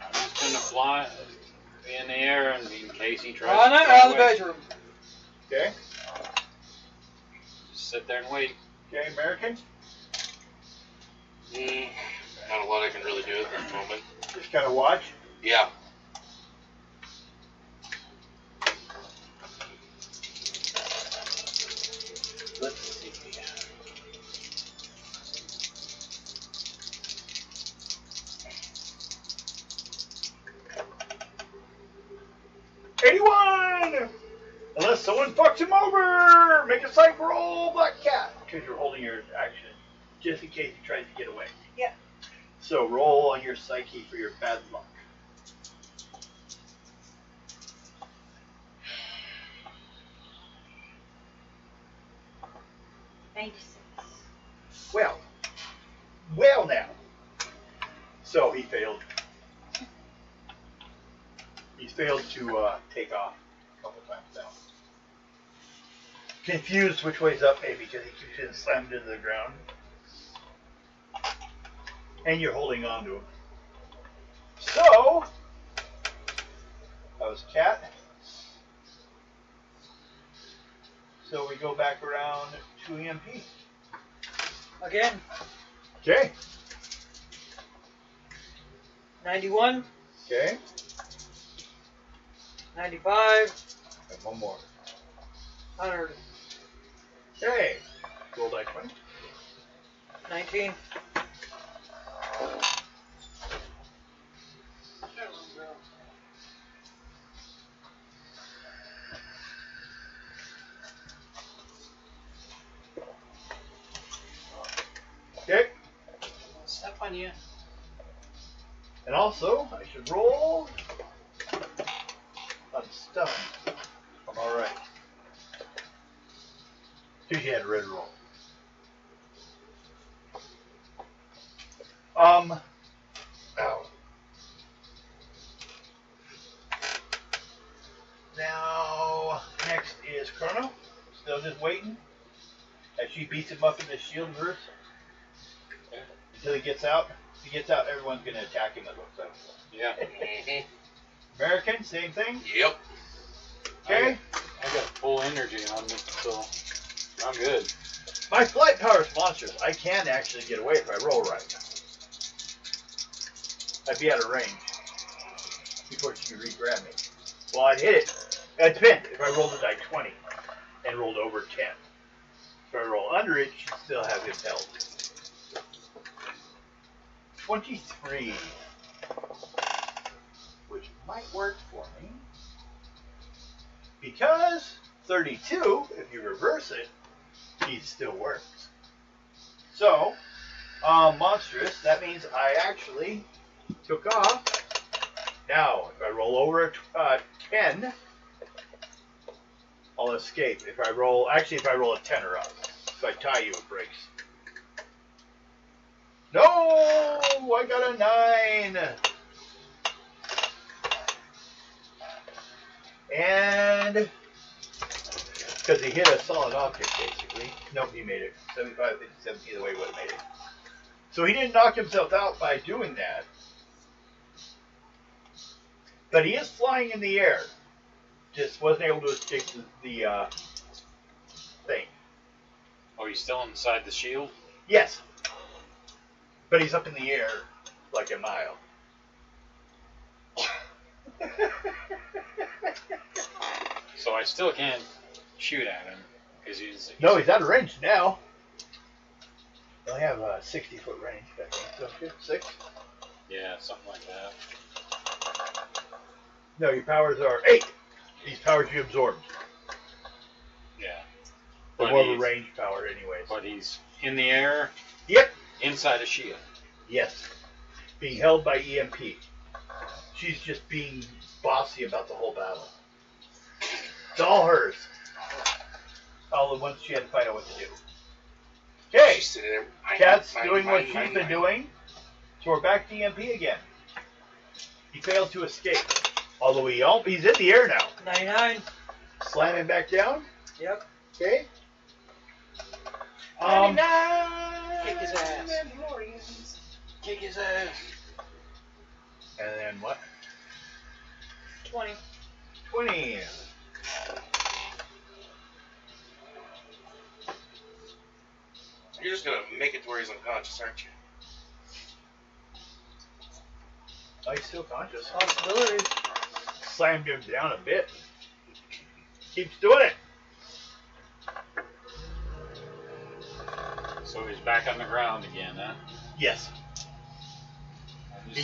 I'm just gonna fly in the air and be Lacey tries Run to out drive of the away. bedroom. Okay. Just sit there and wait. Okay, American. Not a lot I can really do at this moment. Just kind of watch. Yeah. Let's see. 81! Unless someone fucks him over! Make a psych roll, Black Cat. Because you're holding your action. Just in case he tries to get away. Yeah. So roll on your psyche for your bad luck. Well now. So he failed. He failed to take off a couple times now. Confused which way's up, maybe, because he keeps getting slammed into the ground. And you're holding on to him. So, that was Cat. So we go back around to EMP. Again. Okay. 91, Okay. 95, And one more. 100, Okay. Roll die 20. 19. Okay. Step on you. And also, I should roll on stun. I'm alright. Because you had a red roll. Ow. Now, next is Chrono. Still just waiting. As she beats him up in the shield verse. Until he gets out. If he gets out, everyone's going to attack him, it looks like. Yeah. American, same thing. Yep. Okay. I got full energy on me, so I'm good. My flight power is monstrous. I can actually get away if I roll right. I'd be out of range before she could re-grab me. Well, I'd hit it. It depends. If I rolled a die 20 and rolled over 10. If I roll under it, she'd still have him held. 23. Which might work for me. Because 32, if you reverse it, he still works. So, monstrous, that means I actually took off. Now, if I roll over 10, I'll escape. If I roll a 10 or up. If I tie you, it breaks. No! I got a 9! And because he hit a solid object, basically. Nope, he made it. 75, 50, 70, either way would have made it. So he didn't knock himself out by doing that. But he is flying in the air. Just wasn't able to escape the thing. Oh, you still inside the shield? Yes. But he's up in the air like a mile. So I still can't shoot at him because he's No, he's out of range now. They only have a 60-foot range back then. So 6? Yeah, something like that. No, your powers are 8. These powers you absorbed. Yeah. They're But more of a he's- range power anyways. But he's in the air, Yep. inside a shield. Yes. Being held by EMP. She's just being bossy about the whole battle. It's all hers. All the ones she had to find out what to do. Okay. She's sitting there. Cat's doing what she's been doing. So we're back to EMP again. He failed to escape. Although he's in the air now. 99. Slam him back down. Yep. Okay. Kick his ass. Kick his ass. And then what? 20. 20. You're just gonna make it to where he's unconscious, aren't you? Oh, he's still conscious. Possibility. Slammed him down a bit. Keeps doing it. So he's back on the ground again, huh? Yes.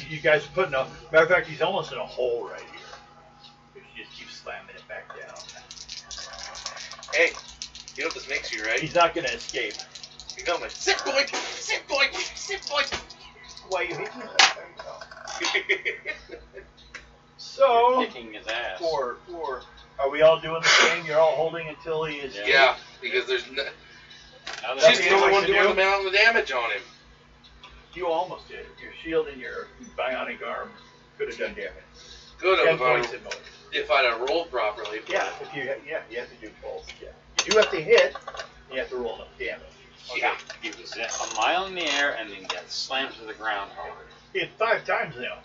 You guys are putting up. Matter of fact, he's almost in a hole right here. You just keep slamming it back down. Hey, you know what this makes you, right? He's not going to escape. You know my sit boy, sit boy, sit boy. Why you hitting him? So, Kicking his ass. four. Are we all doing the same? You're all holding until he is. Yeah, because there's no. Now She's that the only what one you doing do? the amount of the damage on him. You almost did. Your shield and your bionic arm could have done damage. Good 10 if points I'd at most. rolled properly. Yeah, you have to do both. Yeah. You do have to hit. You have to roll enough damage. Yeah. he was a mile in the air and then got slammed to the ground hard. He hit 5 times now.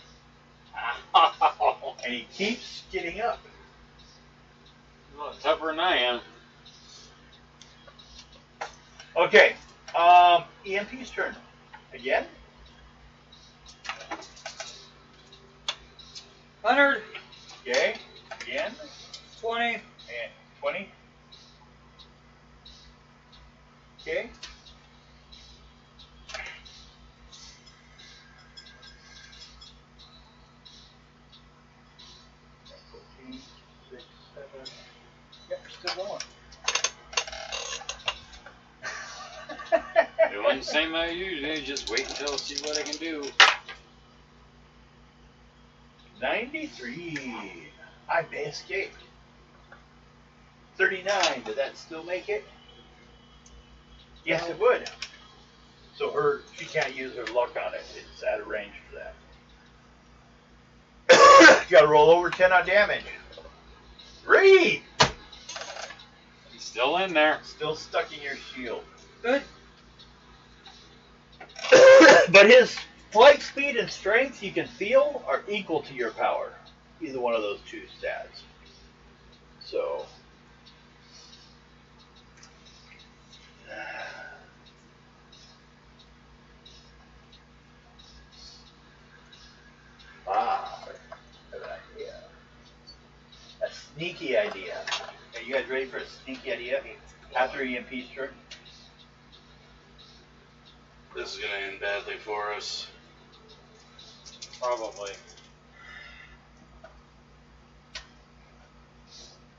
And he keeps getting up. Well, tougher than I am. Okay. EMP's turn. Again? 100, Okay. Again. 20, And 20. Okay. Six, 7. Yep, still going. Doing the same I usually, just wait until I see what I can do. 93. I may escape. 39. Did that still make it? Yes, it would. So she can't use her luck on it. It's out of range for that. You got to roll over 10 on damage. 3. He's still in there. Still stuck in your shield. good. But his flight speed and strength you can feel are equal to your power. Either one of those two stats. So. I have an idea. A sneaky idea. Are you guys ready for a sneaky idea? After EMP's turn? This is gonna end badly for us. Probably.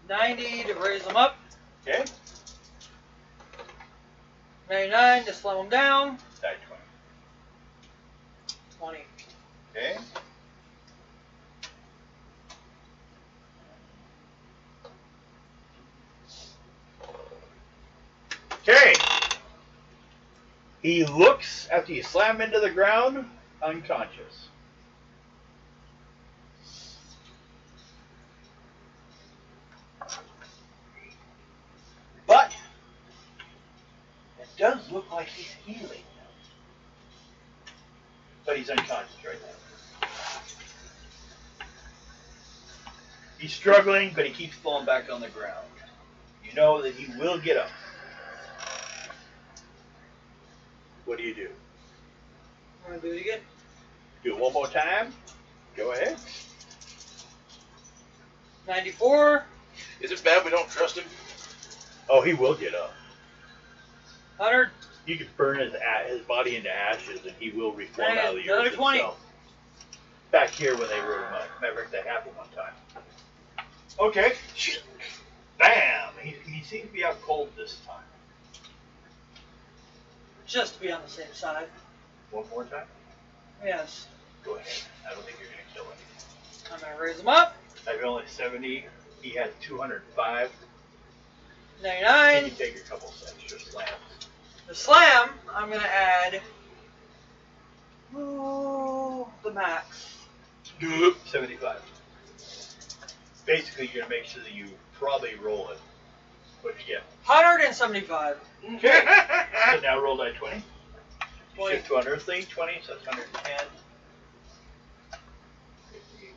90 to raise them up. Okay. 99 to slow them down. Die 20. 20. Okay. Okay. He looks after you slam into the ground, unconscious. But it does look like he's healing. But he's unconscious right now. He's struggling, but he keeps falling back on the ground. You know that he will get up. What do you do? I'm going to do it again. Do it one more time? Go ahead. 94, Is it bad we don't trust him? Oh, he will get up. 100, You can burn his body into ashes, and he will reform And out of the another earth 20. himself. Back here when they wrote him up. Remember, that happened one time. Okay. Bam! He seems to be out cold this time. just to be on the safe side. One more time? Yes. Go ahead. I don't think you're going to kill him. I'm going to raise them up. I have only 70. He has 205. He 99. can take a couple extra slams. The slam, I'm going to add the max. 75. Basically, you're going to make sure that you probably roll it. What you get? 175. Okay. So now roll die 20. 20. Shift to unearthly, 20, so that's 110. 50,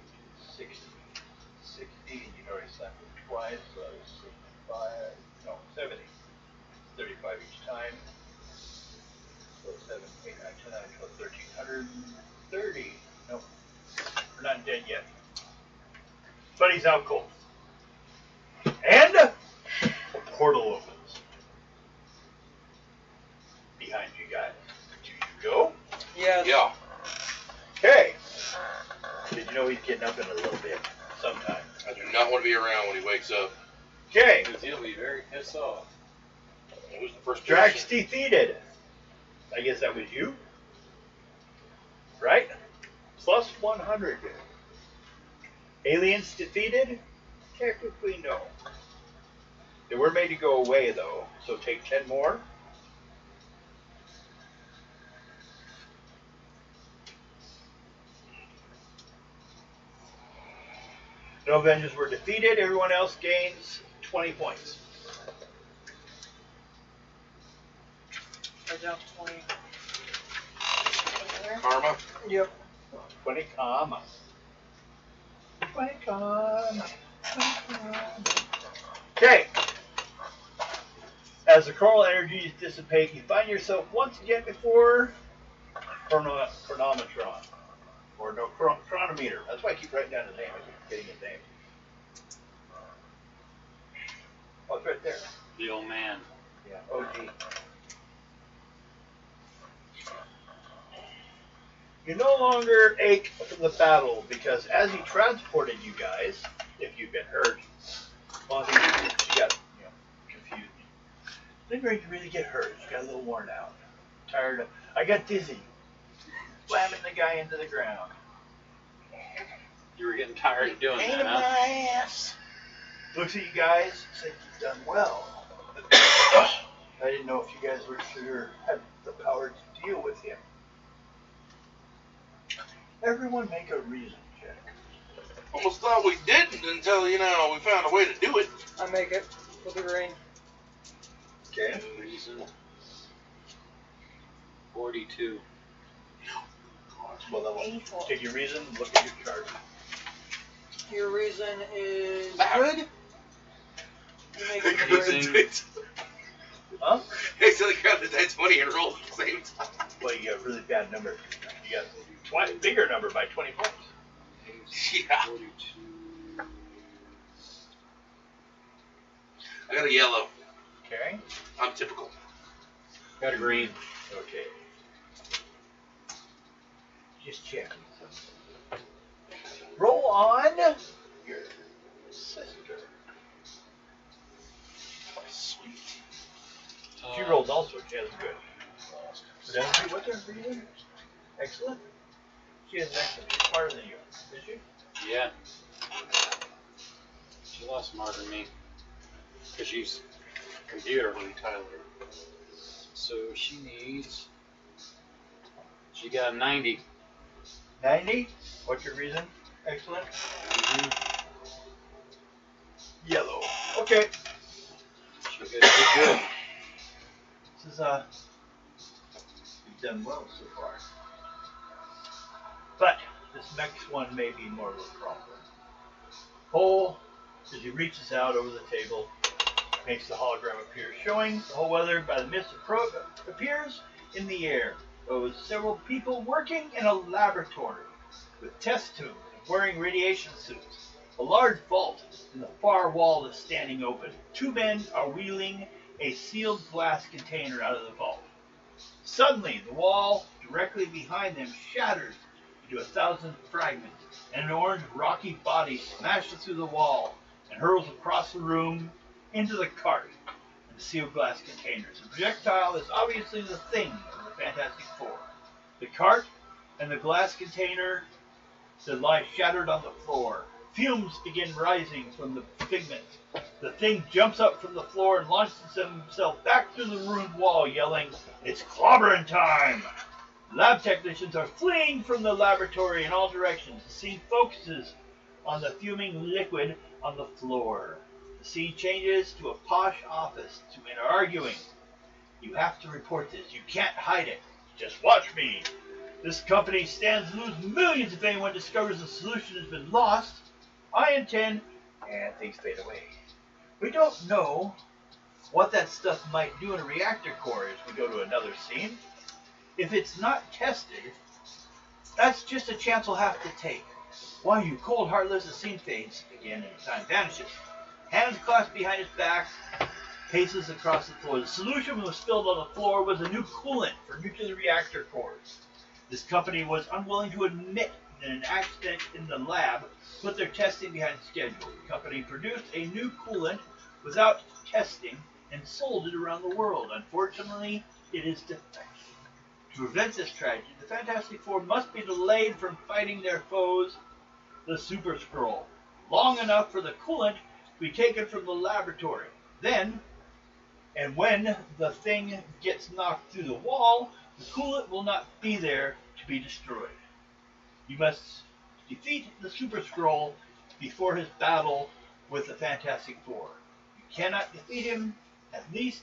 60, 60, and you already twice, so that's 65, no, 70. 35 each time. So 7, 8, 9, 10, 11, 12, 13, 130. Nope, we're not dead yet. But he's out cold. And a portal opens behind you guys. Do you go? Yes. Yeah. Okay. Did you know he's getting up in a little bit? Sometime. I do not want to be around when he wakes up. Okay. Because he'll be very pissed off. Who's the first Drax person? defeated. I guess that was you. Right? Plus 100. Aliens defeated? Technically, no. They were made to go away, though, so take 10 more. No Avengers were defeated. Everyone else gains 20 points. I down 20. Karma. Yep. 20 comma. 20 comma. Okay. As the coral energies dissipate, you find yourself once again before chronometron. Or no, chronometer. That's why I keep writing down his name. I keep forgetting his name. Oh, it's right there. The old man. Yeah, OG. You no longer ache from the battle because as he transported you guys, if you've been hurt, well, she got confused. Didn't really get hurt. She got a little worn out. Tired of. I got dizzy. Slamming the guy into the ground. You were getting tired of doing Pain that, in huh? my ass. Looks at you guys, said you've done well. I didn't know if you guys were sure had the power to deal with him. Everyone make a reason check. Almost thought we didn't until, we found a way to do it. I make it with the green. Okay. Reason 42. Well, level. 84. Take your reason, look at your chart. Your reason is Ah. good. You make it Reason- green. Huh? Hey, so they got the die 20 and roll at the same time. Well, you got a really bad number. You got a bigger number by 20 points. Yeah. 42. I got a yellow. Okay. I'm typical. Got a green. Okay. Just checking. Roll on your sister. Sweet. She rolls also. She has good. What's her reason? Excellent. She has an excellent. She's smarter than you. Is she? Yeah. She's a lot smarter than me. Because she's computer. Tyler. So she needs. She got a 90. 90. What's your reason? Excellent. Yellow. Okay. She got good. This is you've done well so far. But this next one may be more of a problem. Hole, as he reaches out over the table, makes the hologram appear, showing the whole weather by the mist appears in the air. There was several people working in a laboratory with test tubes and wearing radiation suits. A large vault in the far wall is standing open. Two men are wheeling a sealed glass container out of the vault. Suddenly, the wall directly behind them shatters into 1,000 fragments, and an orange rocky body smashes through the wall and hurls across the room into the cart and the sealed glass containers. The projectile is obviously the Thing of the Fantastic Four. The cart and the glass container that lie shattered on the floor. Fumes begin rising from the pigment. The Thing jumps up from the floor and launches himself back through the ruined wall, yelling, "It's clobbering time!" Lab technicians are fleeing from the laboratory in all directions. The scene focuses on the fuming liquid on the floor. The scene changes to a posh office. Two men are arguing. "You have to report this. You can't hide it. Just watch me. This company stands to lose millions if anyone discovers the solution has been lost. I intend and things fade away. We don't know what that stuff might do in a reactor core as we go to another scene. If it's not tested, that's just a chance we'll have to take. While you cold heartless, the scene fades again and time vanishes. Hands clasped behind his back, paces across the floor. The solution was spilled on the floor was a new coolant for nuclear reactor cores. This company was unwilling to admit that an accident in the lab put their testing behind schedule. The company produced a new coolant without testing and sold it around the world. Unfortunately, it is defective. To prevent this tragedy, the Fantastic Four must be delayed from fighting their foes, the Super Skrull, long enough for the coolant to be taken from the laboratory. Then, and when the thing gets knocked through the wall, the coolant will not be there to be destroyed. You must defeat the Super Skrull before his battle with the Fantastic Four. You cannot defeat him, at least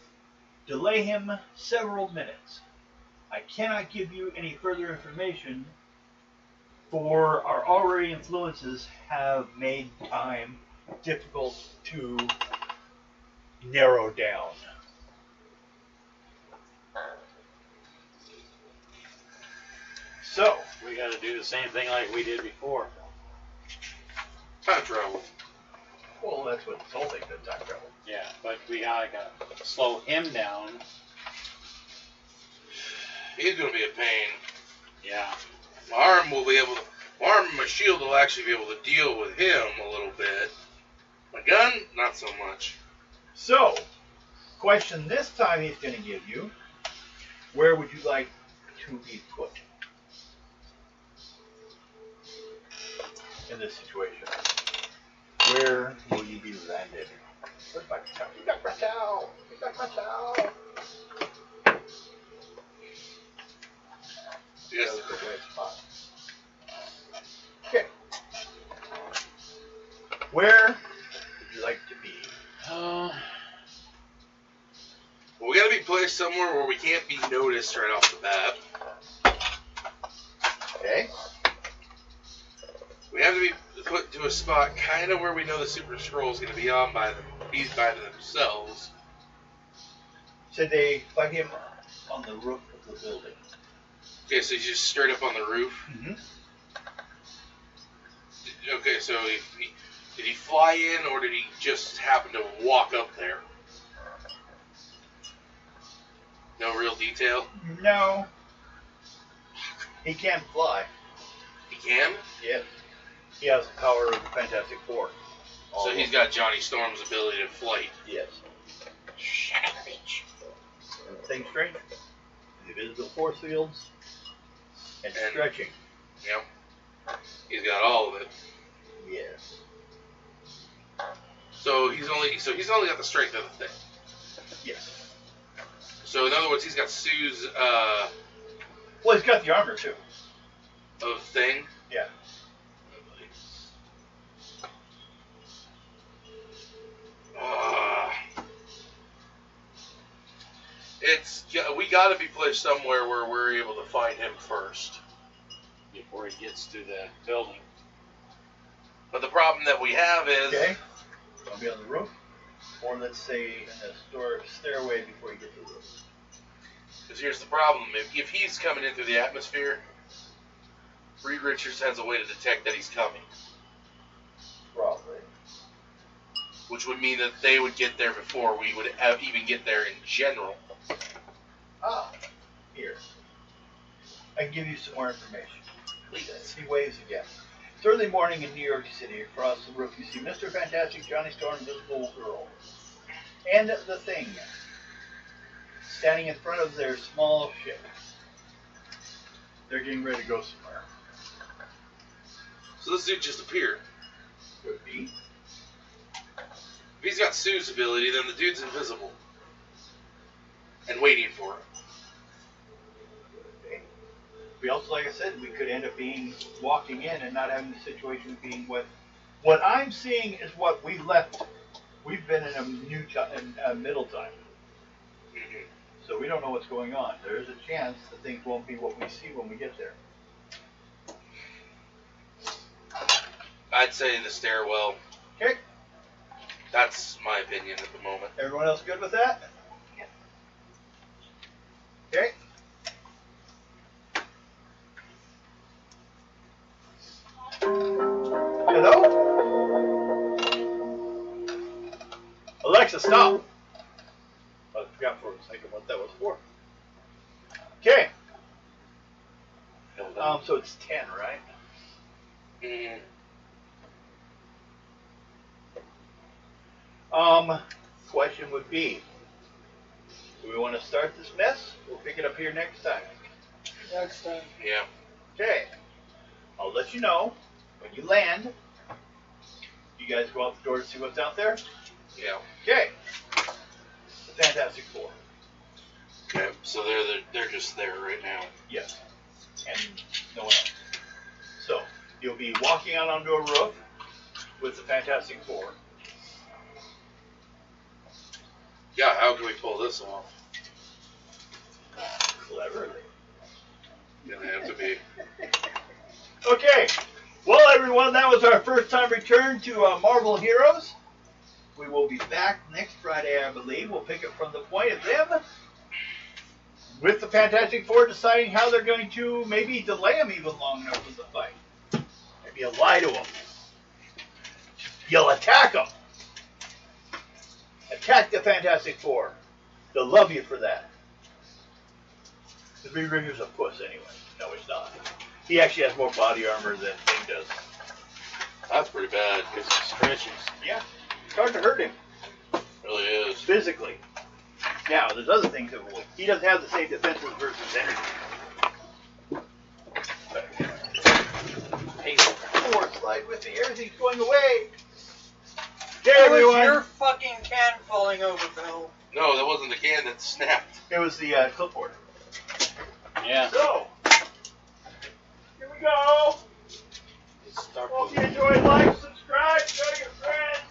delay him several minutes. I cannot give you any further information, for our already influences have made time difficult to narrow down. So, We got to do the same thing like we did before. Time travel. well, that's what this whole thing did, time travel. Yeah, but we gotta slow him down. He's gonna be a pain. Yeah. My arm and my shield will actually be able to deal with him a little bit. My gun, not so much. So, question this time he's going to give you, where would you like to be put in this situation? Where will you be landed? Where's my towel? You got my towel! You got my towel! Yes. That was the right spot. Okay. Where would you like to be? Well, we gotta be placed somewhere where we can't be noticed right off the bat. Okay. We have to be put to a spot kind of where we know the Super Skrull is gonna be by themselves. So they fight him on the roof of the building. Okay, so he's just straight up on the roof. Mm-hmm. Okay, so did he fly in or did he just happen to walk up there? No real detail? No. He can fly. He can? Yes. He has the power of the Fantastic Four. So he's got Johnny Storm's ability to flight. Yes. Shut up, bitch. Thing strange. The invisible force fields. And stretching. Yep. He's got all of it. Yes. So he's only got the strength of the thing. Yes. So in other words, he's got Sue's Well, he's got the armor too. of thing. Yeah. We got to be placed somewhere where we're able to find him first. Before he gets to the building. But the problem that we have is Okay. I'll be on the roof. Or let's say in the stairway before you get to the roof. because here's the problem: if he's coming in through the atmosphere, Reed Richards has a way to detect that he's coming, Probably. which would mean that they would get there before we would even get there in general. Ah. Here. I can give you some more information. Please. He waves again. It's early morning in New York City. Across the roof, you see Mr. Fantastic, Johnny Storm, Invisible Girl, and the Thing standing in front of their small ship. They're getting ready to go somewhere. So this dude just appeared. Could be. If he's got Sue's ability, then the dude's invisible and waiting for him. Okay. We also, like I said, we could end up walking in and not having the situation being what I'm seeing is what we left. We've been in a middle time. Mm-hmm. So we don't know what's going on. There is a chance that things won't be what we see when we get there. I'd say the stairwell. Okay. That's my opinion at the moment. Everyone else good with that? Okay. Hello? Alexa, stop. I forgot for a second what that was for. Okay. So it's 10, right? Question would be, do we want to start this mess? We'll pick it up here next time. Next time. Yeah. Okay. I'll let you know when you land. You guys go out the door to see what's out there? Yeah. Okay. The Fantastic Four. Okay. So they're just there right now. Yes. And no one else. So, you'll be walking out onto a roof with the Fantastic Four. Yeah, how can we pull this off? Cleverly. Gonna have to be. Okay. Well, everyone, that was our first time return to Marvel Heroes. We will be back next Friday, I believe. We'll pick it from the point of them, with the Fantastic Four deciding how they're going to maybe delay them even long enough in the fight. Maybe you'll lie to them. You'll attack them. Attack the Fantastic Four. They'll love you for that. The Big Ringer's a puss anyway. No, he's not. He actually has more body armor than Thing does. That's pretty bad. Because he stretches. Yeah. It's hard to hurt him. Really is. Physically. Now, there's other things that will. He doesn't have the same defenses versus energy. Hey, forward slide with me. Everything's going away. Okay, That was everyone. your fucking can falling over, Bill. No, that wasn't the can that snapped. It was the clipboard. Yeah. So, here we go. It's stuck Hope with you enjoyed. Like, subscribe, tell your friends.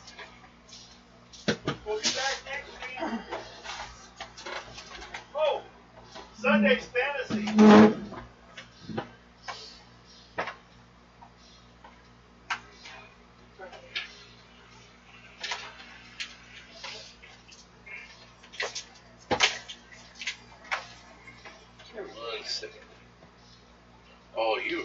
We'll be back next week. Oh, Sunday's Fantasy. One second. Oh, you